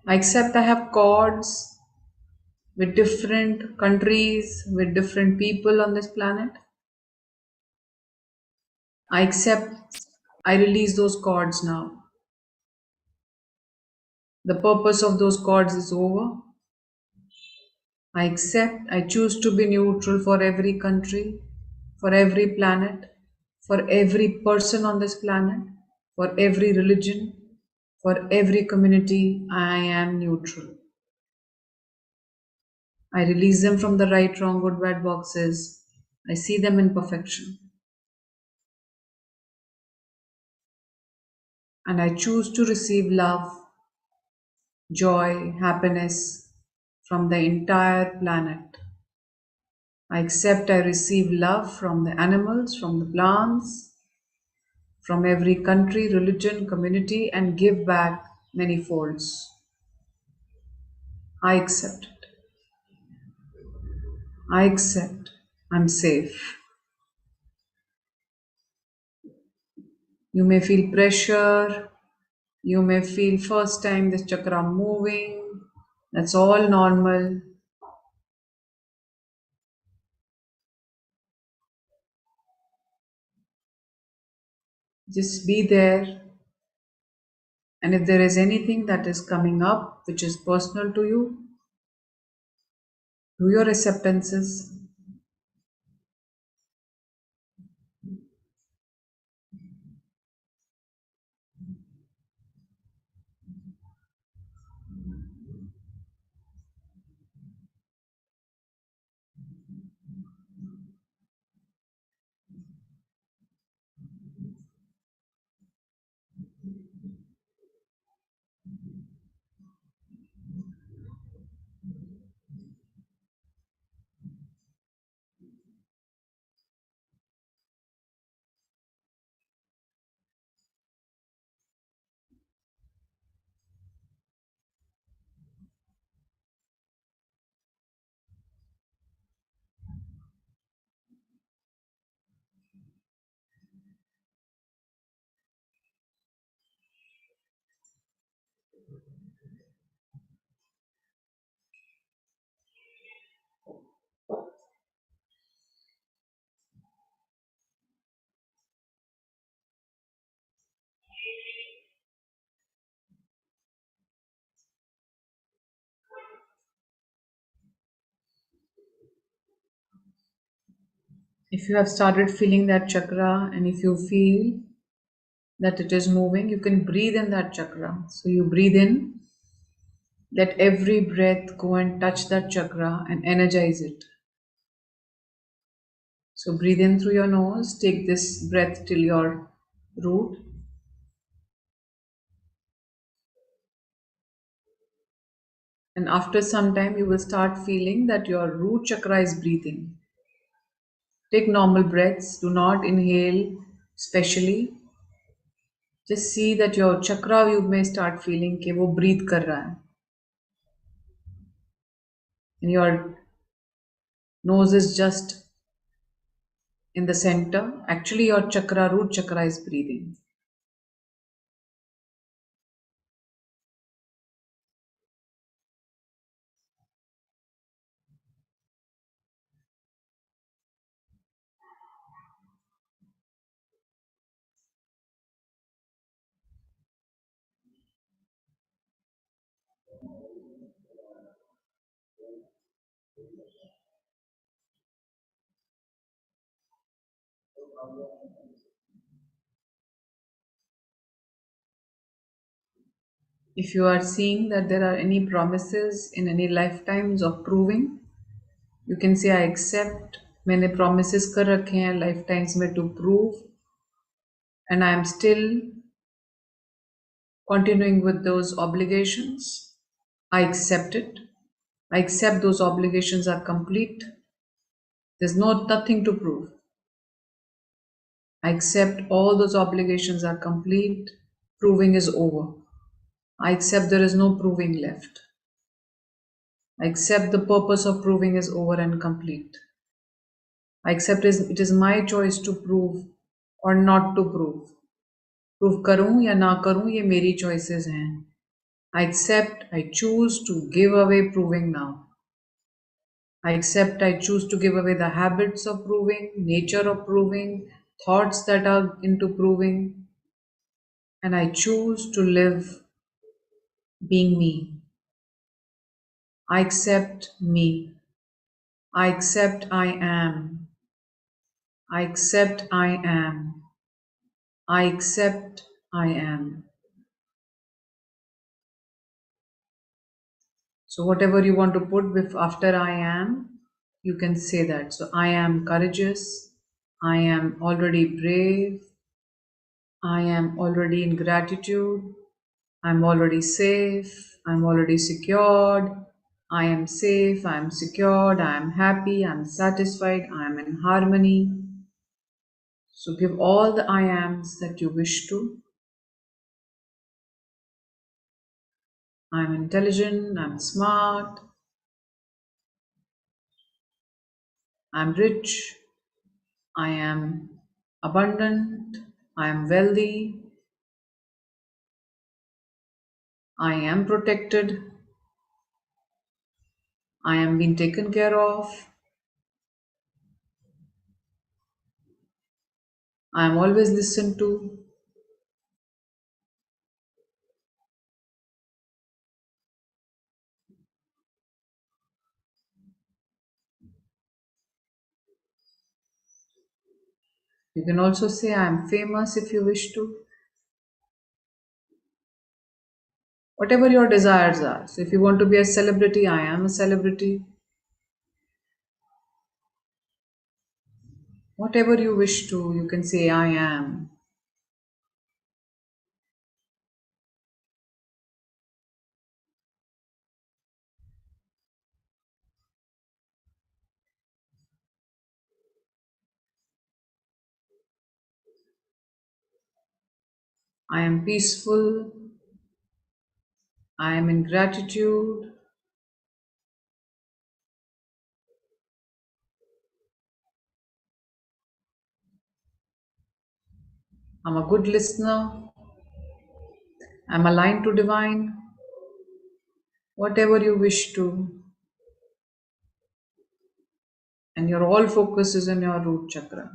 I accept I have cords with different countries, with different people on this planet. I accept, I release those cords now. The purpose of those cords is over. I accept, I choose to be neutral for every country, for every planet, for every person on this planet, for every religion, for every community. I am neutral. I release them from the right, wrong, good, bad boxes. I see them in perfection. And I choose to receive love, joy, happiness from the entire planet. I accept I receive love from the animals, from the plants, from every country, religion, community, and give back many folds. I accept it. I accept I'm safe. You may feel pressure. You may feel first time this chakra moving. That's all normal. Just be there. And if there is anything that is coming up which is personal to you, do your acceptances. If you have started feeling that chakra and if you feel that it is moving, you can breathe in that chakra. So you breathe in, let every breath go and touch that chakra and energize it. So breathe in through your nose, take this breath till your root. And after some time, you will start feeling that your root chakra is breathing. Take normal breaths, do not inhale specially. Just see that your chakra you may start feeling कि वो breathe कर रहा है. And your nose is just in the center. Actually, your chakra, root chakra is breathing. If you are seeing that there are any promises in any lifetimes of proving, you can say I accept. मैंने promises कर रखे हैं lifetimes में to prove, and I am still continuing with those obligations. I accept it. I accept those obligations are complete. There's nothing to prove. I accept all those obligations are complete. Proving is over. I accept there is no proving left. I accept the purpose of proving is over and complete. I accept it is my choice to prove or not to prove. Prove करूं या ना करूं ये मेरी choices हैं. I accept, I choose to give away proving now. I accept, I choose to give away the habits of proving, nature of proving, thoughts that are into proving, and I choose to live being me. I accept me. I accept I am. I accept I am. I accept I am. So whatever you want to put after I am, you can say that. So I am courageous. I am already brave. I am already in gratitude. I'm already safe. I'm already secured. I am safe. I am secured. I am happy. I am satisfied. I am in harmony. So give all the I ams that you wish to. I'm intelligent. I'm smart. I'm rich. I am abundant. I am wealthy. I am protected. I am being taken care of. I am always listened to. You can also say I am famous if you wish to. Whatever your desires are. So if you want to be a celebrity, I am a celebrity. Whatever you wish to, you can say I am. I am peaceful. I am in gratitude. I'm a good listener. I'm aligned to divine. Whatever you wish to. And your all focus is on your root chakra.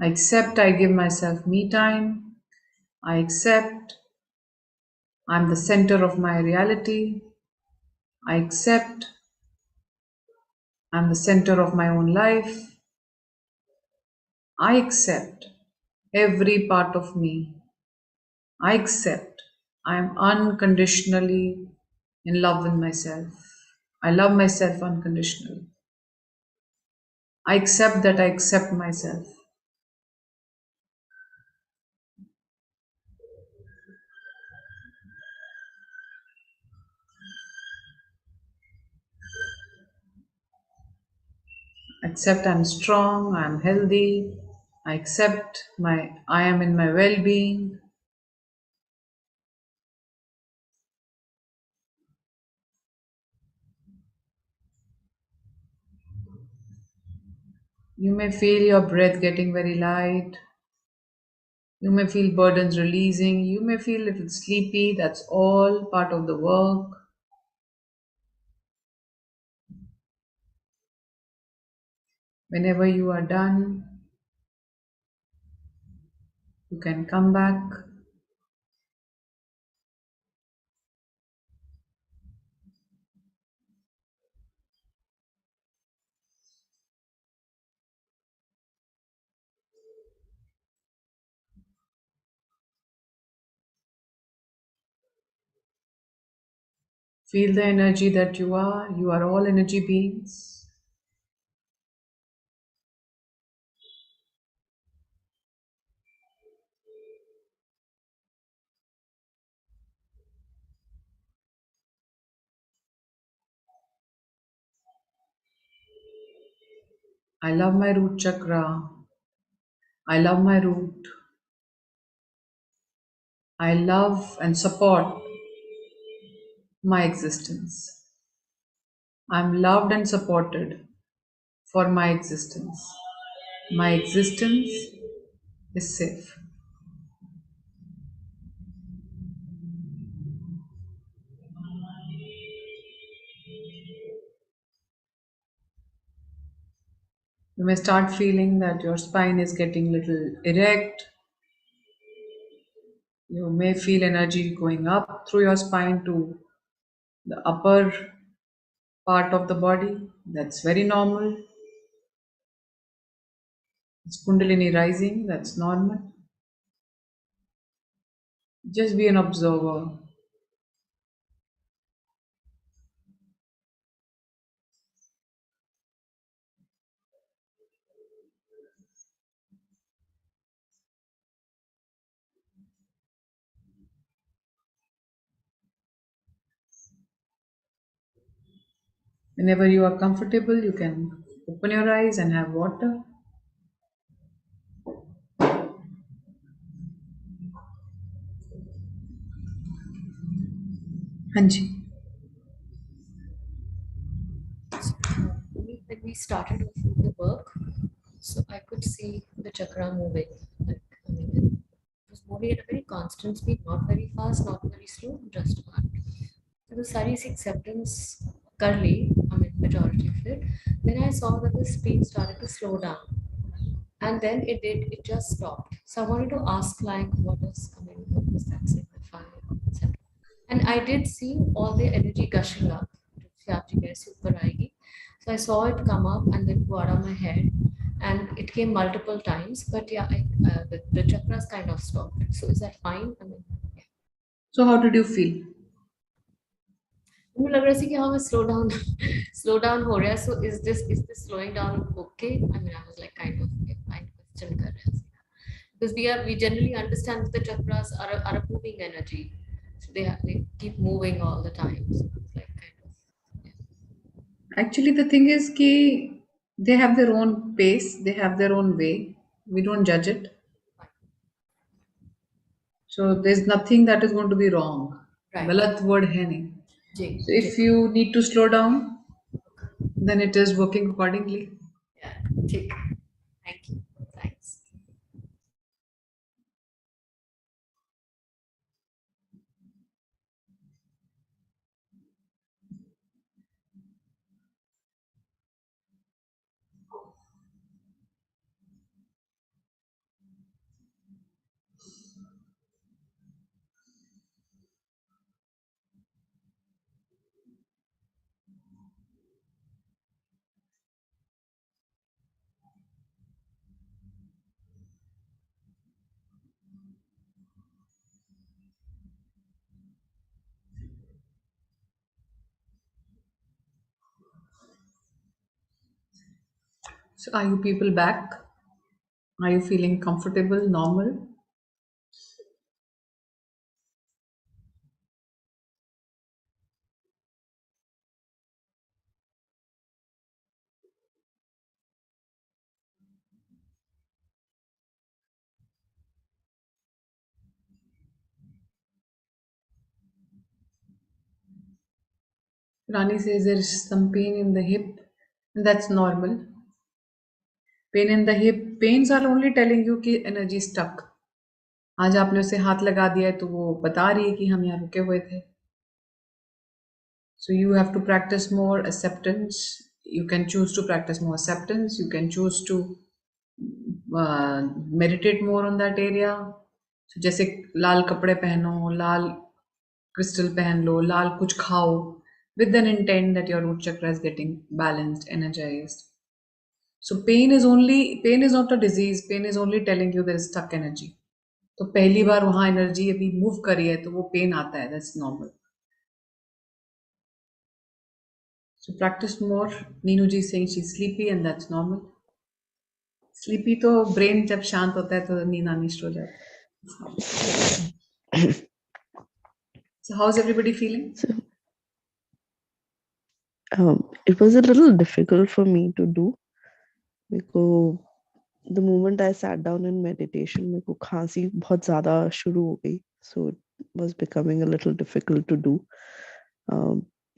I accept I give myself me time. I accept I'm the center of my reality. I accept I'm the center of my own life. I accept every part of me. I accept I am unconditionally in love with myself. I love myself unconditionally. I accept that I accept myself. Accept I'm strong, I'm healthy. I accept I am in my well-being. You may feel your breath getting very light. You may feel burdens releasing. You may feel a little sleepy. That's all part of the work. Whenever you are done, you can come back Feel the energy that you are. You are all energy beings. I love my root chakra. I love my root. I love and support my existence. I'm loved and supported for my existence. My existence is safe. You may start feeling that your spine is getting little erect. You may feel energy going up through your spine to the upper part of the body. That's very normal. It's Kundalini rising. That's normal. Just be an observer. Whenever you are comfortable, you can open your eyes and have water. Hanji. When we started off with the work, so I could see the chakra moving. Like, I mean, it was moving at a very constant speed, not very fast, not very slow, just about. So the saris acceptance curly, I mean, majority of it. Then I saw that the speed started to slow down. And then it just stopped. So I wanted to ask, like, what does that signify, etc. And I did see all the energy gushing up. Super आएगी. So I saw it come up and then go out of my head, and it came multiple times. But yeah, the chakras kind of stopped. So is that fine? I mean, So, how did you feel? मुझे लग रहा है कि हाँ मैं slow down हो रहा है. So is this slowing down okay? I mean, I was like kind of question कर रहे हैं. Because we generally understand that the chakras are a moving energy, so they keep moving all the time. So it's like kind of, yeah. Actually, the thing is ki they have their own pace, they have their own way. We don't judge it. So there's nothing that is going to be wrong. Right. Galat word hai nahi. Ji, So if you need to slow down, then it is working accordingly. yeah, ठीक. Thank you. Thanks. So are you people back? Are you feeling comfortable, normal? Rani says there is some pain in the hip, and that's normal. Pain in the hip, pains are only telling you कि energy stuck. आज आपने उसे हाथ लगा दिया है तो वो बता रही है कि हम यहाँ रुके हुए थे. So you have to practice more acceptance. You can choose to practice more acceptance. You can choose to meditate more on that area. So जैसे लाल कपड़े पहनो, लाल crystal पहन लो, लाल कुछ खाओ, with an intent that your root chakra is getting balanced, energized. So pain is not a disease. Pain is only telling you there is stuck energy. तो पहली बार वहाँ energy अभी मूव करी है तो वो पेन आता है, that's normal. So practice more. Neenu ji is saying she's sleepy and that's normal. Sleepy तो brain जब शांत होता है तो नींद आनी शुरू हो जाती है. So how's everybody feeling? So, it was a little difficult for me to do because the moment I sat down in meditation, मेरे को खांसी बहुत ज़्यादा शुरू हो गई. So it was becoming a little difficult to do.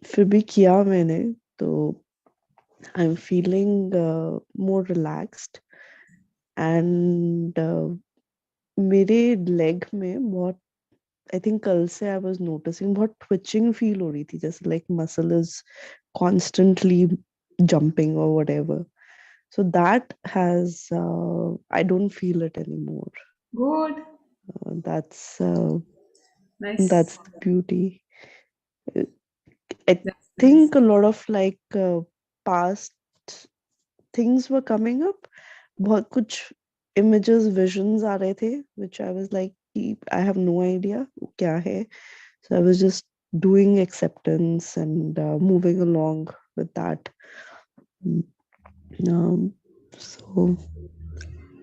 फिर भी किया मैंने तो I'm feeling more relaxed and मेरे leg में बहुत I think कल से I was noticing बहुत twitching feel हो रही थी, जैसे like muscle is constantly jumping or whatever. So that has I don't feel it anymore. Good. That's Nice. that's the beauty. I That's nice. think a lot of like past things were coming up. बहुत कुछ images, visions आ रहे थे, which I was like, I have no idea क्या है. So I was just doing acceptance and moving along with that. So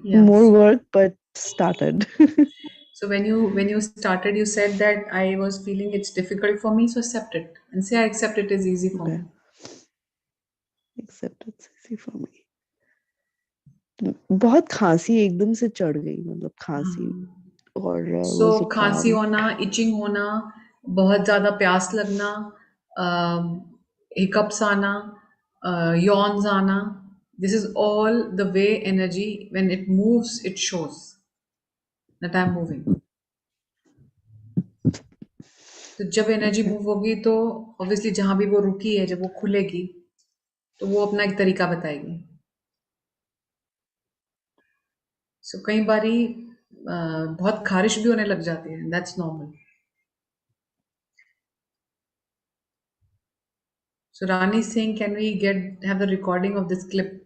Yeah. more work, but started. So when you started, you said that I was feeling it's difficult for me, so accept it and say I accept it is easy for Okay. me. Acceptance easy for me. बहुत खांसी एकदम से चढ़ गई, मतलब खांसी और So वो खांसी जुकाम. होना, itching होना, बहुत ज़्यादा प्यास लगना, hiccups आना, yawns आना. This is all the way energy, when it moves, it shows that I'm moving. तो जब एनर्जी Okay. मूव होगी तो ऑब्वियसली जहां भी वो रुकी है, जब वो खुलेगी तो वो अपना एक तरीका बताएगी. सो कई बारी बहुत खारिश भी होने लग जाती है. That's normal. So Rani is saying, can we have the recording of this clip?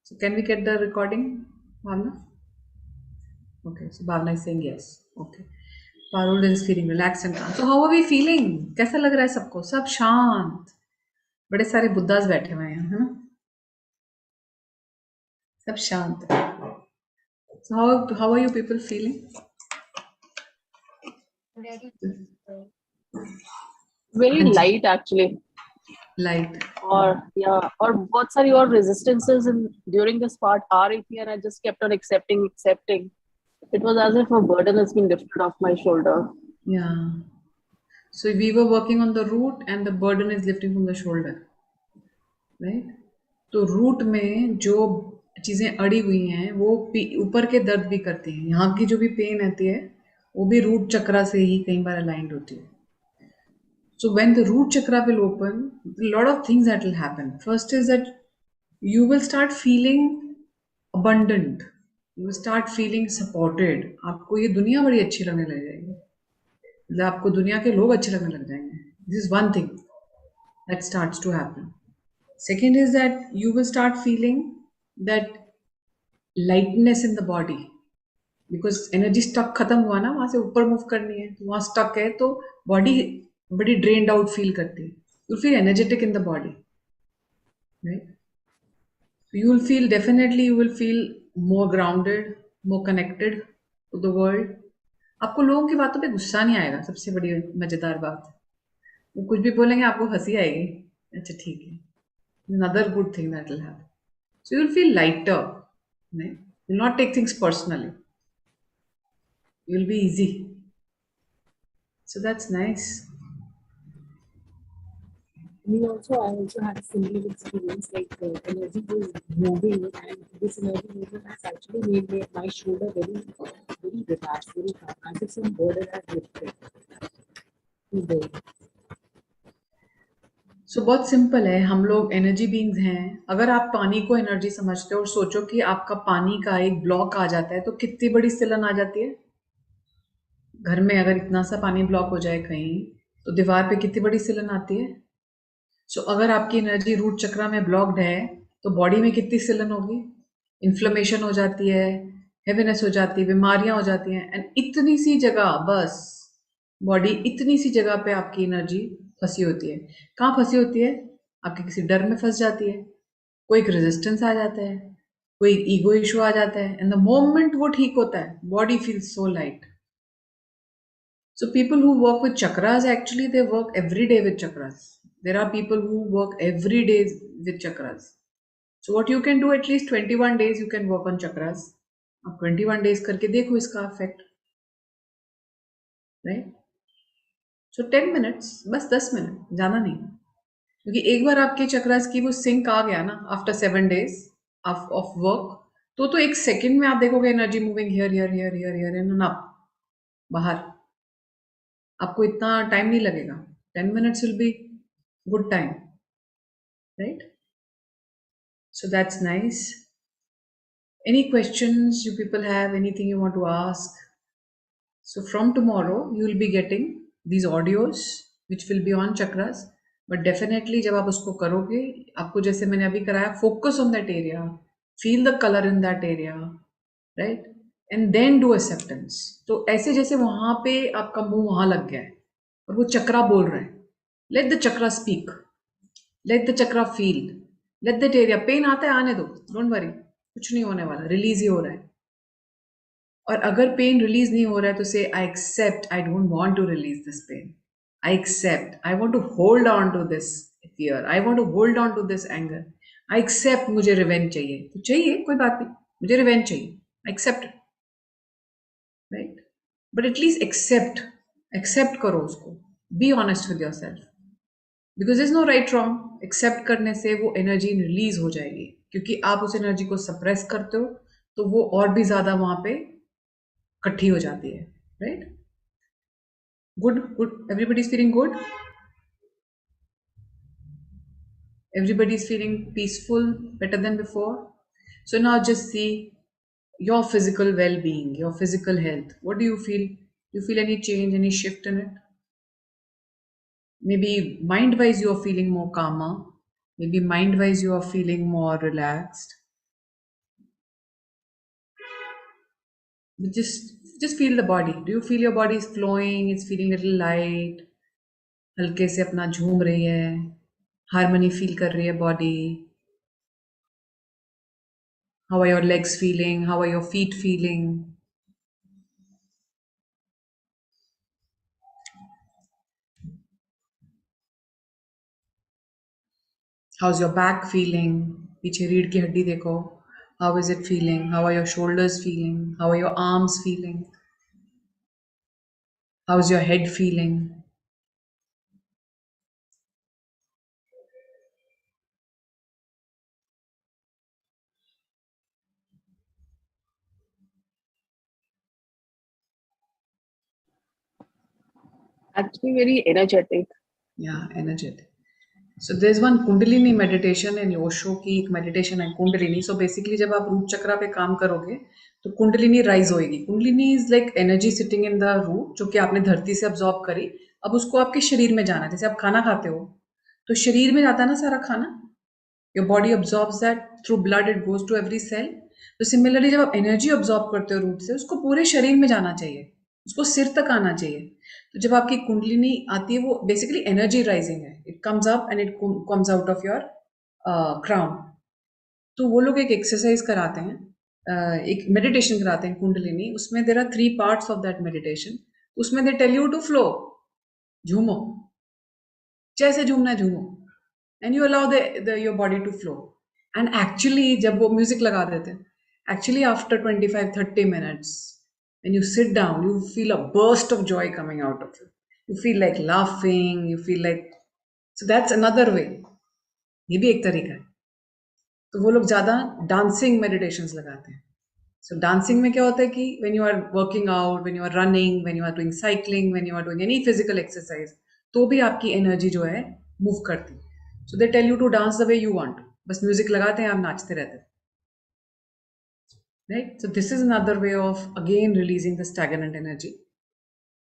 So can we get the recording, Bhavna? Okay, so Bhavna is saying yes. Okay. Parul is feeling relaxed and calm. So how are we feeling? कैसा लग रहा है सबको? सब शांत. बड़े सारे Buddhas बैठे हुए हैं, है ना? सब शांत. So how are you people feeling? Very light actually. Light. और बहुत सारी और resistances in during this part आ रही थी, and I just kept on accepting. It was as if a burden has been lifted off my shoulder. Yeah. So we were working on the root and the burden is lifting from the shoulder. Right? तो root में जो चीजें अड़ी हुई हैं वो ऊपर के दर्द भी करती हैं. यहाँ की जो भी पेन आती है वो भी रूट चक्रा से ही कई बार अलाइंड होती है. So when the root chakra will open, a lot of things that will happen. First is that you will start feeling abundant. You will start feeling supported. आपको ये दुनिया बड़ी अच्छी लगने लग जाएगी. मतलब आपको दुनिया के लोग अच्छे लगने लग जाएंगे. This is one thing that starts to happen. Second is that you will start feeling that lightness in the body. Because energy stuck खत्म हुआ ना, वहां से ऊपर मूव करनी है, तो वहां stuck है तो बॉडी बड़ी drained out feel करती है. You feel energetic in the body, right? So you will feel more grounded, more connected to the world. आपको लोगों की बातों पे गुस्सा नहीं आएगा. सबसे बड़ी मजेदार बात, वो कुछ भी बोलेंगे आपको हंसी आएगी. अच्छा ठीक है. Another good thing that will happen. So you'll feel lighter, right? You'll not take things personally. You'll be easy. So that's nice. I also had a similar experience, like energy was moving, and this energy movement has actually made my shoulder very, very relaxed, very calm, as if some burden has lifted. Today. सो बहुत simple है. हम लोग energy beings हैं. अगर आप पानी को energy समझते हो और सोचो कि आपका पानी का एक ब्लॉक आ जाता है तो कितनी बड़ी सिलन आ जाती है. घर में अगर इतना सा पानी ब्लॉक हो जाए कहीं तो दीवार पे कितनी बड़ी सिलन आती है. सो अगर आपकी एनर्जी रूट चक्रा में ब्लॉक्ड है तो बॉडी में कितनी सिलन होगी. इन्फ्लेमेशन हो जाती है, हेवीनेस हो जाती है, बीमारियां हो जाती हैं. एंड इतनी सी जगह, बस बॉडी इतनी सी जगह पे आपकी एनर्जी फंसी होती है. कहाँ फंसी होती है? आपके किसी डर में फंस जाती है, कोई एक रेजिस्टेंस आ जाता है, कोई ईगो इशू आ जाता है, एंड द मोमेंट वो ठीक होता है, body feels so light. So people who work with chakras, actually they work every day with chakras. There are people who work every day with chakras. So what you can do, at least 21 days you can work on chakras. आप 21 days करके देखो इसका effect, right? So 10 minutes, बस 10 minute, ज़्यादा नहीं. क्योंकि एक बार आपके चक्रास की वो सिंक आ गया ना, आफ्टर 7 days ऑफ वर्क, तो एक सेकंड में आप देखोगे energy moving here here here here here and up, बाहर. आपको इतना टाइम नहीं लगेगा. 10 minutes will be good time, right? So that's nice. Any questions you people have, anything you want to ask? So from tomorrow you will be getting these audios which will be on chakras, but definitely जब आप उसको करोगे, आपको जैसे मैंने अभी कराया, focus on that area, feel the color in that area, right? And then do acceptance. तो ऐसे जैसे वहां पे आपका मुंह वहां लग गया है और वो चक्रा बोल रहे हैं, let the chakra speak, let the chakra feel, let that area, pain आता है आने दो, डोंट वरी, कुछ नहीं होने वाला, रिलीज ही हो रहा है. और अगर पेन रिलीज नहीं हो रहा है तो say I accept, I don't want to release this pain, I accept, I want to hold on to this fear, I want to hold on to this anger, I accept, मुझे revenge चाहिए, तो चाहिए, कोई बात नहीं, मुझे revenge चाहिए, I accept, right? But at least accept करो उसको, be honest with yourself, because is no right wrong. Accept करने से वो एनर्जी रिलीज हो जाएगी, क्योंकि आप उस एनर्जी को सप्रेस करते हो तो वो और भी ज्यादा वहां पे इकट्ठी हो जाती है, right? Good good, everybody is feeling good, everybody is feeling peaceful, better than before. So now just see your physical well-being, your physical health. What do you feel? Do you feel any change, any shift in it? Maybe mind-wise you are feeling more calmer, maybe mind-wise you are feeling more relaxed. But just feel the body. Do you feel your body is flowing, it's feeling a little light, हल्के से अपना झूम रही है, harmony feel कर रही है body? How are your legs feeling? How are your feet feeling? How's your back feeling? पीछे रीढ़ की हड्डी देखो. How is it feeling? How are your shoulders feeling? How are your arms feeling? How's your head feeling? Actually, very energetic. Yeah, energetic. So there's one Kundalini meditation in Osho की एक meditation है Kundalini. So basically जब आप root चक्रा पे काम करोगे तो kundalini rise होएगी. Kundalini is like energy sitting in the root, जो कि आपने धरती से अब्जॉर्ब करी. अब उसको आपके शरीर में जाना है. जैसे आप खाना खाते हो तो शरीर में जाता है ना सारा खाना. Your body absorbs that through blood, it goes to every cell. तो सिमिलरली जब आप एनर्जी ऑब्जॉर्ब करते हो रूट से, उसको पूरे शरीर में जाना चाहिए, उसको सिर तक आना चाहिए. तो जब आपकी कुंडलिनी आती है वो बेसिकली एनर्जी राइजिंग है. It comes up and it comes out of your crown. तो वो लोग एक एक्सरसाइज कराते हैं, एक मेडिटेशन कराते हैं कुंडलिनी. उसमें there are 3 parts of that meditation. उसमें they tell you to flow, झूमो, जैसे झूमना है झूमो, and you allow your body to flow. And actually जब वो म्यूजिक लगा देते हैं, actually after 25-30 minutes when you sit down you feel a burst of joy coming out of you. You feel like laughing, you feel like, so that's another way. ये भी एक तरीका है. तो वो लोग ज़्यादा डांसिंग मेडिटेशंस लगाते हैं. So dancing में क्या होता है कि when you are working out, when you are running, when you are doing cycling, when you are doing any physical exercise, तो भी आपकी एनर्जी जो है मूव करती है. So they tell you to dance the way you want. बस music लगाते हैं, आप नाचते रहते हैं, right? So this is another way of again releasing the stagnant energy.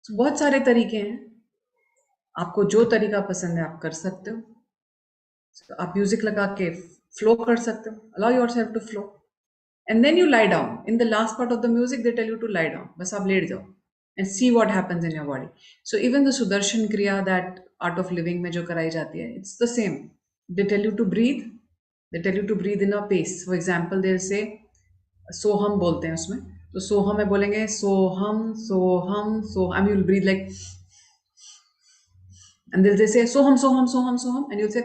So बहुत सारे तरीके हैं, आपको जो तरीका पसंद है आप कर सकते हो. So आप म्यूजिक लगा के फ्लो कर सकते हो. Allow yourself to flow. And then you lie down. In the last part of the music, they tell you to lie down. बस आप लेट जाओ and see what happens in your body. So even the Sudarshan Kriya, that art of living में जो कराई जाती है, it's the same. they tell you to breathe. They tell you to breathe in a pace. For example, they'll say सोहम बोलते हैं उसमें, तो सोहम में बोलेंगे सोहम सोहम सो, I mean you'll breathe like, and they'll say Soham Soham Soham Soham, and you'll say.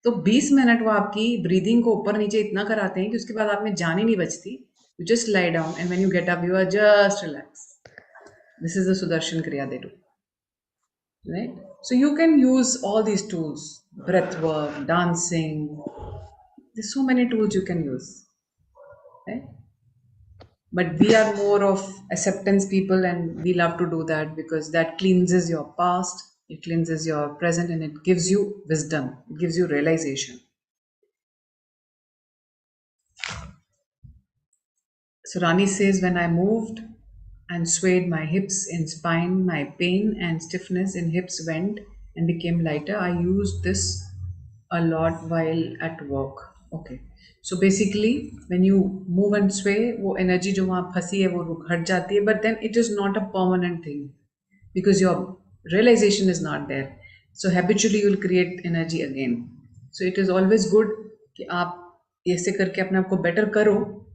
तो 20 minute वो आपकी breathing को ऊपर नीचे इतना कराते हैं कि उसके बाद आप में जान ही नहीं बचती. You just lie down, and when you get up, you are just relaxed. This is the Sudarshan Kriya they do. Right? So you can use all these tools, breath work, dancing. There's so many tools you can use. Right? But we are more of acceptance people, and we love to do that because that cleanses your past, it cleanses your present, and it gives you wisdom, it gives you realization. So Rani says, when I moved and swayed my hips in spine, my pain and stiffness in hips went and became lighter. I used this a lot while at work. Okay. So basically, when you move and sway, वो energy जो वहाँ फंसी है वो हट जाती है, but then it is not a permanent thing because your realization is not there. So habitually you will create energy again. So it is always good कि आप ऐसे करके अपने आप को better करो,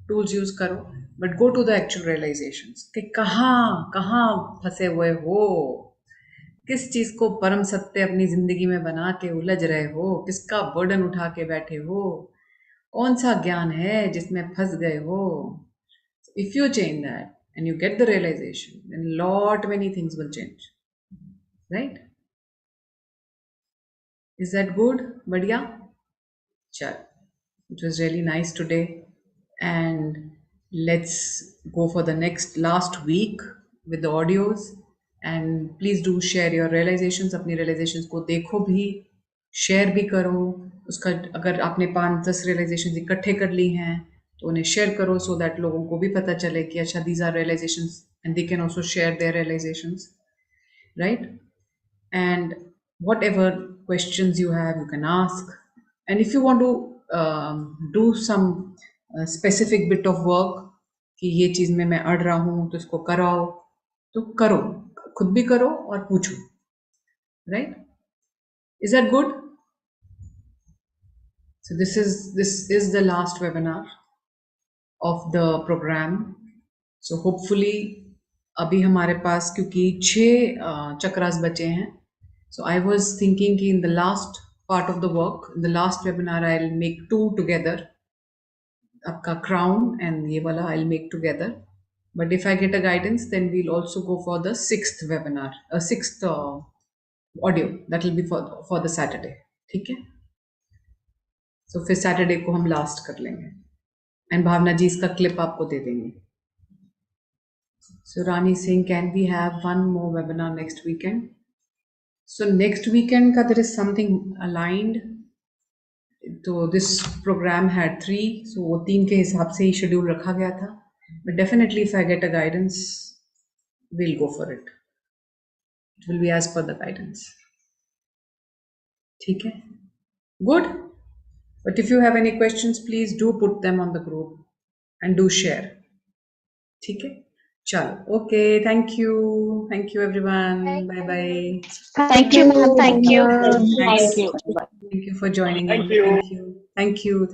tools use करो, but go to the actual realizations कि कहाँ फंसे हुए हो, किस चीज को परम सत्य अपनी जिंदगी में बना के उलझ रहे हो, किसका बर्डन उठा के बैठे हो, कौन सा ज्ञान है जिसमें फंस गए हो. If you change that and you get the realization, then lot many things will change. Right? Is that good? Badhiya? Chal. It was really nice today. And let's go for the last week with the audios. And please do share your realizations. अपनी realizations को देखो भी, share भी करो. उसका अगर आपने 5-10 realizations इकट्ठे कर ली हैं तो उन्हें share करो so that लोगों को भी पता चले कि अच्छा these are realizations and they can also share their realizations. Right? And whatever questions you have, you can ask. And if you want to do some specific bit of work कि ये चीज में मैं अड़ रहा हूँ तो इसको कराओ, तो करो, खुद भी करो और पूछो. Right? Is that good? So this is the last webinar of the program. So hopefully अभी हमारे पास क्योंकि 6 चक्रास बचे हैं. So I was thinking in the last part of the work, in the last webinar, I'll make 2 together. आपका crown and ये वाला I'll make together. But if I get a guidance, then we'll also go for the 6th webinar, 6th audio. That will be for the Saturday. ठीक है? So फिर Saturday को हम last कर लेंगे. And भावना जी इसका clip आपको दे देंगे. So Rani saying, can we have one more webinar next weekend? So next weekend का there is something aligned. तो this program had 3, so वो 3 के हिसाब से ही schedule रखा गया था. But definitely if I get a guidance, we'll go for it. It will be as per the guidance. ठीक है? Good? But if you have any questions, please do put them on the group and do share. ठीक है? चलो, okay, thank you everyone. Bye bye. Thank you, ma'am. Thank you. Thanks. Thank you. Bye. Thank you for joining Thank in. you. Thank you.